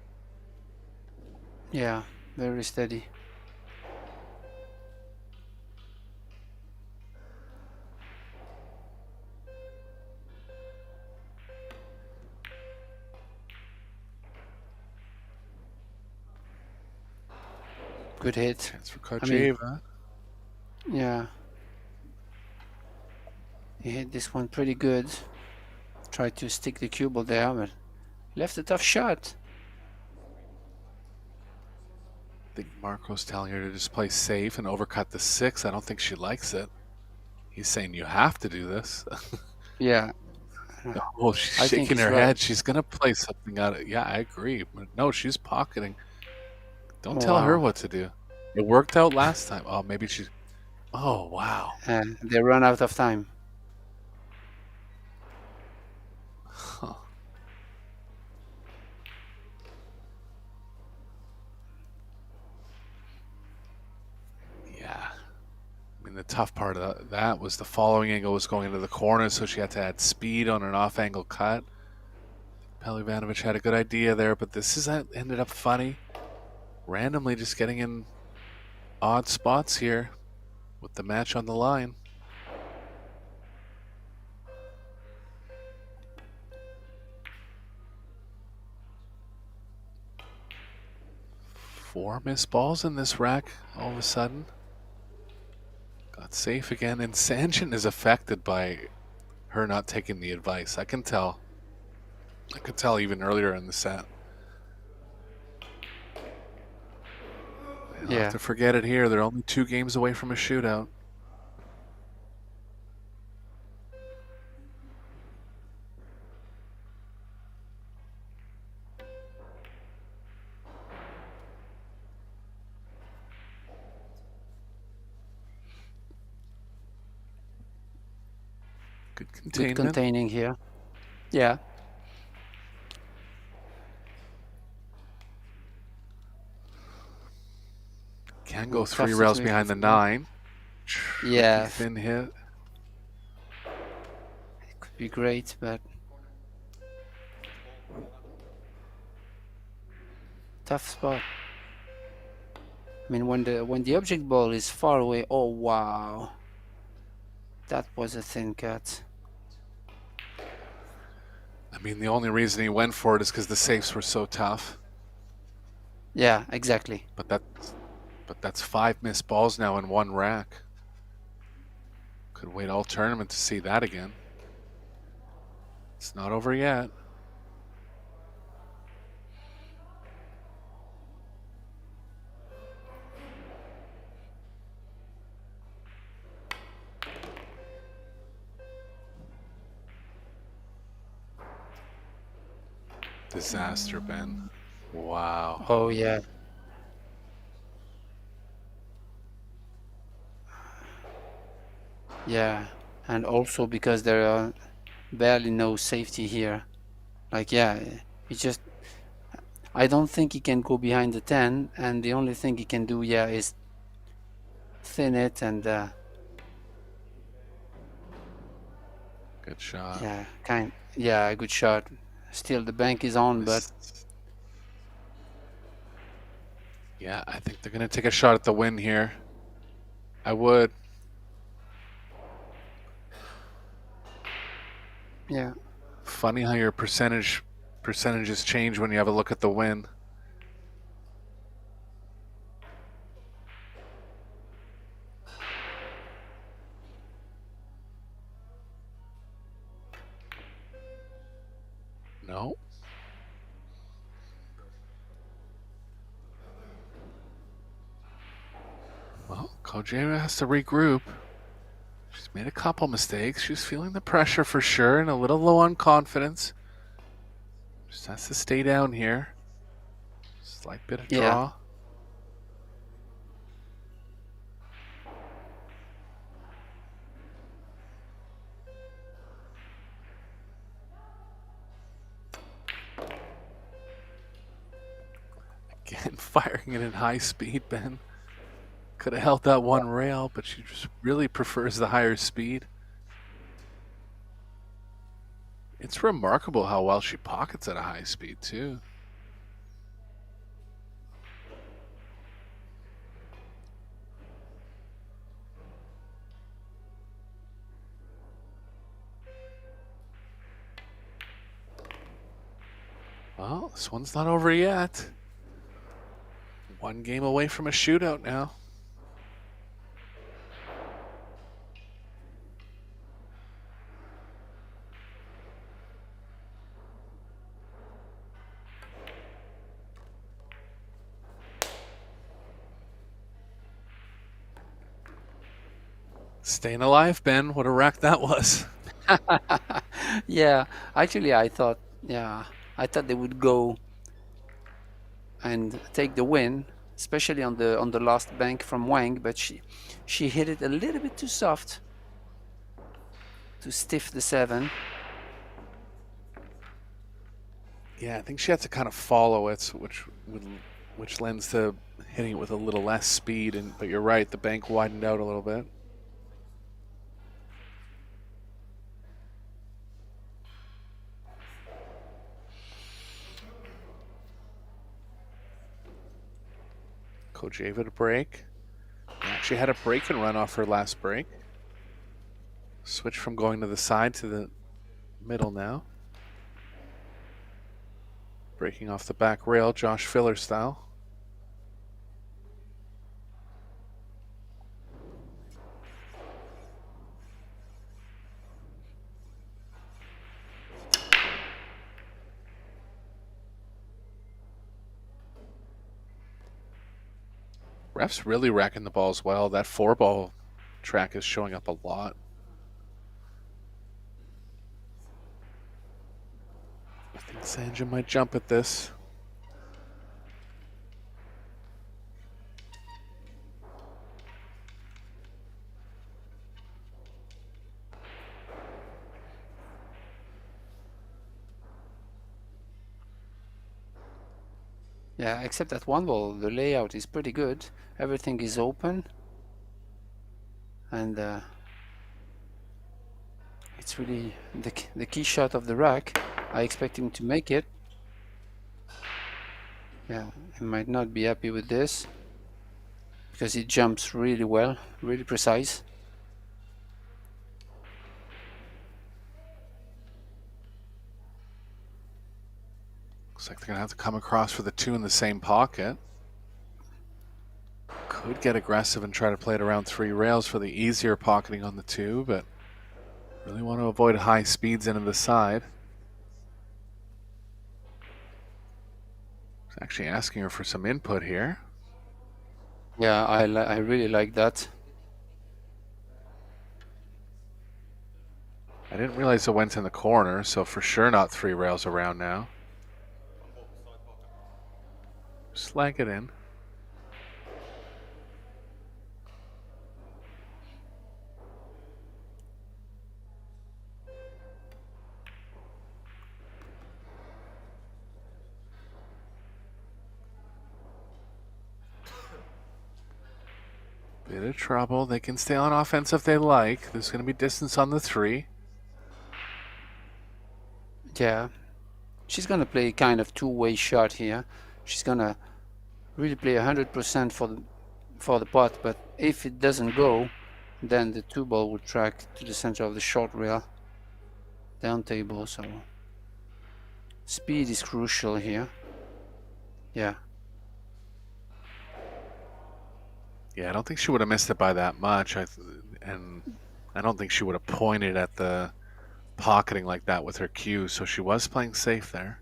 Yeah, very steady. Good hit. Chance for Kojeva. Yeah. He hit this one pretty good. Tried to stick the cue ball there, but left a tough shot. I think Marco's telling her to just play safe and overcut the 6. I don't think she likes it. He's saying you have to do this. Yeah. Oh, she's I think shaking he's her right. head. She's going to play something out of. Yeah, I agree. But no, she's pocketing. Don't tell her Wow. what to do. It worked out last time. Oh, maybe she's. Oh, wow. And they run out of time. Huh. Yeah. I mean, the tough part of that was the following angle was going into the corner, so she had to add speed on an off-angle cut. Pelivanovic had a good idea there, but this is ended up funny. Randomly just getting in odd spots here with the match on the line. Four missed balls in this rack all of a sudden. Got safe again, and Sanjin is affected by her not taking the advice. I can tell. I could tell even earlier in the set. They'll Yeah. have to forget it here. They're only 2 games away from a shootout. Good Good containment. containing here. Yeah. Can go Tough 3 rails situation behind the for them. 9. Yeah. Tricky thin hit. It could be great, but tough spot. I mean, when the object ball is far away. Oh wow, that was a thin cut. I mean, the only reason he went for it is because the safes were so tough. Yeah, exactly. But that's 5 missed balls now in 1 rack. Could wait all tournament to see that again. It's not over yet. Disaster, Ben. Wow. Oh yeah. Yeah, and also because there are barely no safety here. Like yeah, he just. I don't think he can go behind the 10, and the only thing he can do, yeah, is thin it and Good shot. yeah, a good shot. Still, the bank is on, but Yeah, I think they're going to take a shot at the win here. I would. yeah, Funny how your percentages change when you have a look at the win. No. Well, Kojima has to regroup. She's made a couple mistakes. She's feeling the pressure for sure and a little low on confidence. Just has to stay down here. Slight bit of Yeah. draw. and firing it in high speed, Ben. Could have held that one rail, but she just really prefers the higher speed. It's remarkable how well she pockets at a high speed, too. Well, this one's not over yet. One game away from a shootout now. Staying alive, Ben. What a wreck that was. Yeah, actually, I thought they would go and take the win, especially on the last bank from Wang, but she hit it a little bit too soft to stiff the 7. Yeah, I think she had to kind of follow it, which lends to hitting it with a little less speed. But you're right, the bank widened out a little bit. Kojeva to break. She had a break and run off her last break. Switch from going to the side to the middle now. Breaking off the back rail, Josh Filler style. Ref's really racking the balls well. That 4-ball track is showing up a lot. I think Sanja might jump at this. Yeah, except that one ball, the layout is pretty good. Everything is open, and it's really the key shot of the rack. I expect him to make it. Yeah, he might not be happy with this because he jumps really well, really precise. Looks like they're going to have to come across for the 2 in the same pocket. Could get aggressive and try to play it around 3 rails for the easier pocketing on the 2, but really want to avoid high speeds into the side. He's actually asking her for some input here. Yeah, I really like that. I didn't realize it went in the corner, so for sure not 3 rails around now. Just lag it in. Bit of trouble. They can stay on offense if they like. There's going to be distance on the 3. Yeah, she's gonna play kind of two-way shot here. She's gonna really play 100% for the pot, but if it doesn't go, then the 2 ball will track to the center of the short rail, down table. So speed is crucial here. Yeah. Yeah, I don't think she would have missed it by that much. And I don't think she would have pointed at the pocketing like that with her cue, so she was playing safe there.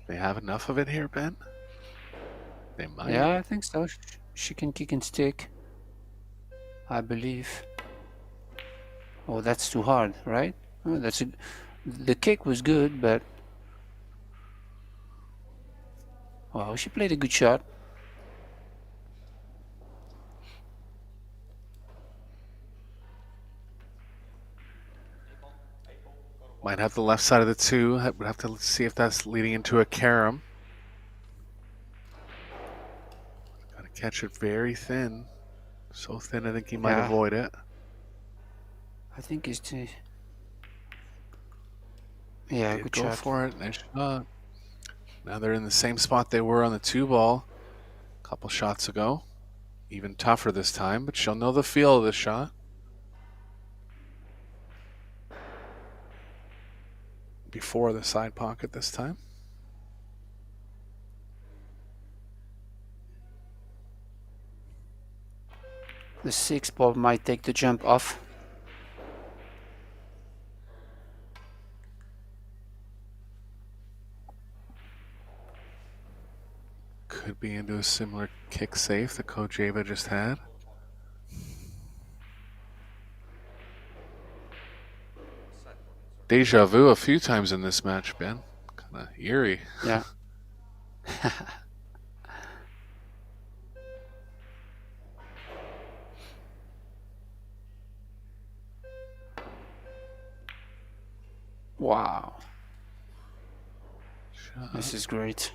They have enough of it here, Ben? They might. Yeah, I think so. She can kick and stick, I believe. Oh, that's too hard, right? Oh, the kick was good, but wow, she played a good shot. Might have the left side of the 2. Would have to see if that's leading into a carom. Gotta catch it very thin. So thin, I think he might Yeah. avoid it. I think he's too. Yeah, Did good go shot. for it. Nice shot. Now they're in the same spot they were on the 2 ball a couple shots ago. Even tougher this time, but she'll know the feel of the shot. Before the side pocket this time. The 6 ball might take the jump off. Could be into a similar kick safe that Kojeva just had. Deja vu a few times in this match, Ben. Kind of eerie. Yeah. Wow. Shot. This is great.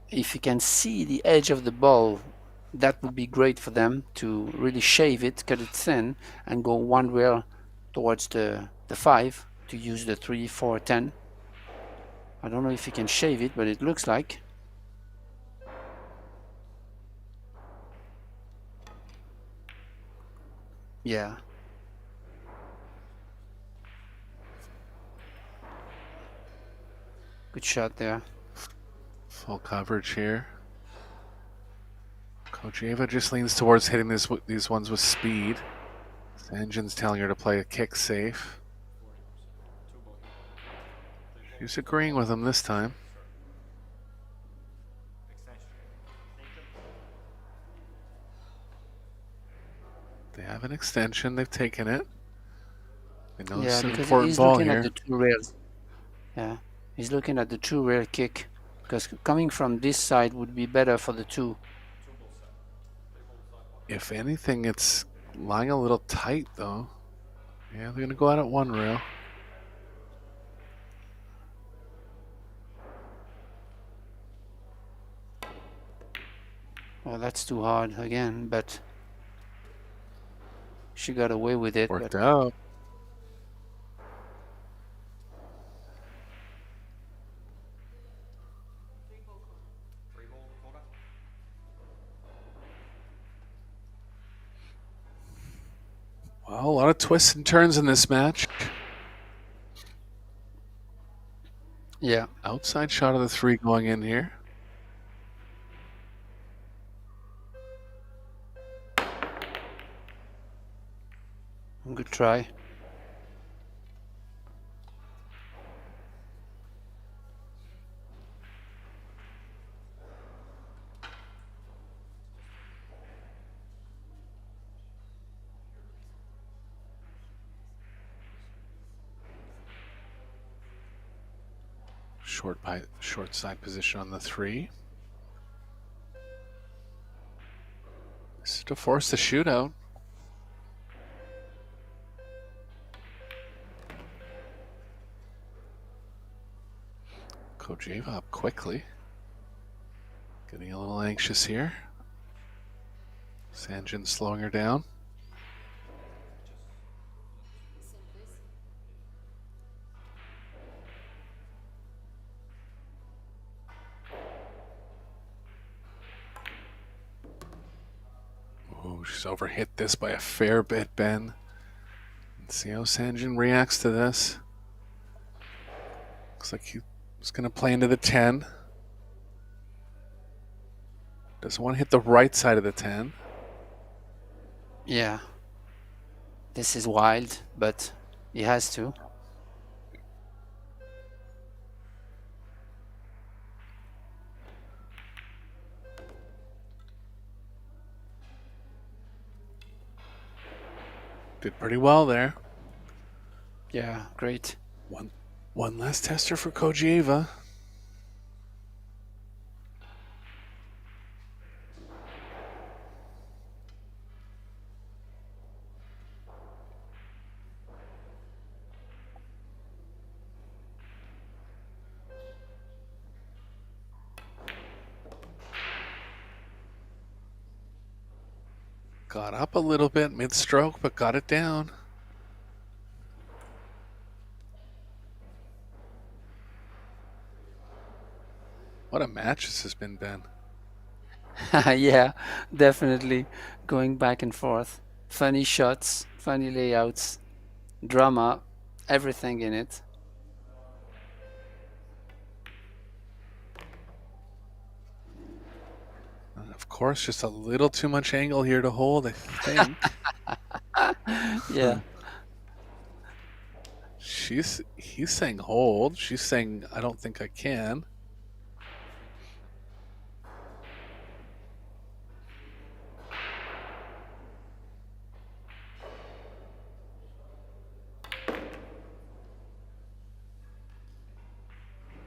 If you can see the edge of the ball, that would be great for them to really shave it, cut it thin, and go one rail towards the 5 to use the 3, 4, 10. I don't know if you can shave it, but it looks like. Yeah. Good shot there. Full coverage here. Kojeva just leans towards hitting these ones with speed. Sanjin's telling her to play a kick safe. She's agreeing with him this time. They have an extension. They've taken it. They know Yeah, it's an because important he's ball looking here. at the 2 rails. Yeah, he's looking at the 2 rail kick, because coming from this side would be better for the 2. If anything, it's lying a little tight, though. Yeah, they're going to go out at 1 rail. Well, that's too hard again, but she got away with it. Worked But out. Well, a lot of twists and turns in this match. yeah, Outside shot of the 3 going in here. good try. Short side position on the 3. This is to force the shootout. Kojeva up quickly. Getting a little anxious here. Sanjin slowing her down. Oh, she's overhit this by a fair bit, Ben. Let's see how Sanjin reacts to this. Looks like he's going to play into the 10. Doesn't want to hit the right side of the 10. Yeah, this is wild, but he has to. Did pretty well there. Yeah, great. One last tester for Kojeva. Got up a little bit mid-stroke, but got it down. What a match this has been, Ben. Yeah, definitely going back and forth. Funny shots, funny layouts, drama, everything in it. And of course, just a little too much angle here to hold, I think. Yeah. He's saying hold. She's saying, I don't think I can.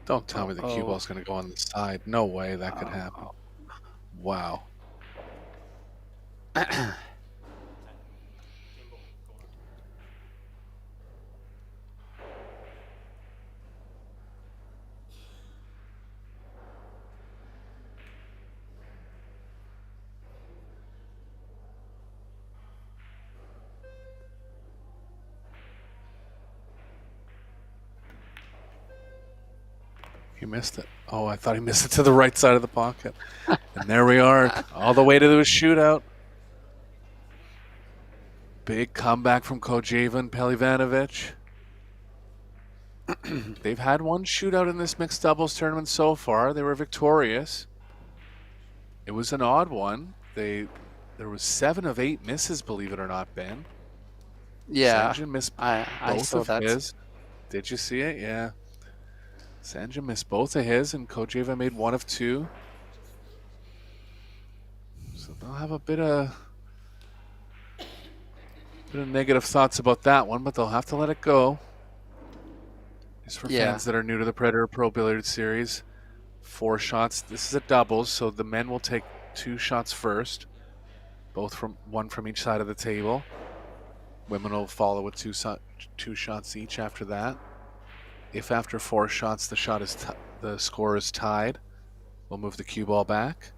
Don't tell me the cue ball's going to go on the side. No way that could happen. Wow. He missed it. Oh, I thought he missed it to the right side of the pocket. And there we are, all the way to the shootout. Big comeback from Kojeva and Pelivanovic. They've had one shootout in this mixed doubles tournament so far. They were victorious. It was an odd one. There was 7 of 8 misses, believe it or not, Ben. Yeah, Sanjay missed I both saw of that. his. Did you see it? Yeah. Sanjay missed both of his, and Kojeva made 1 of 2. So they'll have a bit of negative thoughts about that one, but they'll have to let it go. Just for fans that are new to the Predator Pro Billiard Series, 4 shots. This is a doubles, so the men will take 2 shots first, one from each side of the table. Women will follow with 2 shots each after that. If after 4 shots the score is tied, we'll move the cue ball back.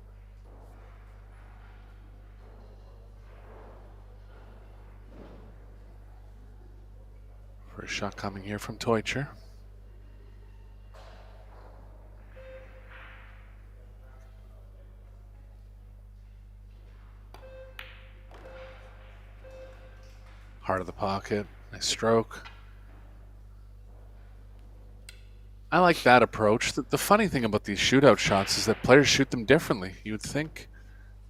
First shot coming here from Teutcher. Heart of the pocket, nice stroke. I like that approach. The funny thing about these shootout shots is that players shoot them differently. You would think,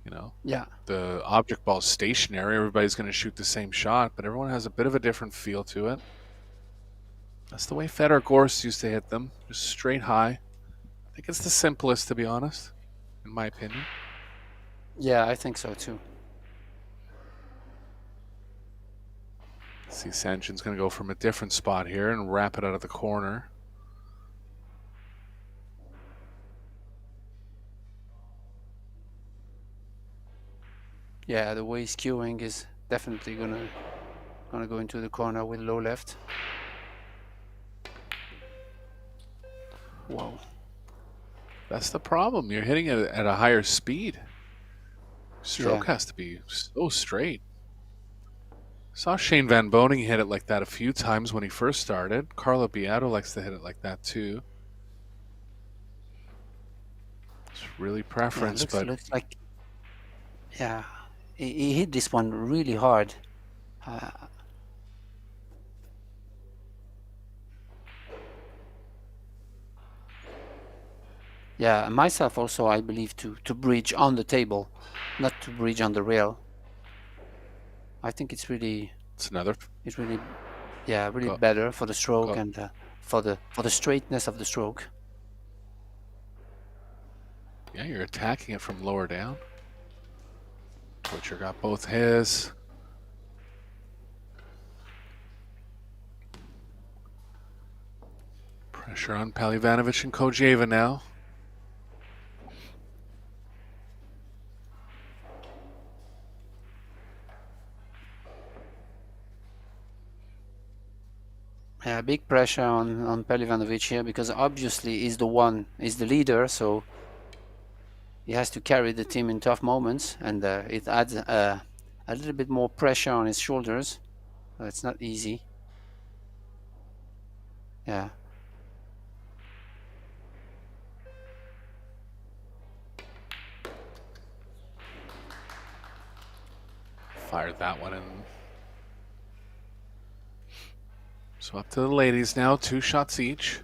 the object ball is stationary, everybody's going to shoot the same shot, but everyone has a bit of a different feel to it. That's the way Fedor Gorst used to hit them, just straight high. I think it's the simplest, to be honest, in my opinion. Yeah, I think so too. See, Sanchin's going to go from a different spot here and wrap it out of the corner. Yeah, the way he's queuing is definitely gonna go into the corner with low left. Wow. That's the problem. You're hitting it at a higher speed. Stroke has to be so straight. Saw Shane Van Boning hit it like that a few times when he first started. Carlo Beato likes to hit it like that too. It's really preference, but looks like he hit this one really hard. Yeah, myself also, I believe to bridge on the table, not to bridge on the rail. I think it's really better for the stroke and for the straightness of the stroke. Yeah, you're attacking it from lower down. Butcher got both his. Pressure on Pelivanovic and Kojeva now. Yeah, big pressure on Pelivanovic here because obviously he's the leader, so he has to carry the team in tough moments, and it adds a little bit more pressure on his shoulders. So it's not easy. Yeah. Fired that one in. So up to the ladies now, 2 shots each.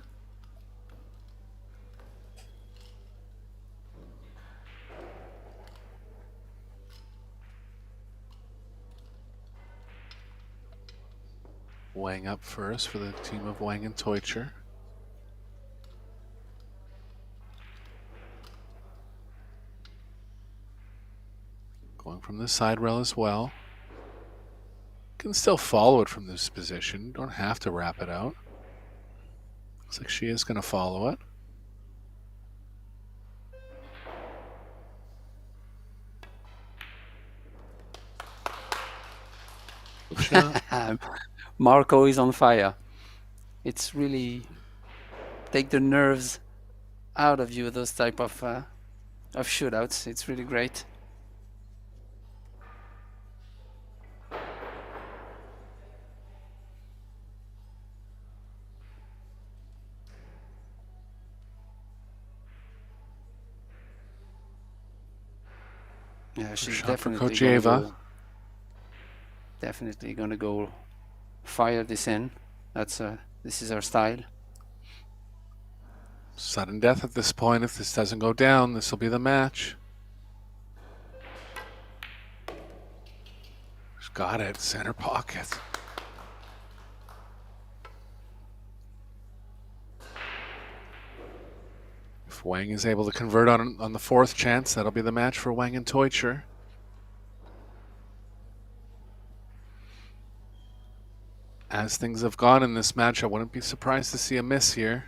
Wang up first for the team of Wang and Teucher. Going from the side rail as well. Can still follow it from this position. Don't have to wrap it out. Looks like she is going to follow it. Marco is on fire. It's really take the nerves out of you, those type of shootouts. It's really great. Yeah, she's definitely gonna go fire this in. That's this is her style. Sudden death at this point. If this doesn't go down, this will be the match. She's got it, center pocket. If Wang is able to convert on the 4th chance, that'll be the match for Wang and Teucher. As things have gone in this match, I wouldn't be surprised to see a miss here.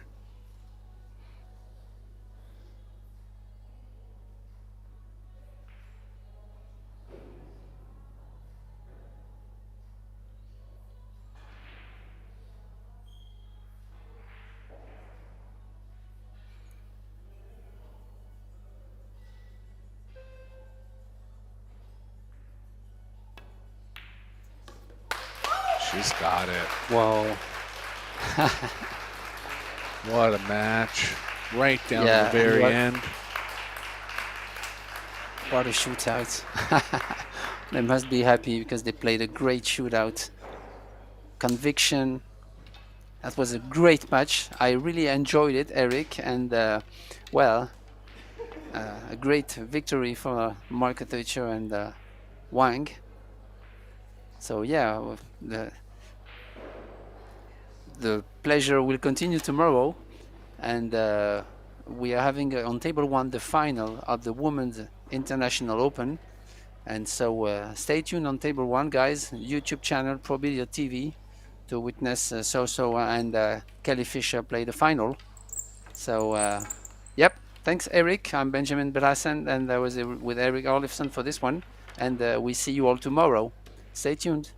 She's got it. Whoa. What a match. Right down to the very end. What a shootout. They must be happy because they played a great shootout. Conviction. That was a great match. I really enjoyed it, Eric. And, well, a great victory for Marco Teucher and Wang. So, yeah, the pleasure will continue tomorrow, and we are having on table 1 the final of the Women's International Open, and so stay tuned on table 1, guys. YouTube channel Pro Billiard TV to witness Soso and Kelly Fisher play the final. So yep, thanks Eric. I'm Benjamin Belassen, and I was with Eric Olifson for this one, and we see you all tomorrow. Stay tuned.